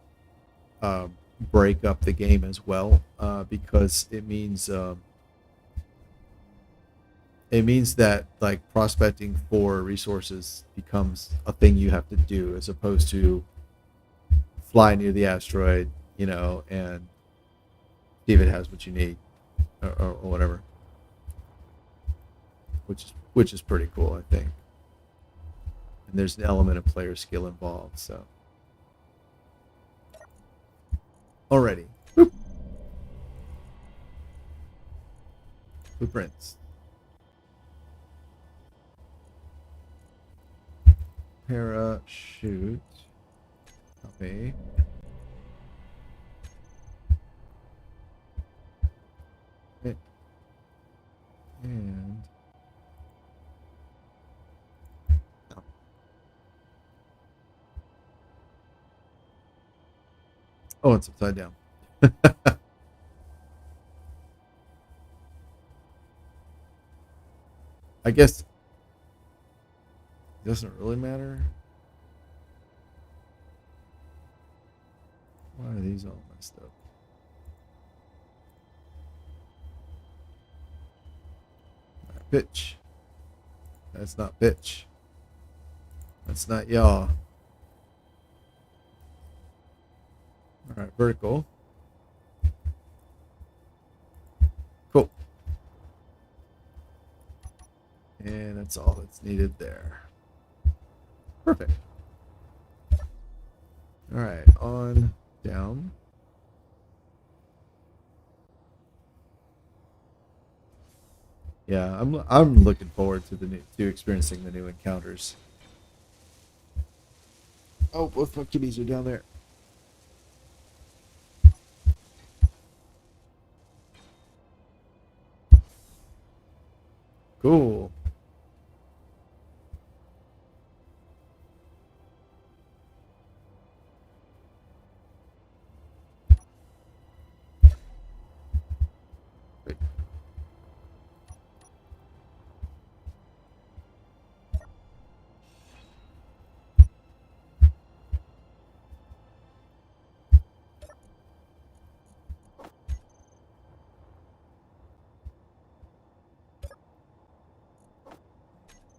break up the game as well because it means that like prospecting for resources becomes a thing you have to do as opposed to fly near the asteroid, and see if it has what you need or whatever, which is pretty cool, I think. And there's an element of player skill involved, so. Alrighty. Boop. Blueprints. Parachute. Copy. Okay. And no. Oh, it's upside down. I guess it doesn't really matter. Why are these all messed up? Pitch. That's not pitch. That's not yaw. Alright, vertical. Cool. And that's all that's needed there. Perfect. Alright, on down. Yeah, I'm looking forward to experiencing the new encounters. Oh, both my kitties are down there. Cool.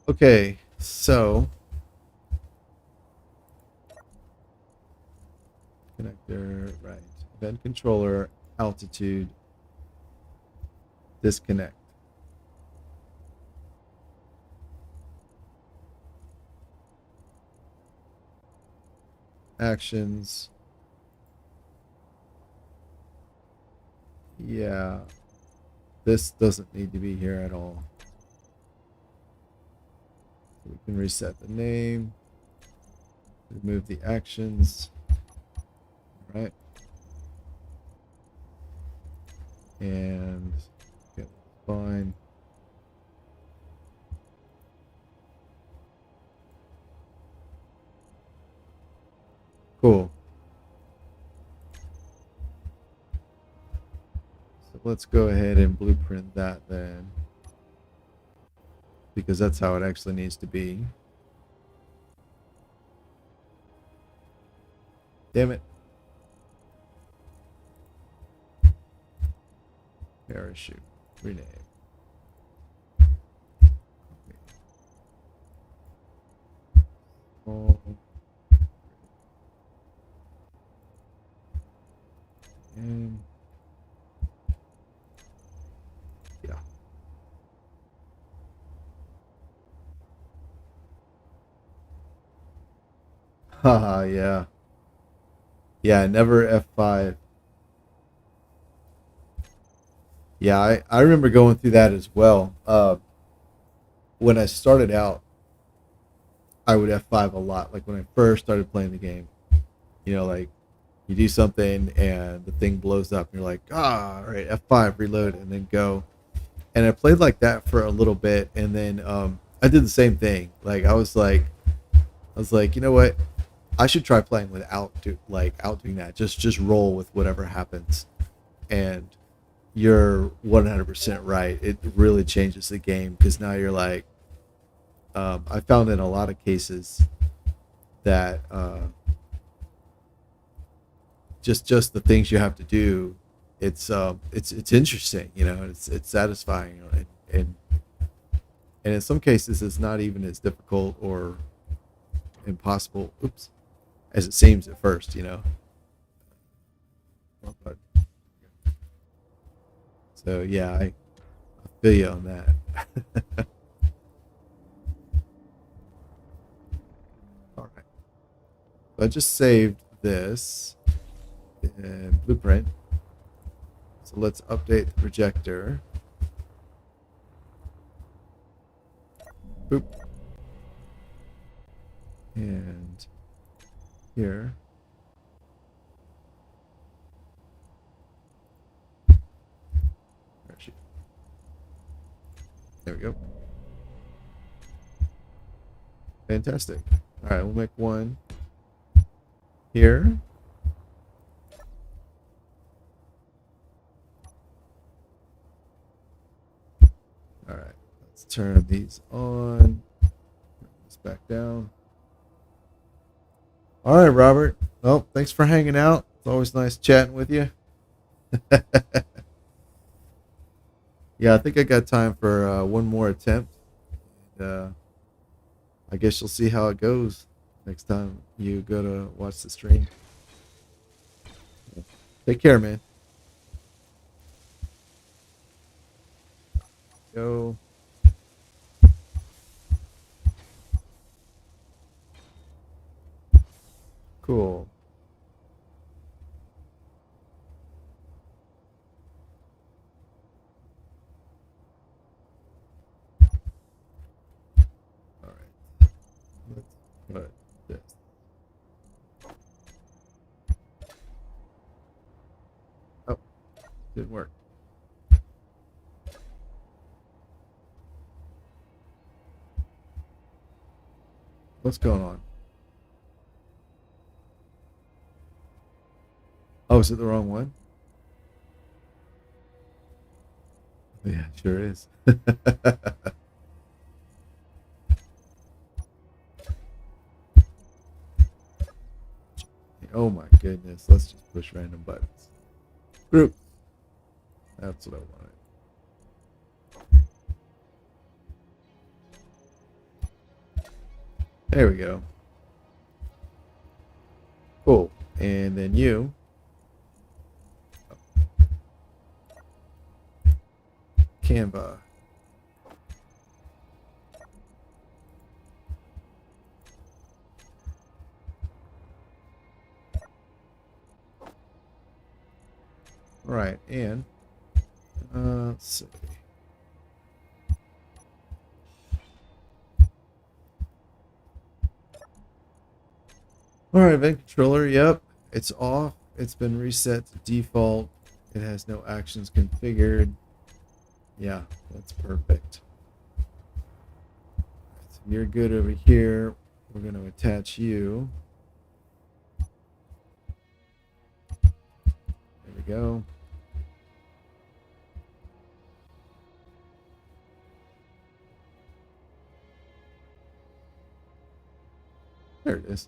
Okay, so connector, right. Event controller, altitude, disconnect. Actions. Yeah. This doesn't need to be here at all. We can reset the name. Remove the actions. All right. And okay, fine. Cool. So let's go ahead and blueprint that then, because that's how it actually needs to be. Damn it. Parachute. Rename. Oh. And yeah. Haha, yeah. Yeah, never F5. Yeah, I remember going through that as well. When I started out, I would F5 a lot. Like when I first started playing the game, like you do something and the thing blows up and you're like, all right, F5, reload, and then go. And I played like that for a little bit, and then I did the same thing. Like I was like, you know what? I should try playing without outdoing that. Just roll with whatever happens. And you're 100% right. It really changes the game because now you're like, I found in a lot of cases that just the things you have to do, it's interesting, it's satisfying, and in some cases it's not even as difficult or impossible, oops, as it seems at first. But, so yeah, I feel you on that. All right, so I just saved this blueprint, so let's update the projector. Boop. And here. There we go. Fantastic. All right, we'll make one here. All right, let's turn these on. This back down. All right, Robert. Well, thanks for hanging out. It's always nice chatting with you. Yeah, I think I got time for one more attempt. Uh, I guess you'll see how it goes next time you go to watch the stream. Take care, man. Go. Cool. All right. Let's put this. Oh, didn't work. What's going on? Oh, is it the wrong one? Yeah, sure is. Oh my goodness. Let's just push random buttons. Group. That's what I wanted. There we go. Cool. And then you. Canva. All right. And let's see. All right, event controller. Yep, it's off. It's been reset to default. It has no actions configured. Yeah, that's perfect. So you're good over here. We're going to attach you. There we go. There it is.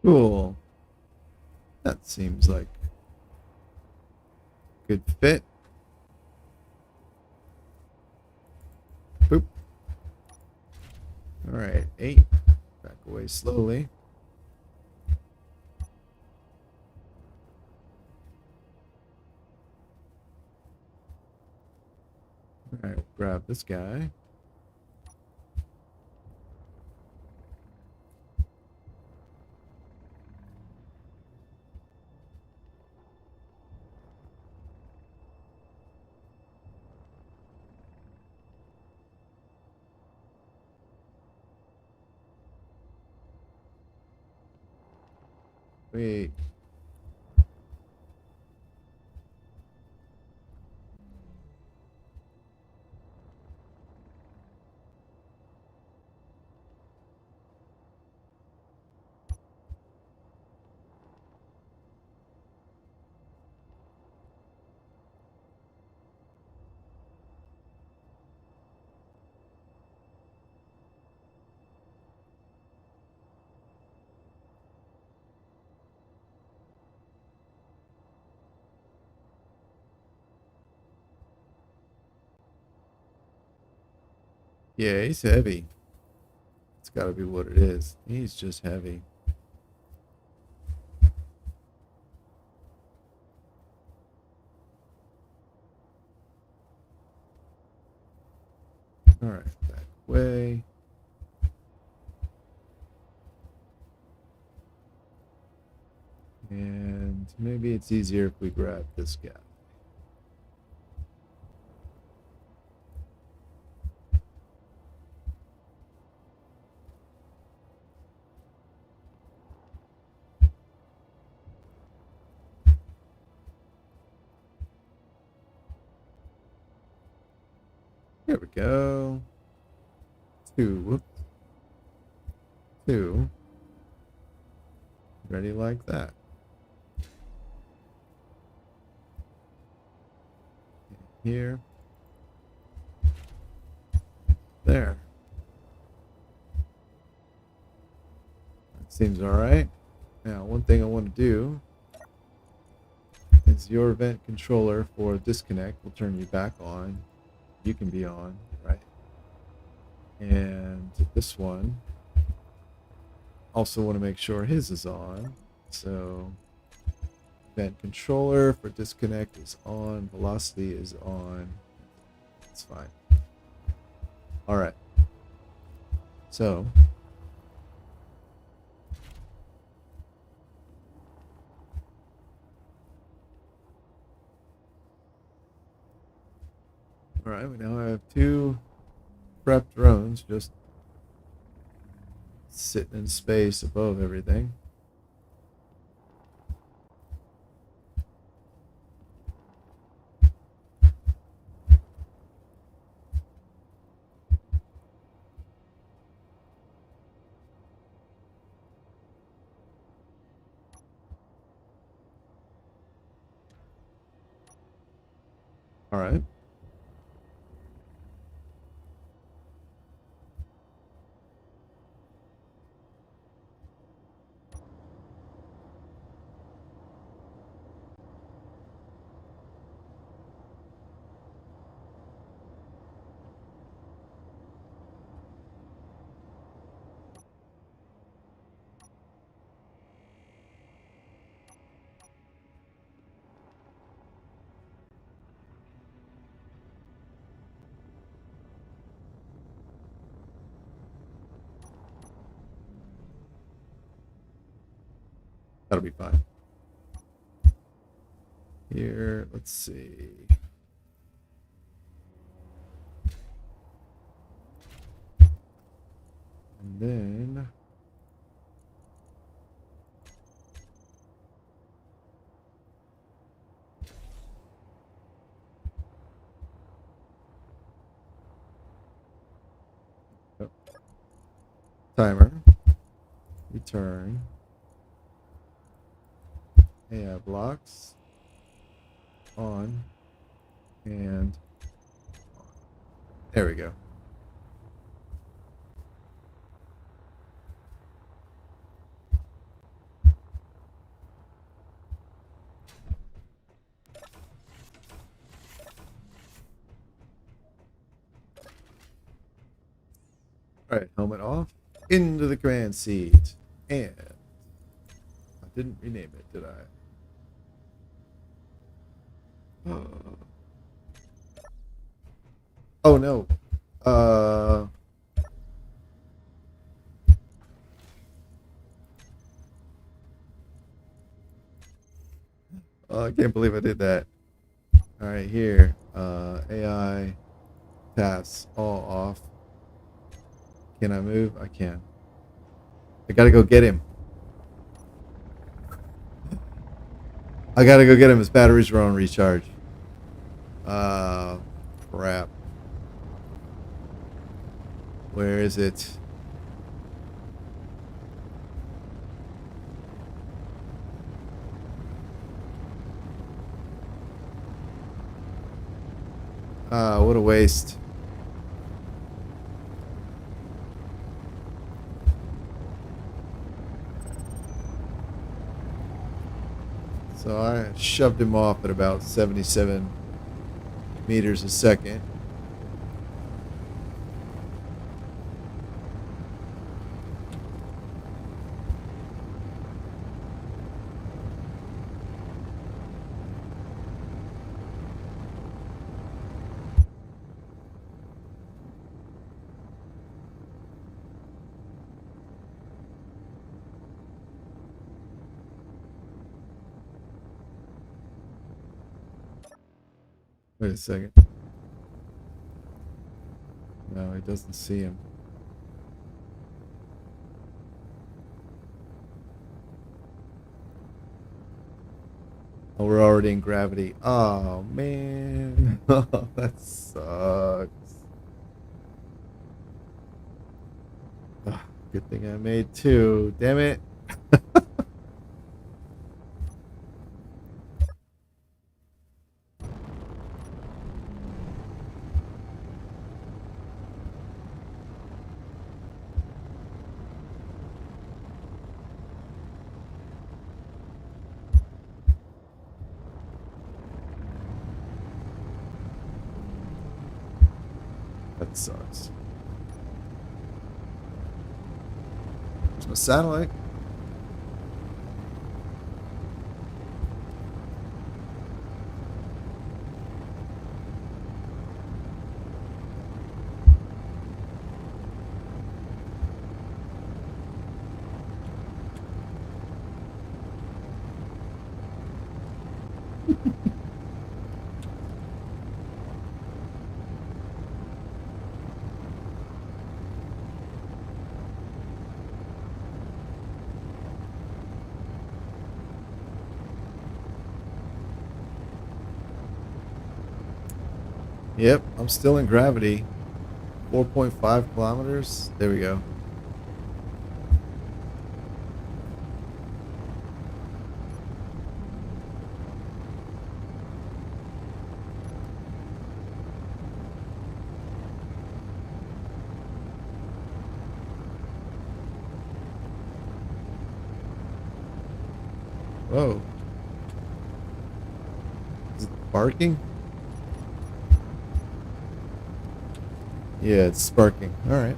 Cool. That seems like a good fit. Boop. All right, 8. Back away slowly. All right, we'll grab this guy. Wait. Yeah, he's heavy. It's got to be what it is. He's just heavy. All right, back way. And maybe it's easier if we grab this guy. Here we go. Two. Two. Ready like that. Here. There. That seems all right. Now, one thing I want to do is your event controller for disconnect will turn you back on. You can be on, right? And this one, also want to make sure his is on. So event controller for disconnect is on. Velocity is on. It's fine. All right. So all right, we now have two prep drones just sitting in space above everything. All right. That'll be fine. Here, let's see. And then oh, timer, return, AI blocks, on, and on. There we go. All right, helmet off, into the command seat, and I didn't rename it, did I? Oh no. Uh, oh, I can't believe I did that. All right, here. AI pass all off. Can I move? I can. I gotta go get him. I gotta go get him. His batteries are on recharge. Uh, crap. Where is it? Ah, what a waste. So I shoved him off at about 77 meters a second. Wait a second. No, he doesn't see him. Oh, we're already in gravity. Oh, man. Oh, that sucks. Ah, good thing I made two. Damn it. That sucks. There's my satellite. Yep, I'm still in gravity. 4.5 kilometers. There we go. Whoa. Is it barking? Yeah, it's sparking. All right.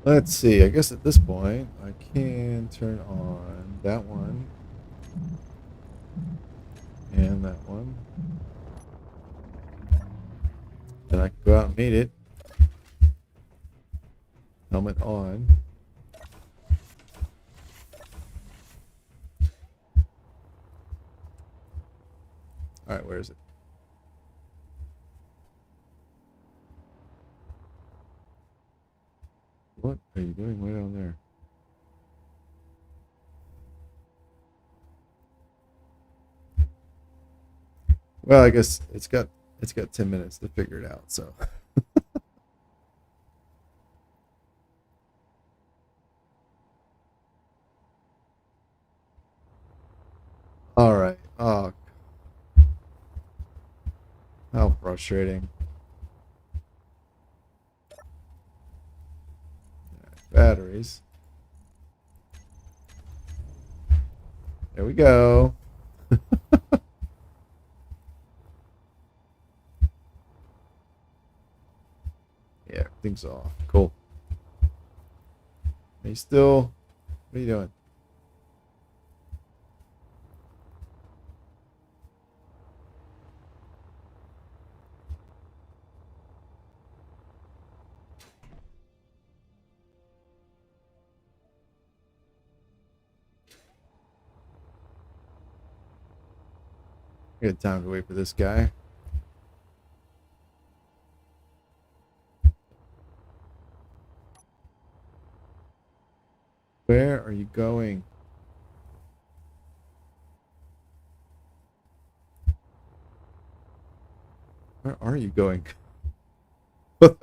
Let's see. I guess at this point, I can turn on that one and that one. Then I can go out and meet it. Helmet on. All right, where is it? What are you doing way down there? Well, I guess it's got 10 minutes to figure it out. So All right. Oh, how frustrating. Batteries. There we go. Yeah, everything's off. Cool. Are you still? What are you doing? I got time to wait for this guy. Where are you going? Where are you going? What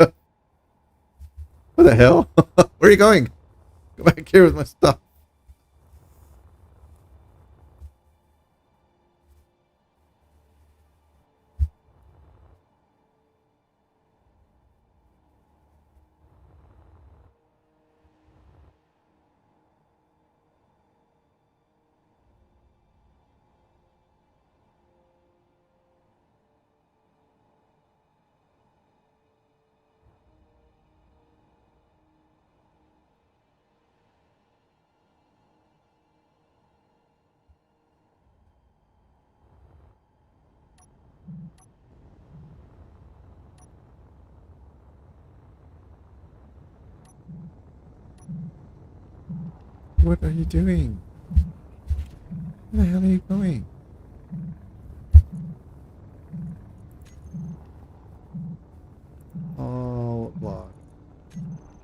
the hell? Where are you going? Go back here with my stuff. What are you doing? Where the hell are you going? All block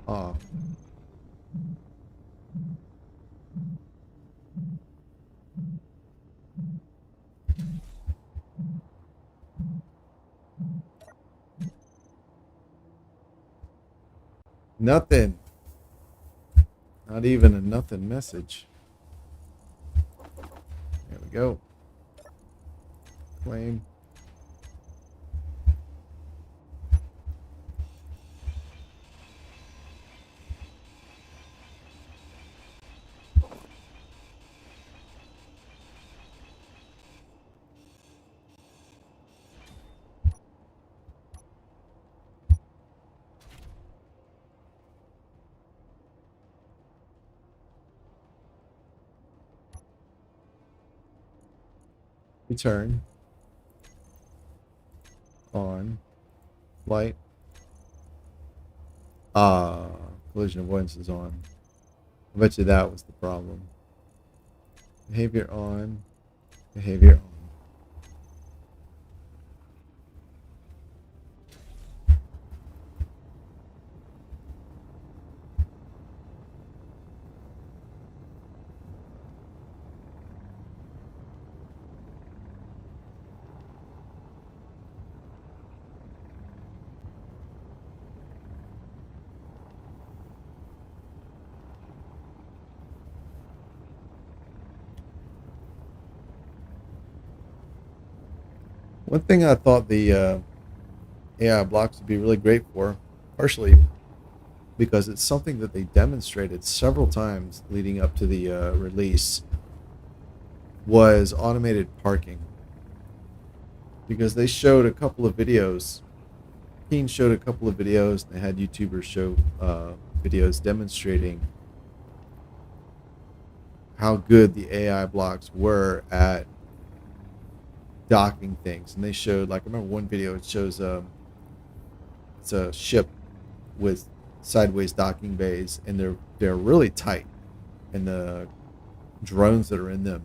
off. Nothing. Not even a nothing message. There we go. Claim. Return. On. Light. Ah, collision avoidance is on. I bet you that was the problem. Behavior on. Behavior on. One thing I thought the AI blocks would be really great for, partially because it's something that they demonstrated several times leading up to the release, was automated parking. Because they showed a couple of videos. Keen showed a couple of videos. They had YouTubers show videos demonstrating how good the AI blocks were at docking things. And they showed, like, I remember one video, it shows it's a ship with sideways docking bays, and they're really tight, and the drones that are in them,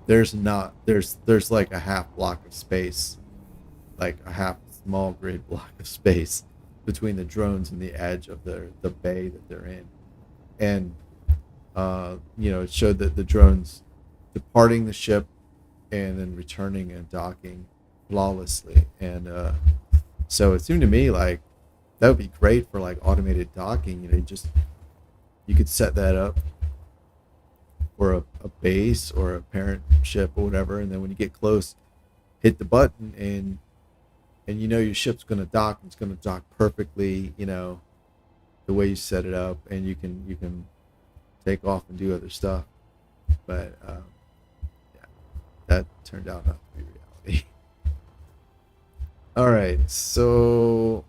there's like a half block of space, like a half small grid block of space between the drones and the edge of the bay that they're in. And it showed that the drones departing the ship and then returning and docking flawlessly. And so it seemed to me like that would be great for like automated docking. You could set that up for a base or a parent ship or whatever, and then when you get close, hit the button, and you know your ship's going to dock. It's going to dock perfectly, you know, the way you set it up, and you can take off and do other stuff. But yeah, that turned out not to be reality. All right, so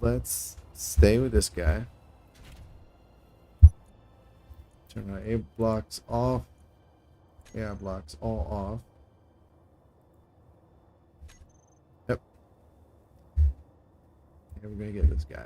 let's stay with this guy. Turn our A blocks off. Yeah, blocks all off. Yep. And we're gonna get this guy.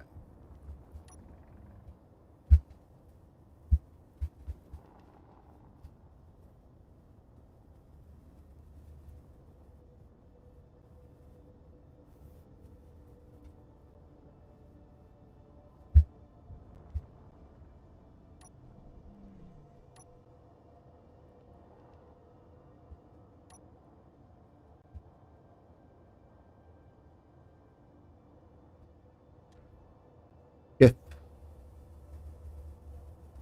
Yeah.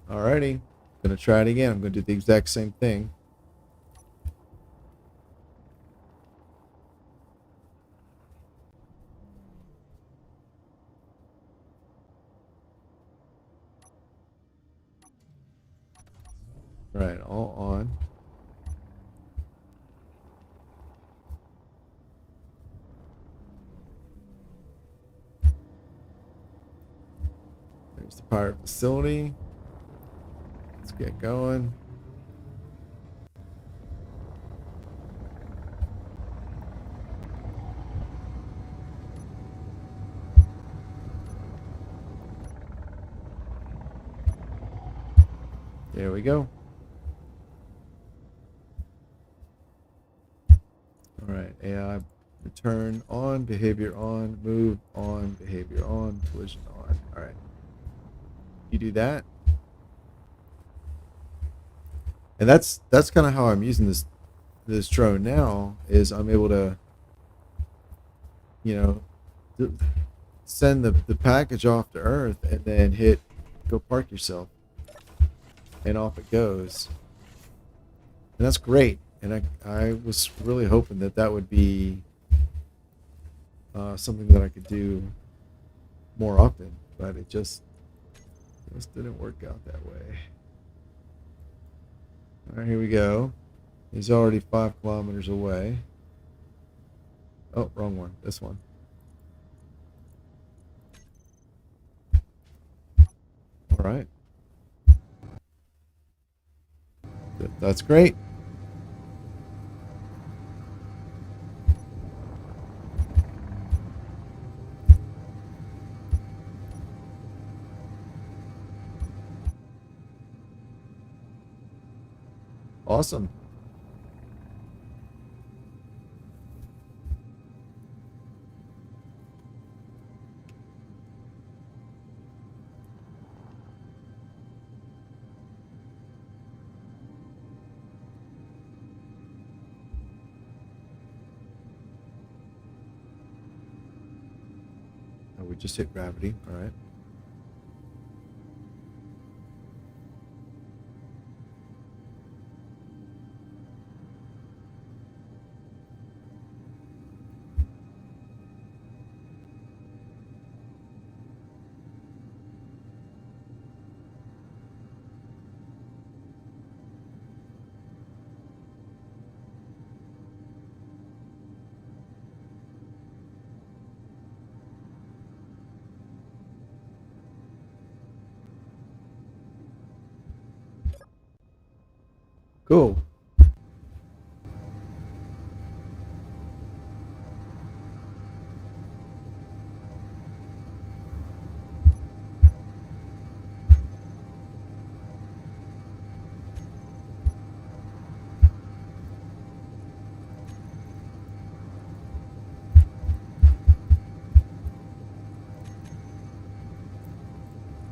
Alrighty. Gonna try it again. I'm gonna do the exact same thing. Right, all on. There's the pirate facility. Let's get going. There we go. All right, AI return on, behavior on, move on, behavior on, collision on. All right, you do that, and that's kind of how I'm using this drone now. Is I'm able to, you know, send the package off to Earth and then hit go park yourself, and off it goes, and that's great. And I was really hoping that that would be something that I could do more often, but it just didn't work out that way. All right, here we go. He's already 5 kilometers away. Oh, wrong one. This one. All right. That's great. Awesome. Oh, we just hit gravity. All right. Cool.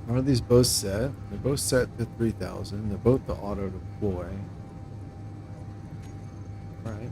Are these both set? They're both set to 3,000. They're both the auto deploy. All right.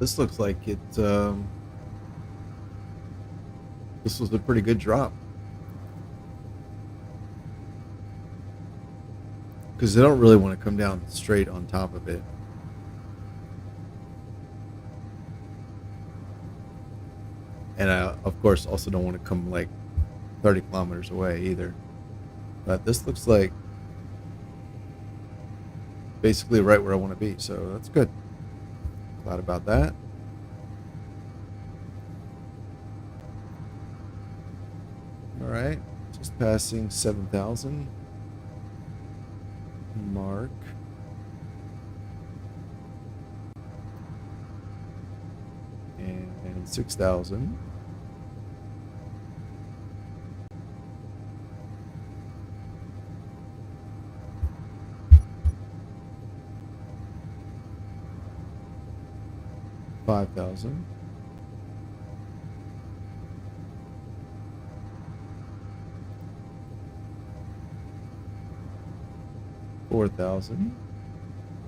This looks like it. This was a pretty good drop. Because they don't really want to come down straight on top of it. And I, of course, also don't want to come like 30 kilometers away either. But this looks like basically right where I want to be, so that's good. Glad about that. All right, just passing 7,000 mark. And 6,000. $5,000. $4,000.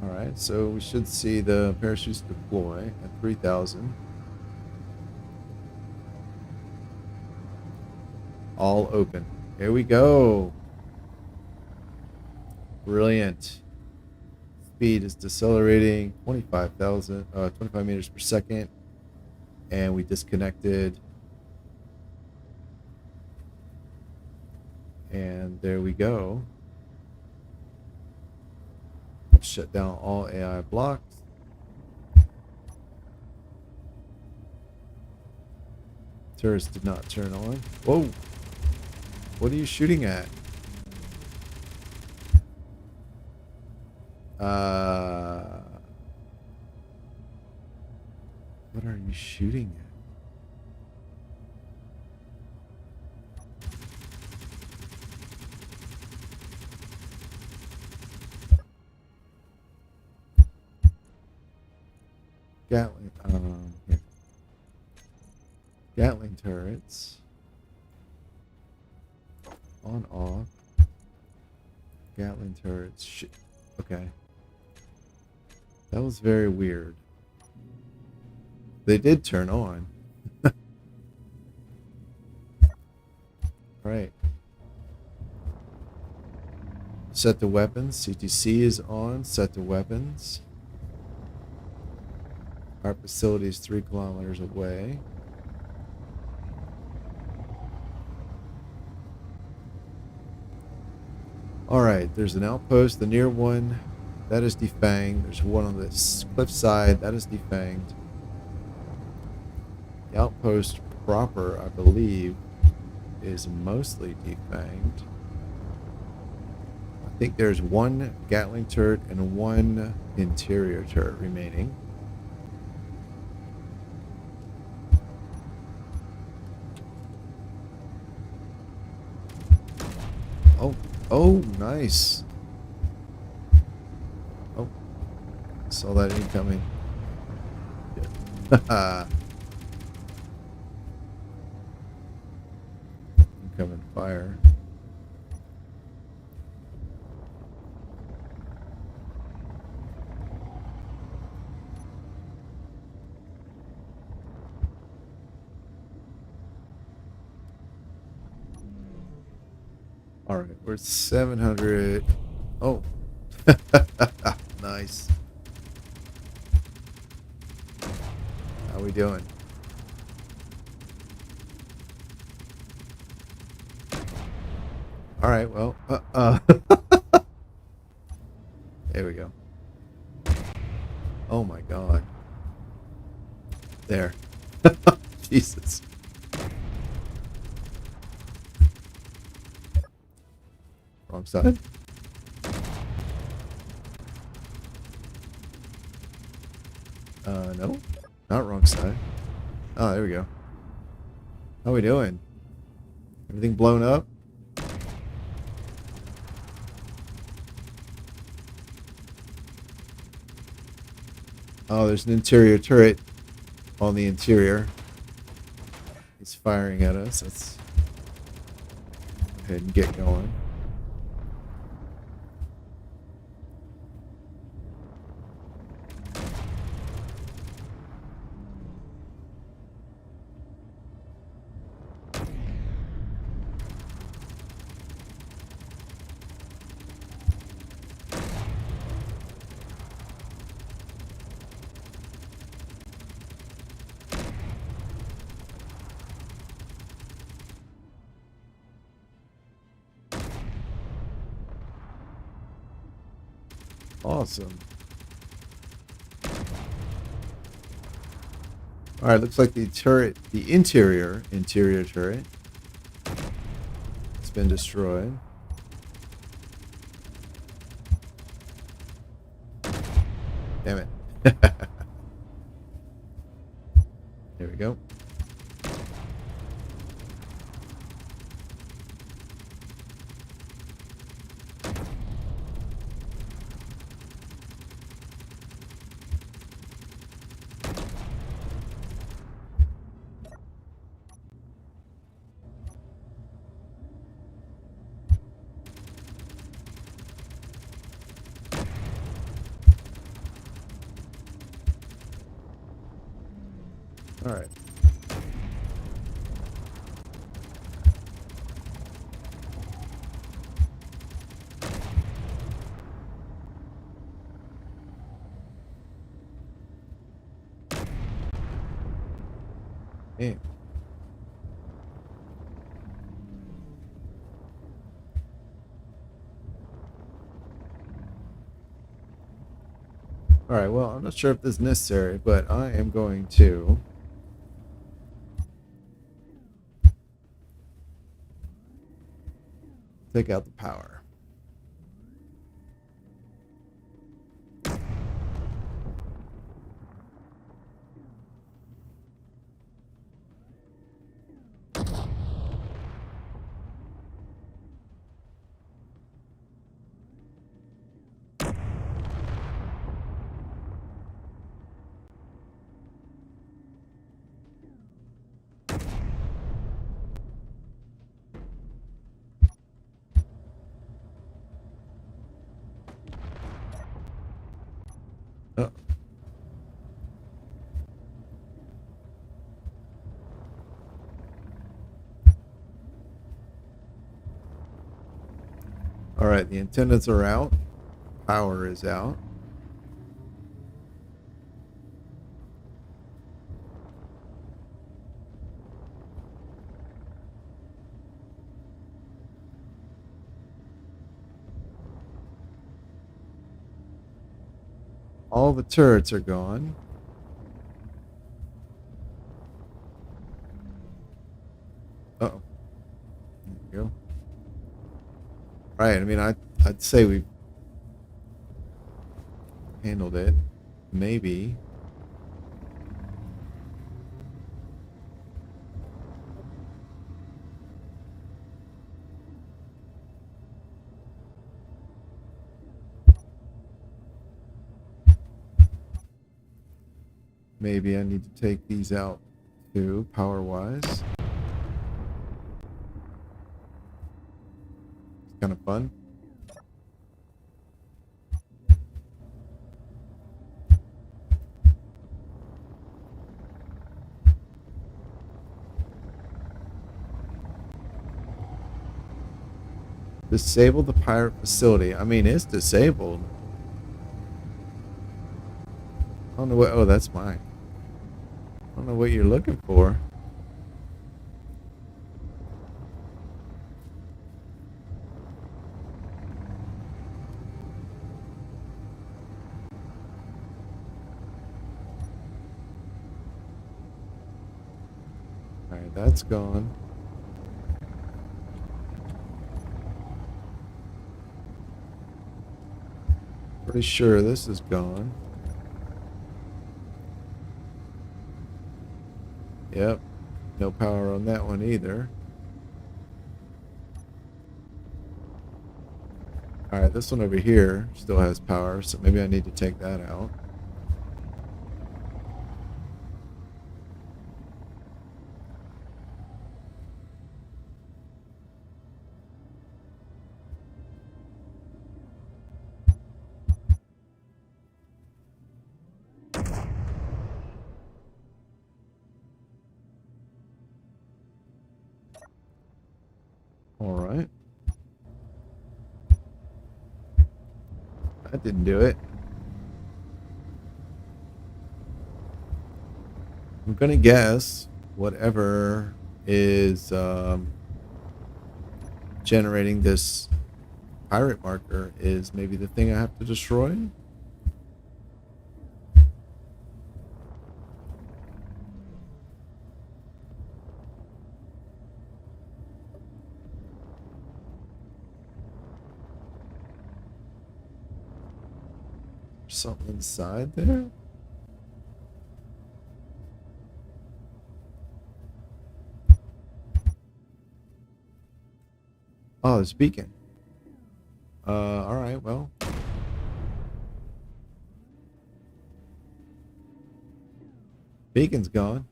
All right, so we should see the parachutes deploy at 3,000. All open. Here we go. Brilliant. Speed is decelerating 25 meters per second, and we disconnected. And there we go. Shut down all AI blocks. Turrets did not turn on. Whoa! What are you shooting at? What are you shooting at? Gatling, here. Gatling turrets. On, off. Gatling turrets. Shit. Okay. That was very weird. They did turn on. Right. Set the weapons. CTC is on. Set the weapons. Our facility is 3 kilometers away. Alright, there's an outpost, the near one. That is defanged. There's one on this cliff side. That is defanged. The outpost proper, I believe, is mostly defanged. I think there's one Gatling turret and one interior turret remaining. Oh, nice. Oh, saw that incoming. Yeah. Incoming fire. All right, we're at 700. Oh, nice. How we doing? All right, well, there we go. Oh my God. There. Jesus. Wrong side. No, not wrong side. Oh, there we go. How we doing? Everything blown up? Oh, there's an interior turret on the interior. He's firing at us. Let's go ahead and get going. Awesome. All right, looks like the turret, the interior turret, has been destroyed. Damn it. There we go. All right. Hey. All right, well, I'm not sure if this is necessary, but I am going to take out the power. Oh. All right, the antennas are out. Power is out. All the turrets are gone. Uh-oh. There we go. Right, I mean, I'd say we handled it. Maybe. Maybe I need to take these out too, power-wise. It's kind of fun. Disable the pirate facility. I mean, it's disabled. I don't know what... Oh, that's mine. I don't know what you're looking for. Alright, that's gone. Pretty sure this is gone. Yep. No power on that one either. Alright, this one over here still has power, so maybe I need to take that out. Alright. That didn't do it. I'm gonna guess whatever is generating this pirate marker is maybe the thing I have to destroy. Something inside there? Oh, it's beacon. All right, well. Beacon's gone.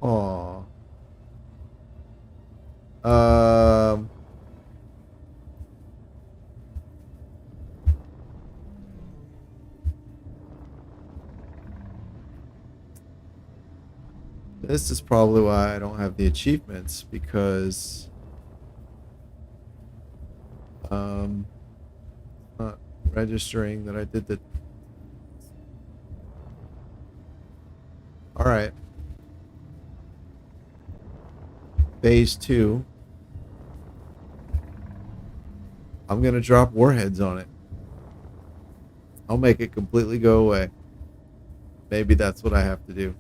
Aw. Um, this is probably why I don't have the achievements, because not registering that I did the. All right. Phase 2. I'm going to drop warheads on it. I'll make it completely go away. Maybe that's what I have to do.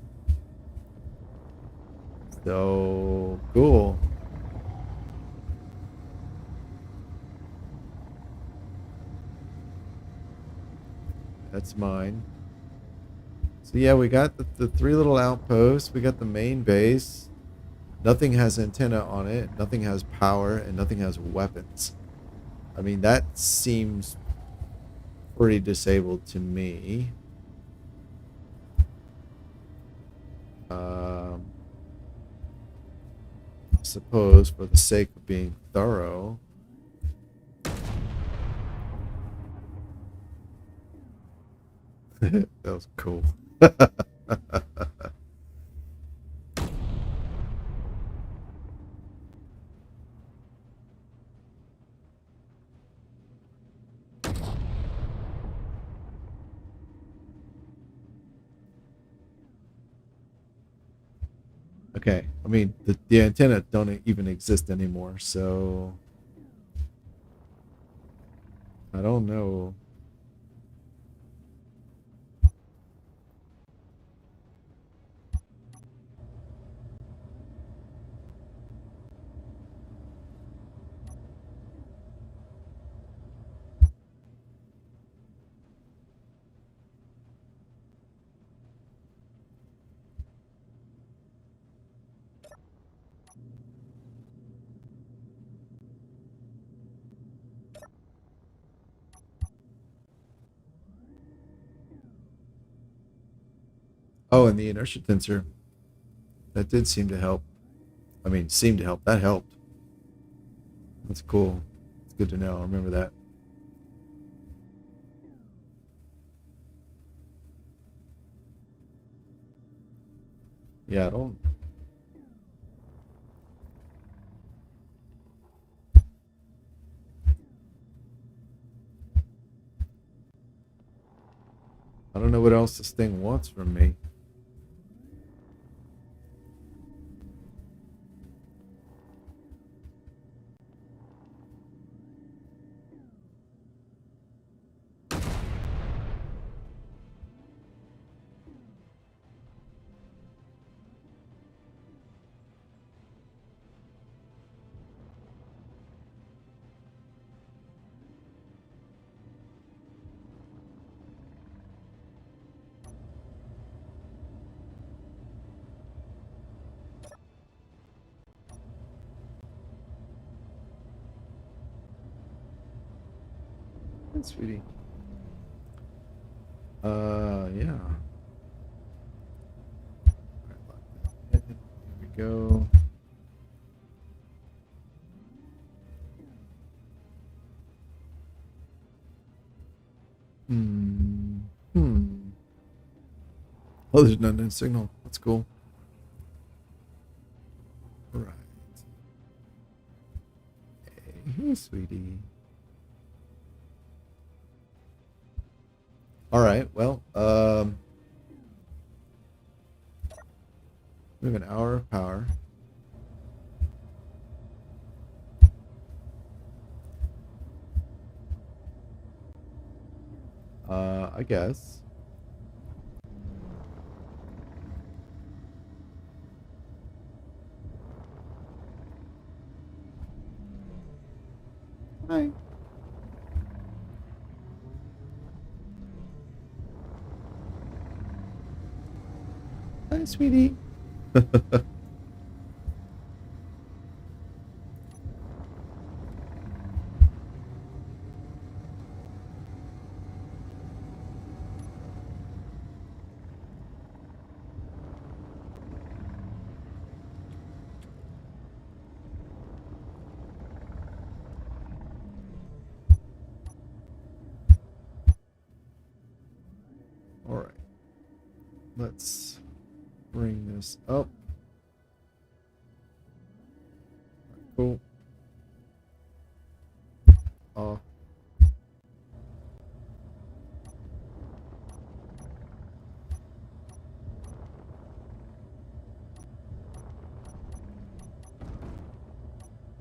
So, cool. That's mine. So yeah, we got the 3 little outposts. We got the main base. Nothing has antenna on it. Nothing has power, and nothing has weapons. I mean, that seems pretty disabled to me. I suppose for the sake of being thorough. That was cool. Okay, I mean, the antenna don't even exist anymore, so I don't know. Oh, and the inertia tensor. That did seem to help. I mean, seemed to help. That helped. That's cool. It's good to know. I'll remember that. Yeah, I don't know what else this thing wants from me. Hey, sweetie. Yeah. Here we go. Hmm. Hmm. Oh, there's none in signal. That's cool. All right. Hey, sweetie. All right. Well, We have an hour of power. I guess. Hi. Hi, sweetie. All right. Let's bring this up. Cool. Off.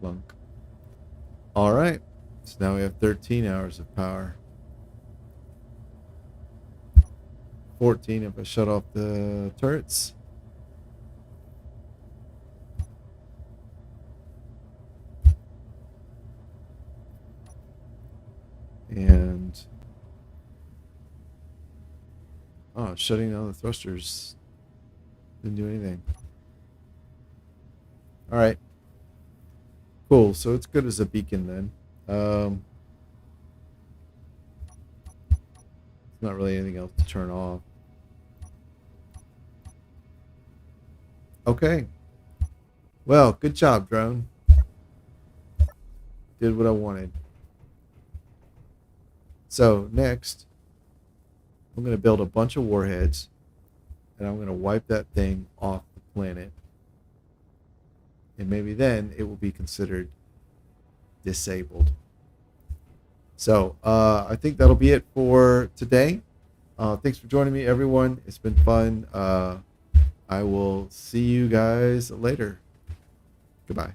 Lunk. All right. So now we have 13 hours of power. 14 if I shut off the turrets. And shutting down the thrusters didn't do anything. All right. Cool. So it's good as a beacon then. It's not really anything else to turn off. Okay. Well, good job, drone. Did what I wanted. So next, I'm going to build a bunch of warheads, and I'm going to wipe that thing off the planet. And maybe then it will be considered disabled. So I think that'll be it for today. Thanks for joining me, everyone. It's been fun. I will see you guys later. Goodbye.